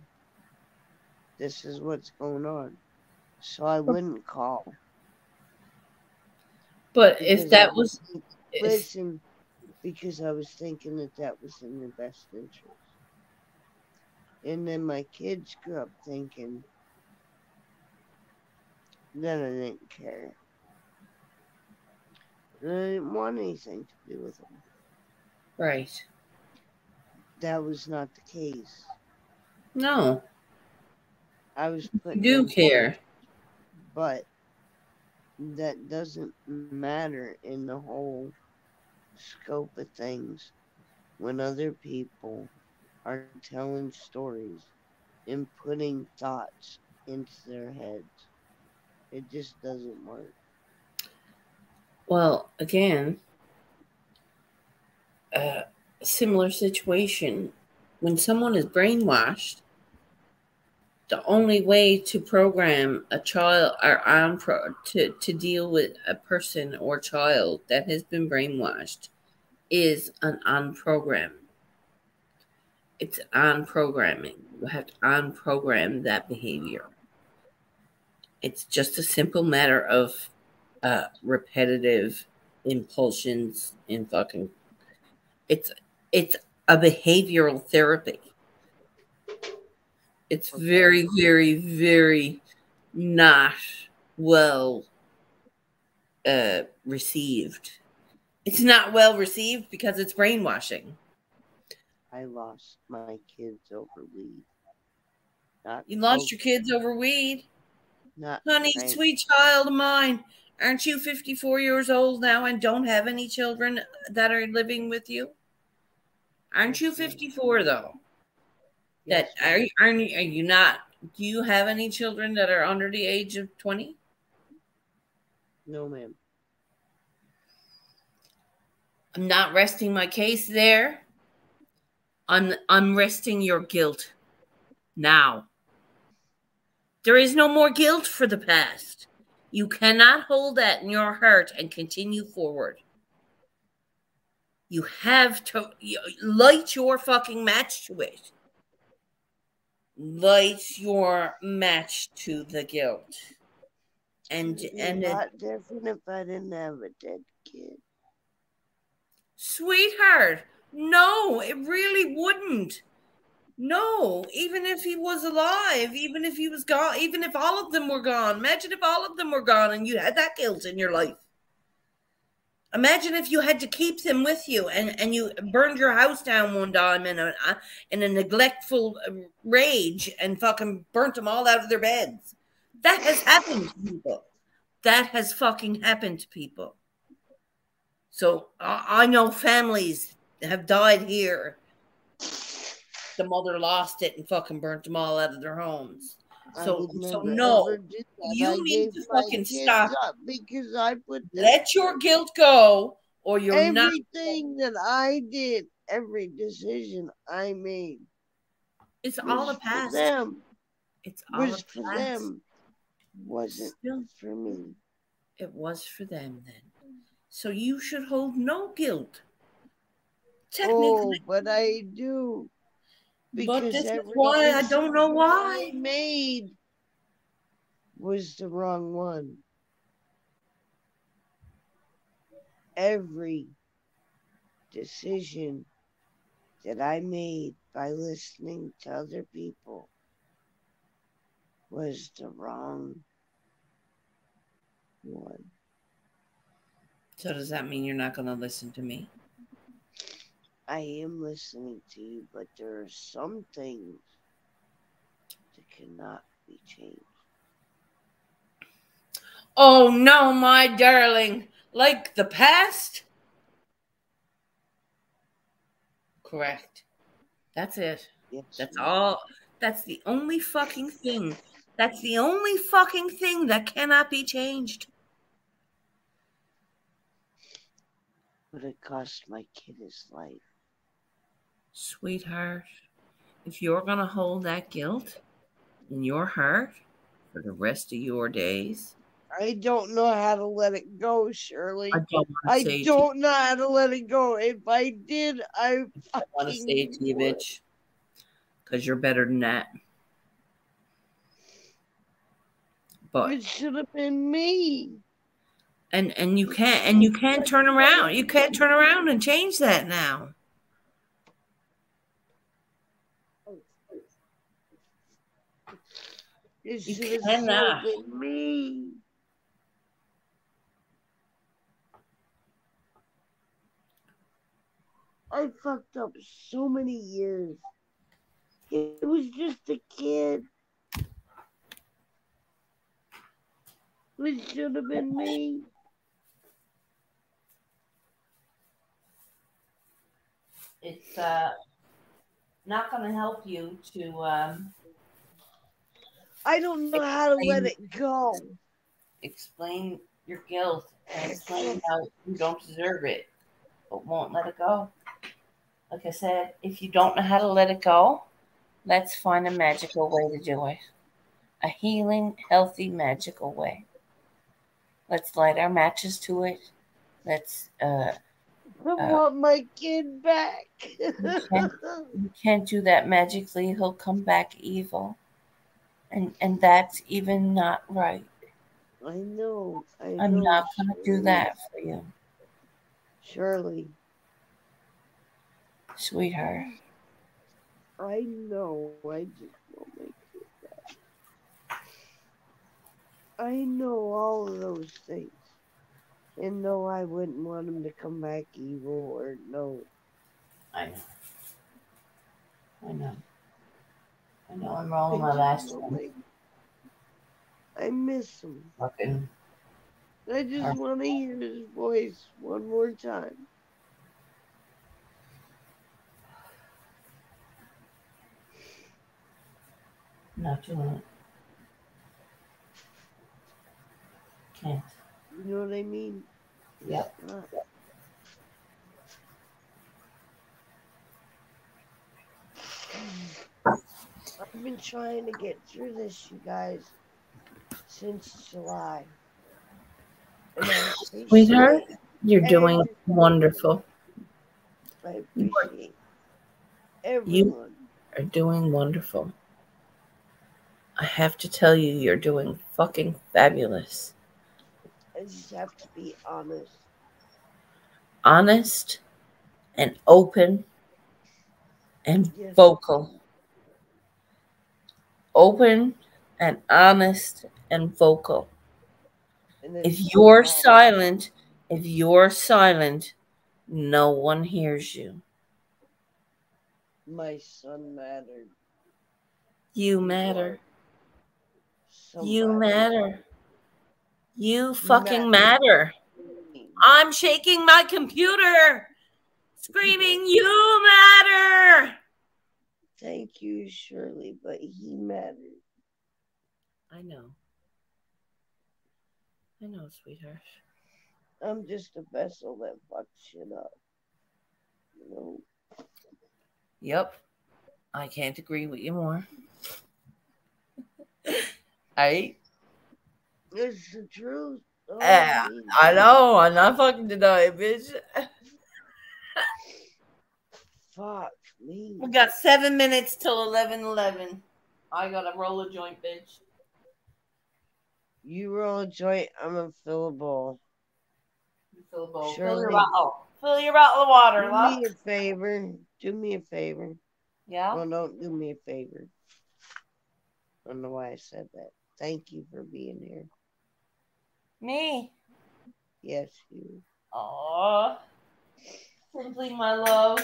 this is what's going on. So I wouldn't call. But if that was... Listen, because I was thinking that was in their best interest. And then my kids grew up thinking that I didn't care. And I didn't want anything to do with them. Right. That was not the case. No. I was putting You do in care. first, but that doesn't matter in the whole scope of things when other people are telling stories and putting thoughts into their heads. It just doesn't work. Well, again, similar situation. When someone is brainwashed, the only way to program a child or to deal with a person or child that has been brainwashed is an unprogram. It's unprogramming. You have to unprogram that behavior. It's just a simple matter of repetitive impulsions and fucking... It's a behavioral therapy. It's very, very, very not well received. It's not well received because it's brainwashing. I lost my kids over weed. You lost your kids over weed? Honey, right. Sweet child of mine, aren't you 54 years old now and don't have any children that are living with you? Aren't you 54 though? Yes, that are you not? Do you have any children that are under the age of 20? No, ma'am. I'm not resting my case there. I'm resting your guilt now. There is no more guilt for the past. You cannot hold that in your heart and continue forward. You have to light your fucking match to it. Light your match to the guilt. And a lot different if I didn't have a dead kid. Sweetheart, no, it really wouldn't. No, even if he was alive, even if he was gone, even if all of them were gone. Imagine if all of them were gone and you had that guilt in your life. Imagine if you had to keep them with you and you burned your house down one time in a neglectful rage and fucking burnt them all out of their beds. That has happened to people. That has fucking happened to people. So I know families have died here. The mother lost it and fucking burnt them all out of their homes. So no, you need to fucking stop because I put let your guilt go, or you're not. Everything that I did, every decision I made, it's all a past. Them. It's all was for past. Them. Wasn't for me. It was for them then. So you should hold no guilt. Technically, but I do. Because but this is why I don't know why. Made was the wrong one. Every decision that I made by listening to other people was the wrong one. So does that mean you're not going to listen to me? I am listening to you, but there are some things that cannot be changed. Oh no, my darling. Like the past? Correct. That's it. Yes, That's ma'am. all. That's the only fucking thing. That's the only fucking thing that cannot be changed. But it cost my kid his life. Sweetheart, if you're going to hold that guilt in your heart for the rest of your days, I don't know how to let it go, Shirley. I don't want to I say it to you. don't know how to let it go. If I did, I I want to say it to you, would. bitch, because you're better than that. But It should have been me. and you can't turn around. You can't turn around and change that now. It You should have cannot. still been me. I fucked up so many years. It was just a kid. It should have been me. It's not going to help you to I don't know how to let it go. explain your guilt and explain how you don't deserve it, but won't let it go. Like I said, if you don't know how to let it go, let's find a magical way to do it. A healing, healthy, magical way. Let's light our matches to it. Let's I want my kid back. you can't do that magically. He'll come back evil. And that's even not right. I know. I'm not going to do that for you. Shirley. Sweetheart. I know. I just won't make it back. I know all of those things. And no, I wouldn't want him to come back evil or no. I know. I'm rolling my last one. I miss him. Fucking. I just want to hear his voice one more time. Not doing it. Can't. You know what I mean? Yep. I've been trying to get through this, you guys, since July. Sweetheart, you're doing wonderful. I appreciate everyone. You are doing wonderful. I have to tell you, you're doing fucking fabulous. I just have to be honest. Honest and open and vocal. Open and honest and vocal. If you're silent, no one hears you. My son mattered. You matter. You matter. You fucking matter. I'm shaking my computer, screaming, you matter. Thank you, Shirley, but he mattered. I know, sweetheart. I'm just a vessel that fucks shit up. You know? Yep. I can't agree with you more. It's the truth. I know. I'm not fucking denying, bitch. Fuck me. We got 7 minutes till 11:11. I gotta roll a joint, bitch. You roll a joint, I'm gonna fill a bowl. Fill a bowl. Fill your bottle. Fill your bottle of water. Do me a favor. Do me a favor. Yeah? Well, don't do me a favor. I don't know why I said that. Thank you for being here. Me? Yes, you. Aww. Simply my love.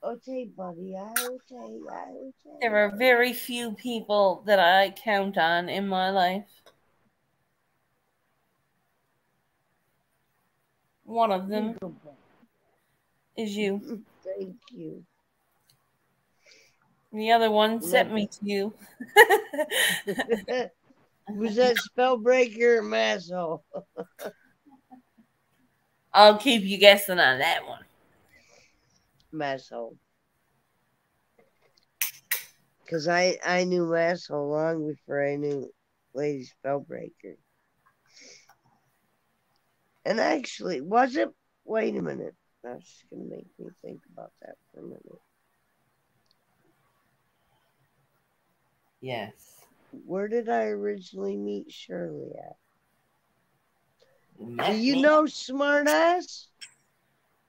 Okay, buddy. Okay. There are very few people that I count on in my life. One of them is you. Thank you. The other one sent me to you. Was that Spellbreaker or Masshole? I'll keep you guessing on that one. Masshole. Because I knew Masshole long before I knew Lady Spellbreaker. And actually, was it? Wait a minute. That's just going to make me think about that for a minute. Yes. Where did I originally meet Shirley at? Do you know Smartass?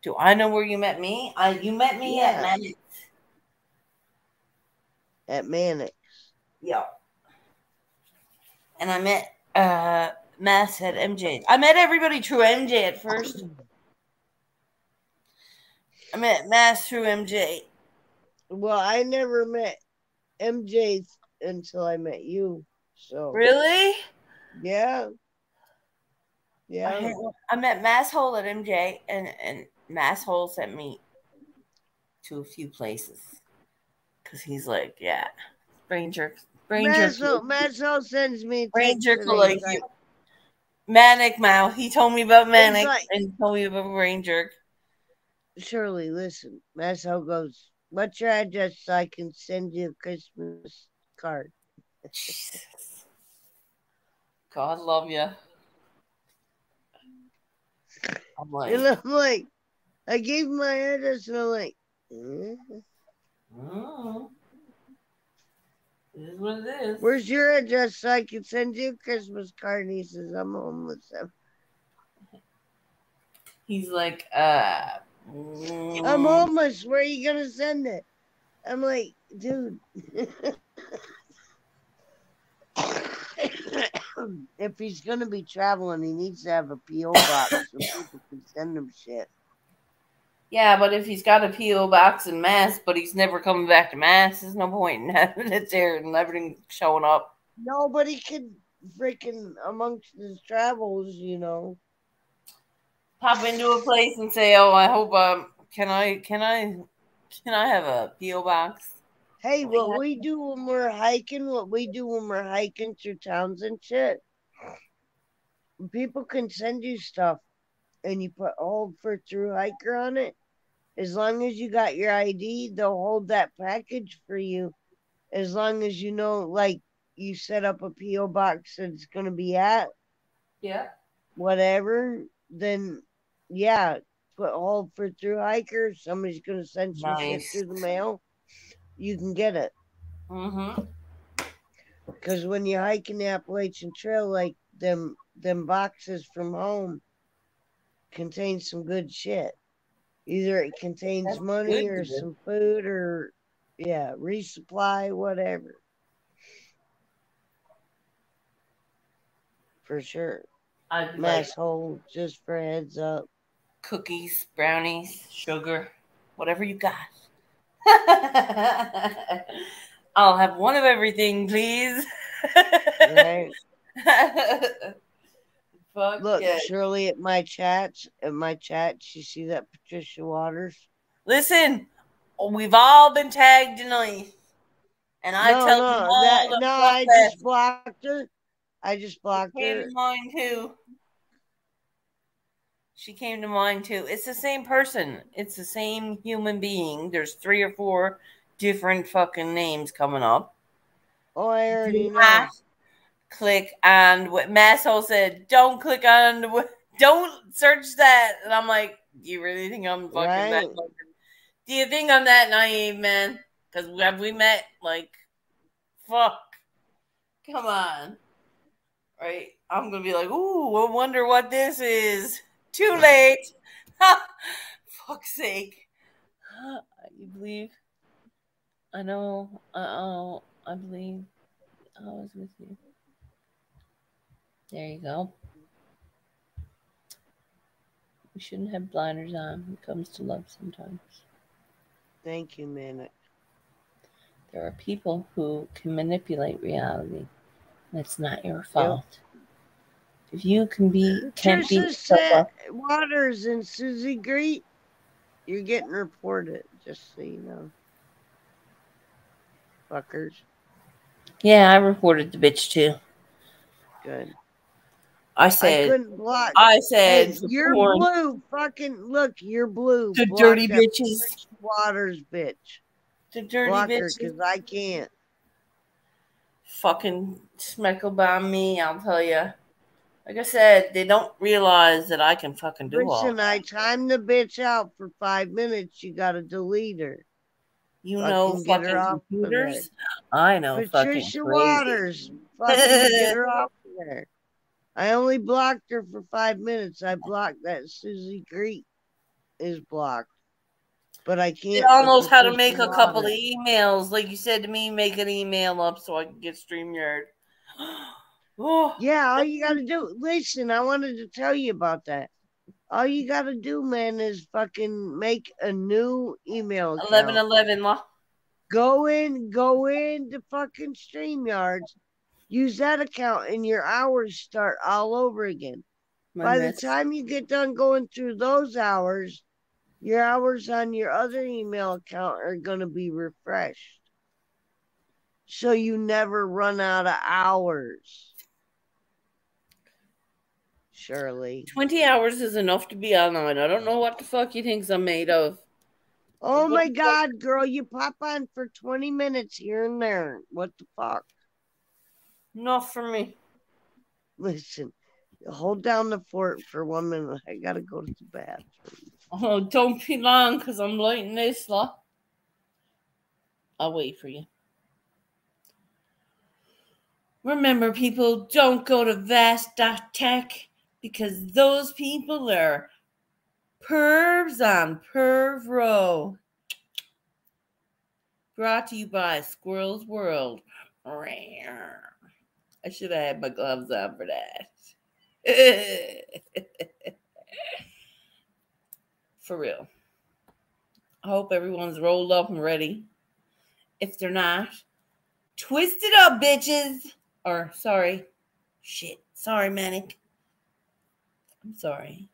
Do I know where you met me? You met me at Mannix. At Mannix. Yeah. And I met Mass at MJ. I met everybody through MJ at first. I met Mass through MJ. Well, I never met MJ until I met you. So really? Yeah. Yeah. I met Masshole at MJ, and Masshole sent me to a few places. Because he's like, yeah, brain jerk. Masshole sends me brain jerk like you. Manic Mouth. He told me about Manic and he told me about brain jerk. Shirley, listen. Masshole goes, what's your address so I can send you a Christmas card? Jesus. God love you. I'm like, I gave him my address and I'm like, oh. This is what it is. Where's your address so I can send you a Christmas card? And he says, I'm homeless. He's like, I'm homeless. Where are you going to send it? I'm like, dude. If he's going to be traveling, he needs to have a P.O. box so people can send him shit. Yeah, but if he's got a P.O. box in Mass, but he's never coming back to Mass, there's no point in having it there and everything showing up. Nobody could freaking amongst his travels, you know. Pop into a place and say, "Oh, I hope can I have a P.O. box?" Hey, what we do when we're hiking through towns and shit, people can send you stuff and you put hold for through hiker on it. As long as you got your ID, they'll hold that package for you. As long as you know, like, you set up a P.O. box that it's going to be at. Yeah. Whatever, then, yeah, put hold for through hiker. Somebody's going to send some shit through the mail. You can get it. Mm-hmm. Because when you hike in the Appalachian Trail, like, them boxes from home contain some good shit. Either it contains money or some food or, yeah, resupply, whatever. For sure. Masshole, just for a heads up. Cookies, brownies, sugar, whatever you got. I'll have one of everything, please. Right. Fuck. Look, yeah. Shirley, at my chat, you see that Patricia Waters? Listen, we've all been tagged tonight. And I tell them all I just blocked her. She came to mine too. She came to mine too. It's the same person. It's the same human being. There's 3 or 4 different fucking names coming up. Oh, I already know. Click on what Masshole said. Don't click on. Don't search that. And I'm like, do you really think I'm fucking that? Do you think I'm that naive, man? Because have we met? Like, fuck. Come on. Right? I'm gonna be like, ooh, I wonder what this is. Too late. Fuck's sake. You believe? I know. I believe I was with you. There you go. We shouldn't have blinders on when it comes to love sometimes. Thank you, Manic. There are people who can manipulate reality. That's not your fault. Yep. If you can't be Waters and Susie Greet. You're getting reported, just so you know. Fuckers. Yeah, I reported the bitch too. Good. I said, I couldn't block. hey, you're blue. Fucking look, you're blue. The block dirty that bitches. Waters bitch. The dirty block bitches. her because I can't. Fucking smeckle by me, I'll tell you. Like I said, they don't realize that I can fucking do all Listen, that. I timed the bitch out for 5 minutes. You got to delete her. You know get fucking her off computers? I know Patricia fucking Waters. Fucking get her off of there. I only blocked her for 5 minutes. I blocked that Susie Greek is blocked. But I can't. They all knows how to make Waters. a couple of emails. Like you said to me, make an email up so I can get StreamYard. Oh. Yeah, all you got to do. Listen, I wanted to tell you about that. All you got to do, man, is fucking make a new email account. 1111 law. Go into fucking StreamYards. Use that account and your hours start all over again. By the time you get done going through those hours, your hours on your other email account are going to be refreshed. So you never run out of hours. Shirley. 20 hours is enough to be online. I don't know what the fuck you think I'm made of. Oh my God, girl, you pop on for 20 minutes here and there. What the fuck? Not for me. Listen, hold down the fort for 1 minute. I gotta go to the bathroom. Oh, don't be long, because I'm lighting this, law. I'll wait for you. Remember, people, don't go to vast.tech, because those people are pervs on Perv Row. Brought to you by Squirrel's World. I should have had my gloves on for that. For real. I hope everyone's rolled up and ready. If they're not, twist it up, bitches. Or, sorry. Shit. Sorry, Manic. I'm sorry.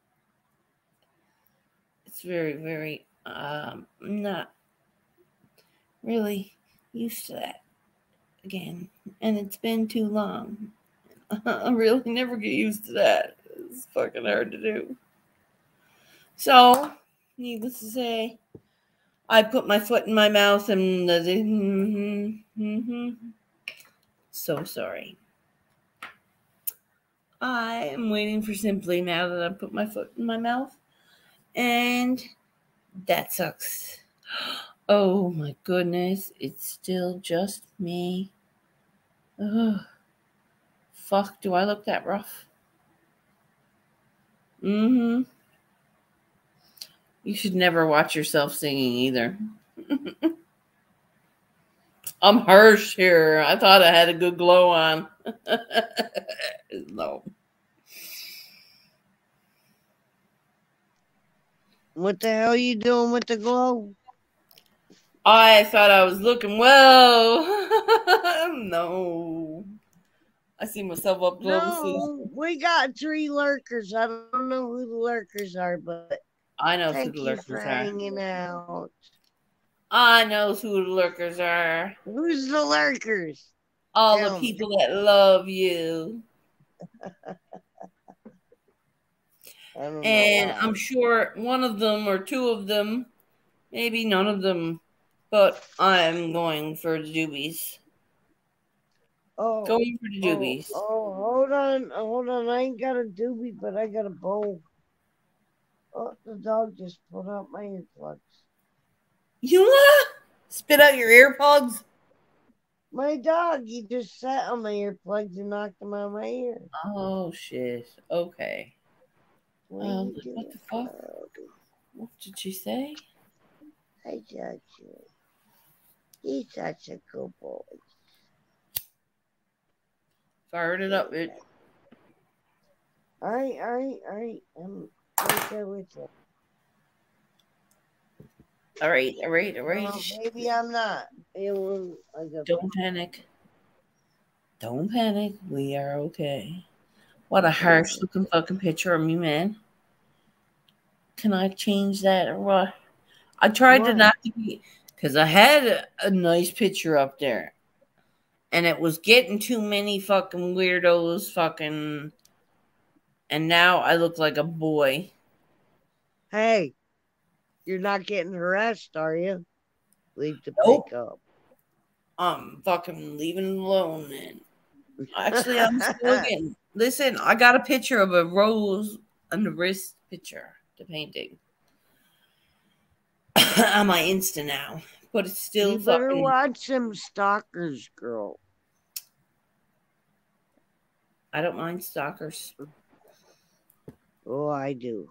It's very, very, not really used to that again. And it's been too long. I really never get used to that. It's fucking hard to do. So, needless to say, I put my foot in my mouth and so sorry. I am waiting for Simply now that I put my foot in my mouth. And that sucks. Oh my goodness. It's still just me. Ugh. Fuck, do I look that rough? You should never watch yourself singing either. I'm harsh here. I thought I had a good glow on. No. What the hell are you doing with the glow? I thought I was looking well. No. I see myself up close. No, we got 3 lurkers. I don't know who the lurkers are, but I know who the lurkers are. Hanging out. I know who the lurkers are. Who's the lurkers? All the people that love you. And I'm sure one of them or 2 of them, maybe none of them, but I'm going for the doobies. Going for the doobies. Hold on. I ain't got a doobie, but I got a bowl. Oh, the dog just pulled out my earplugs. You spit out your earplugs? My dog, he just sat on my earplugs and knocked them out of my ear. Oh, shit. Okay. What the fuck? What did you say? I got you. He's such a good boy. Fired it up, bitch. All right. I'm right there with you. All right. Maybe I'm not. Don't panic. Don't panic. We are okay. What a harsh looking fucking picture of me, man. Can I change that or what? I tried Why? to not to be, because I had a nice picture up there. And it was getting too many fucking weirdos fucking. And now I look like a boy. Hey, you're not getting harassed, are you? Leave the Nope. pickup. I'm fucking leaving it alone, man. Actually, I'm still getting. Listen, I got a picture of a rose on the wrist picture, the painting. On my Insta now. But it's still You better fucking. watch some stalkers, girl. I don't mind stalkers. Oh, I do.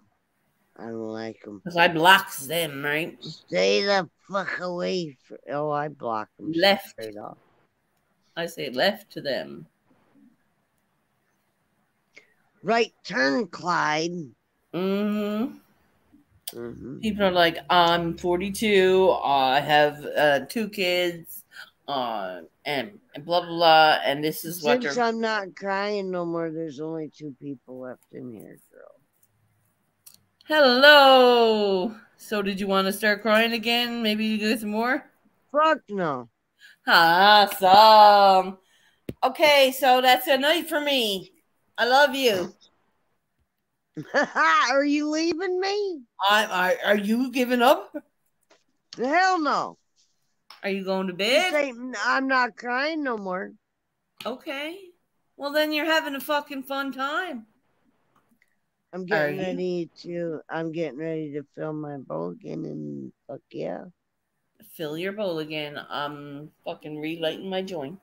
I don't like them. Because I blocks them, right? Stay the fuck away. Oh, I block them Left. straight off. I say left to them. Right turn, Clyde. Mm-hmm. Mm-hmm. People are like, I'm 42. I have 2 kids. And blah, blah, blah. And this is what Since they're. I'm not crying no more, there's only 2 people left in here, girl. Hello. So did you want to start crying again? Maybe you get some more? Fuck no. Awesome. Okay, so that's a night for me. I love you. Are you leaving me? Are you giving up? Hell no. Are you going to This bed? ain't, I'm not crying no more. Okay. Well, then you're having a fucking fun time. I'm getting ready to fill my bowl again, and fuck yeah. Fill your bowl again. I'm fucking relighting my joint.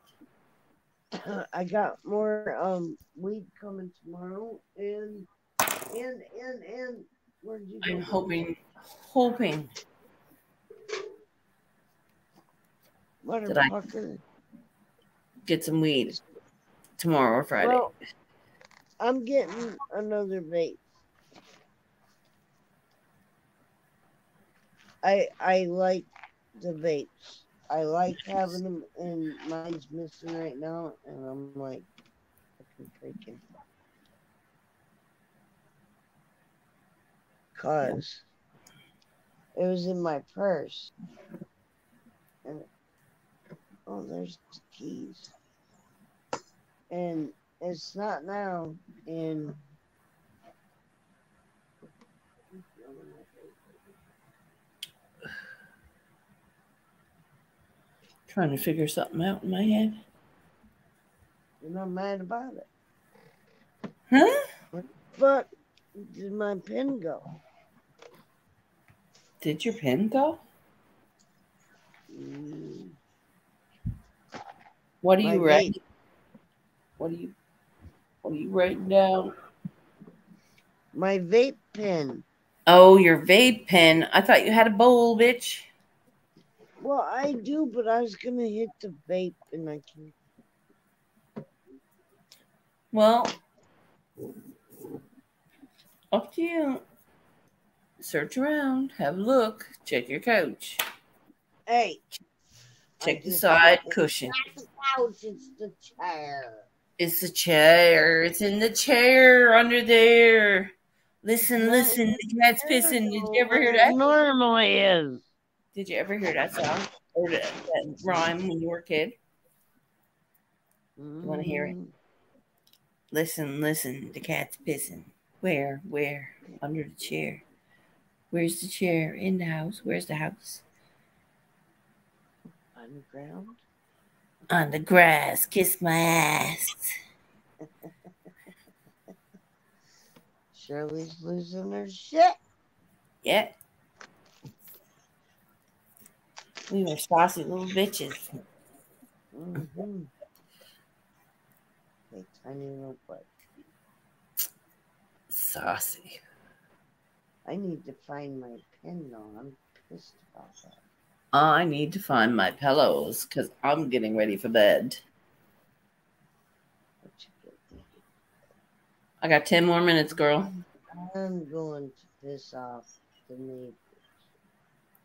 I got more weed coming tomorrow, and where'd you go? I'm hoping Motherfucker. Get some weed tomorrow or Friday. Well, I'm getting another vape. I like the vapes. I like having them, and mine's missing right now, and I'm like, fucking freaking. Cause it was in my purse. And oh, there's the keys. And it's not now. And Trying to figure something out in my head. I'm not mad about it. Huh? Where the fuck did my pen go? Did your pen go? What are you writing? What are you writing down? My vape pen. Oh, your vape pen. I thought you had a bowl, bitch. Well, I do, but I was gonna hit the vape and I can't. Well, up to you. Search around, have a look, check your couch. Hey. Check the side cushion. It's not the couch, it's the chair. It's the chair. It's in the chair under there. Listen, the cat's pissing. Did you ever hear that? It normally is. Did you ever hear that song or that rhyme when you were a kid? You want to hear it? Listen, the cat's pissing. Where? Under the chair. Where's the chair? In the house. Where's the house? On the ground? On the grass. Kiss my ass. Shirley's losing her shit. Yeah. We were saucy little bitches. Mm-hmm. A tiny little butt. Saucy. I need to find my pen though. I'm pissed about that. I need to find my pillows because I'm getting ready for bed. I got 10 more minutes, girl. I'm going to piss off the neighbors.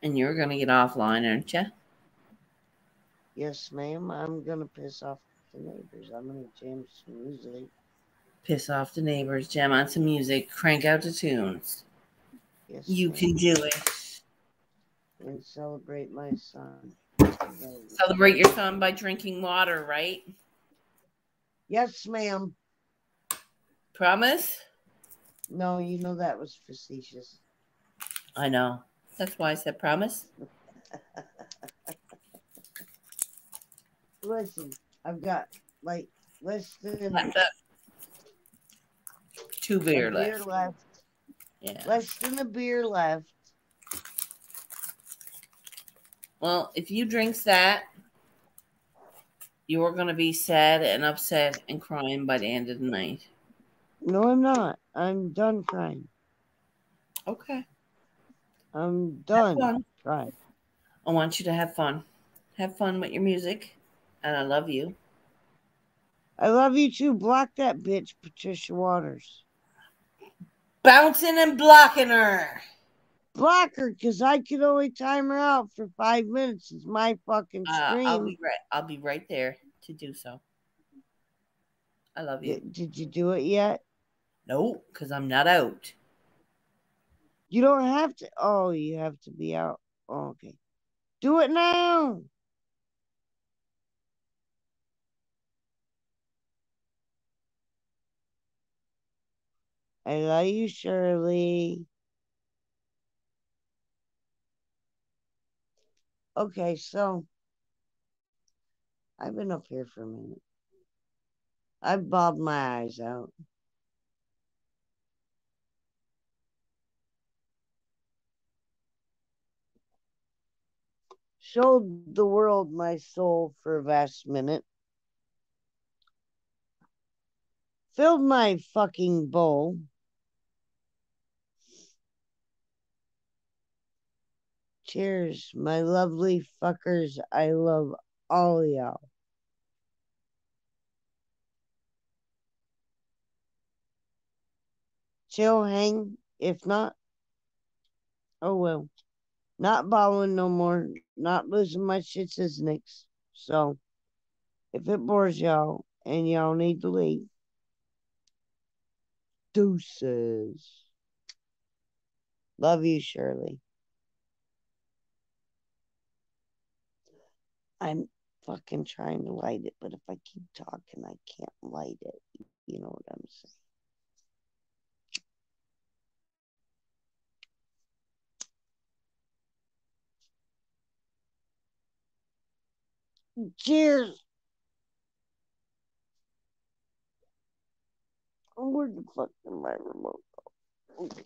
And you're going to get offline, aren't you? Yes, ma'am. I'm going to piss off the neighbors. I'm going to jam some music. Piss off the neighbors, jam on some music, crank out the tunes. Yes, you ma'am. can do it. and celebrate my son. Celebrate your son by drinking water, right? Yes, ma'am. Promise? No, you know that was facetious. I know. That's why I said promise. Listen, I've got like less than 2 beer left. Yeah. Less than a beer left. Well, if you drink that, you're going to be sad and upset and crying by the end of the night. No, I'm not. I'm done crying. Okay. I'm done crying. I want you to have fun. Have fun with your music. And I love you. I love you too. Block that bitch, Patricia Waters. Bouncing and blocking her. Block her, because I can only time her out for 5 minutes. It's my fucking stream. I'll be right there to do so. I love you. Did you do it yet? No, because I'm not out. You don't have to. Oh, you have to be out. Oh, okay. Do it now. I love you, Shirley. Okay, so I've been up here for a minute. I've bobbed my eyes out. Showed the world my soul for a vast minute. Filled my fucking bowl. Cheers, my lovely fuckers. I love all y'all. Chill, hang. If not, oh well. Not bowling no more. Not losing my shits as nicks. So, if it bores y'all and y'all need to leave, deuces. Love you, Shirley. I'm fucking trying to light it, but if I keep talking, I can't light it. You know what I'm saying. Cheers. Where the fuck is my remote? Okay.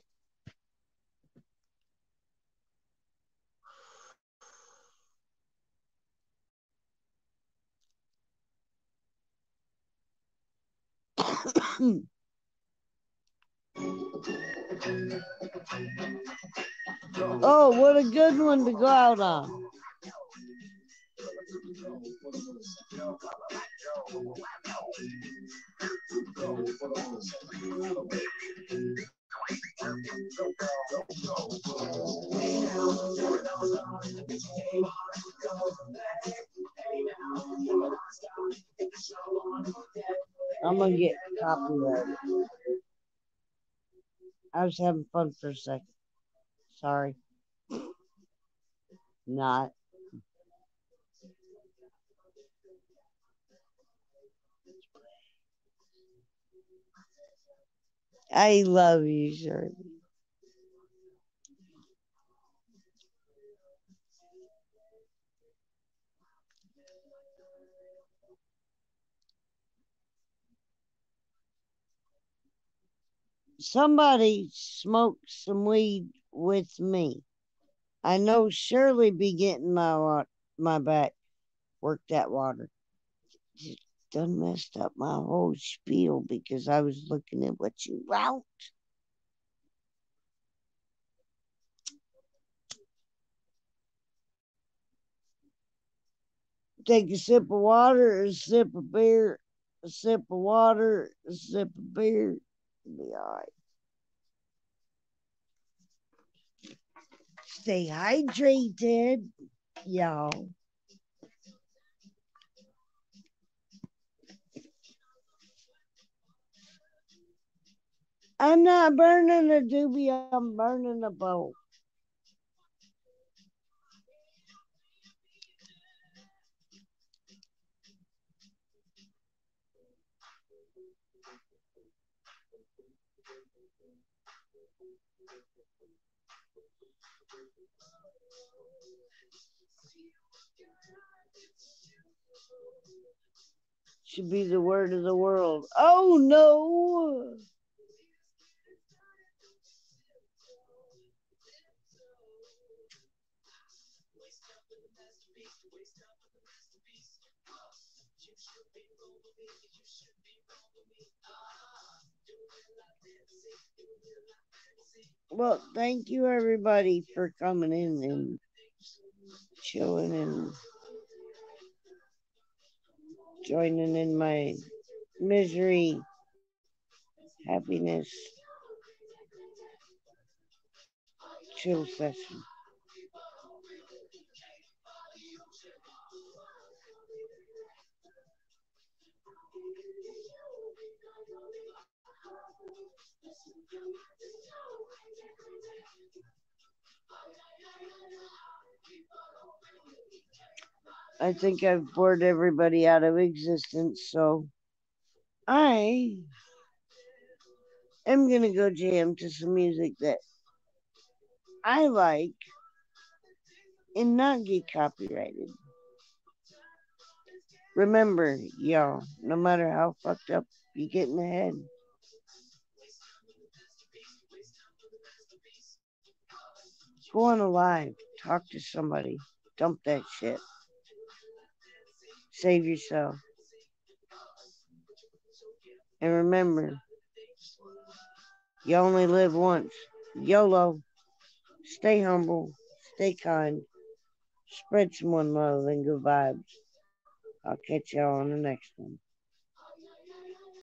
Oh, what a good one to go out on. I'm gonna get copyrighted. I was having fun for a second. Sorry. Not. I love you, Shirley. Somebody smoked some weed with me. I know Shirley be getting my back. Work that water. Just done messed up my whole spiel because I was looking at what you wrote. Take a sip of water, a sip of beer, a sip of water, a sip of beer. Be all right. Stay hydrated, y'all. I'm not burning a doobie, I'm burning a bowl. should be the word of the world. Oh no! Well, thank you everybody for coming in and chilling and joining in my misery, happiness, chill session. I think I've bored everybody out of existence, so I am going to go jam to some music that I like and not get copyrighted. Remember, y'all, no matter how fucked up you get in the head, go on a live, talk to somebody, dump that shit, save yourself. And remember, you only live once. YOLO. Stay humble, stay kind, spread some one love and good vibes. I'll catch y'all on the next one.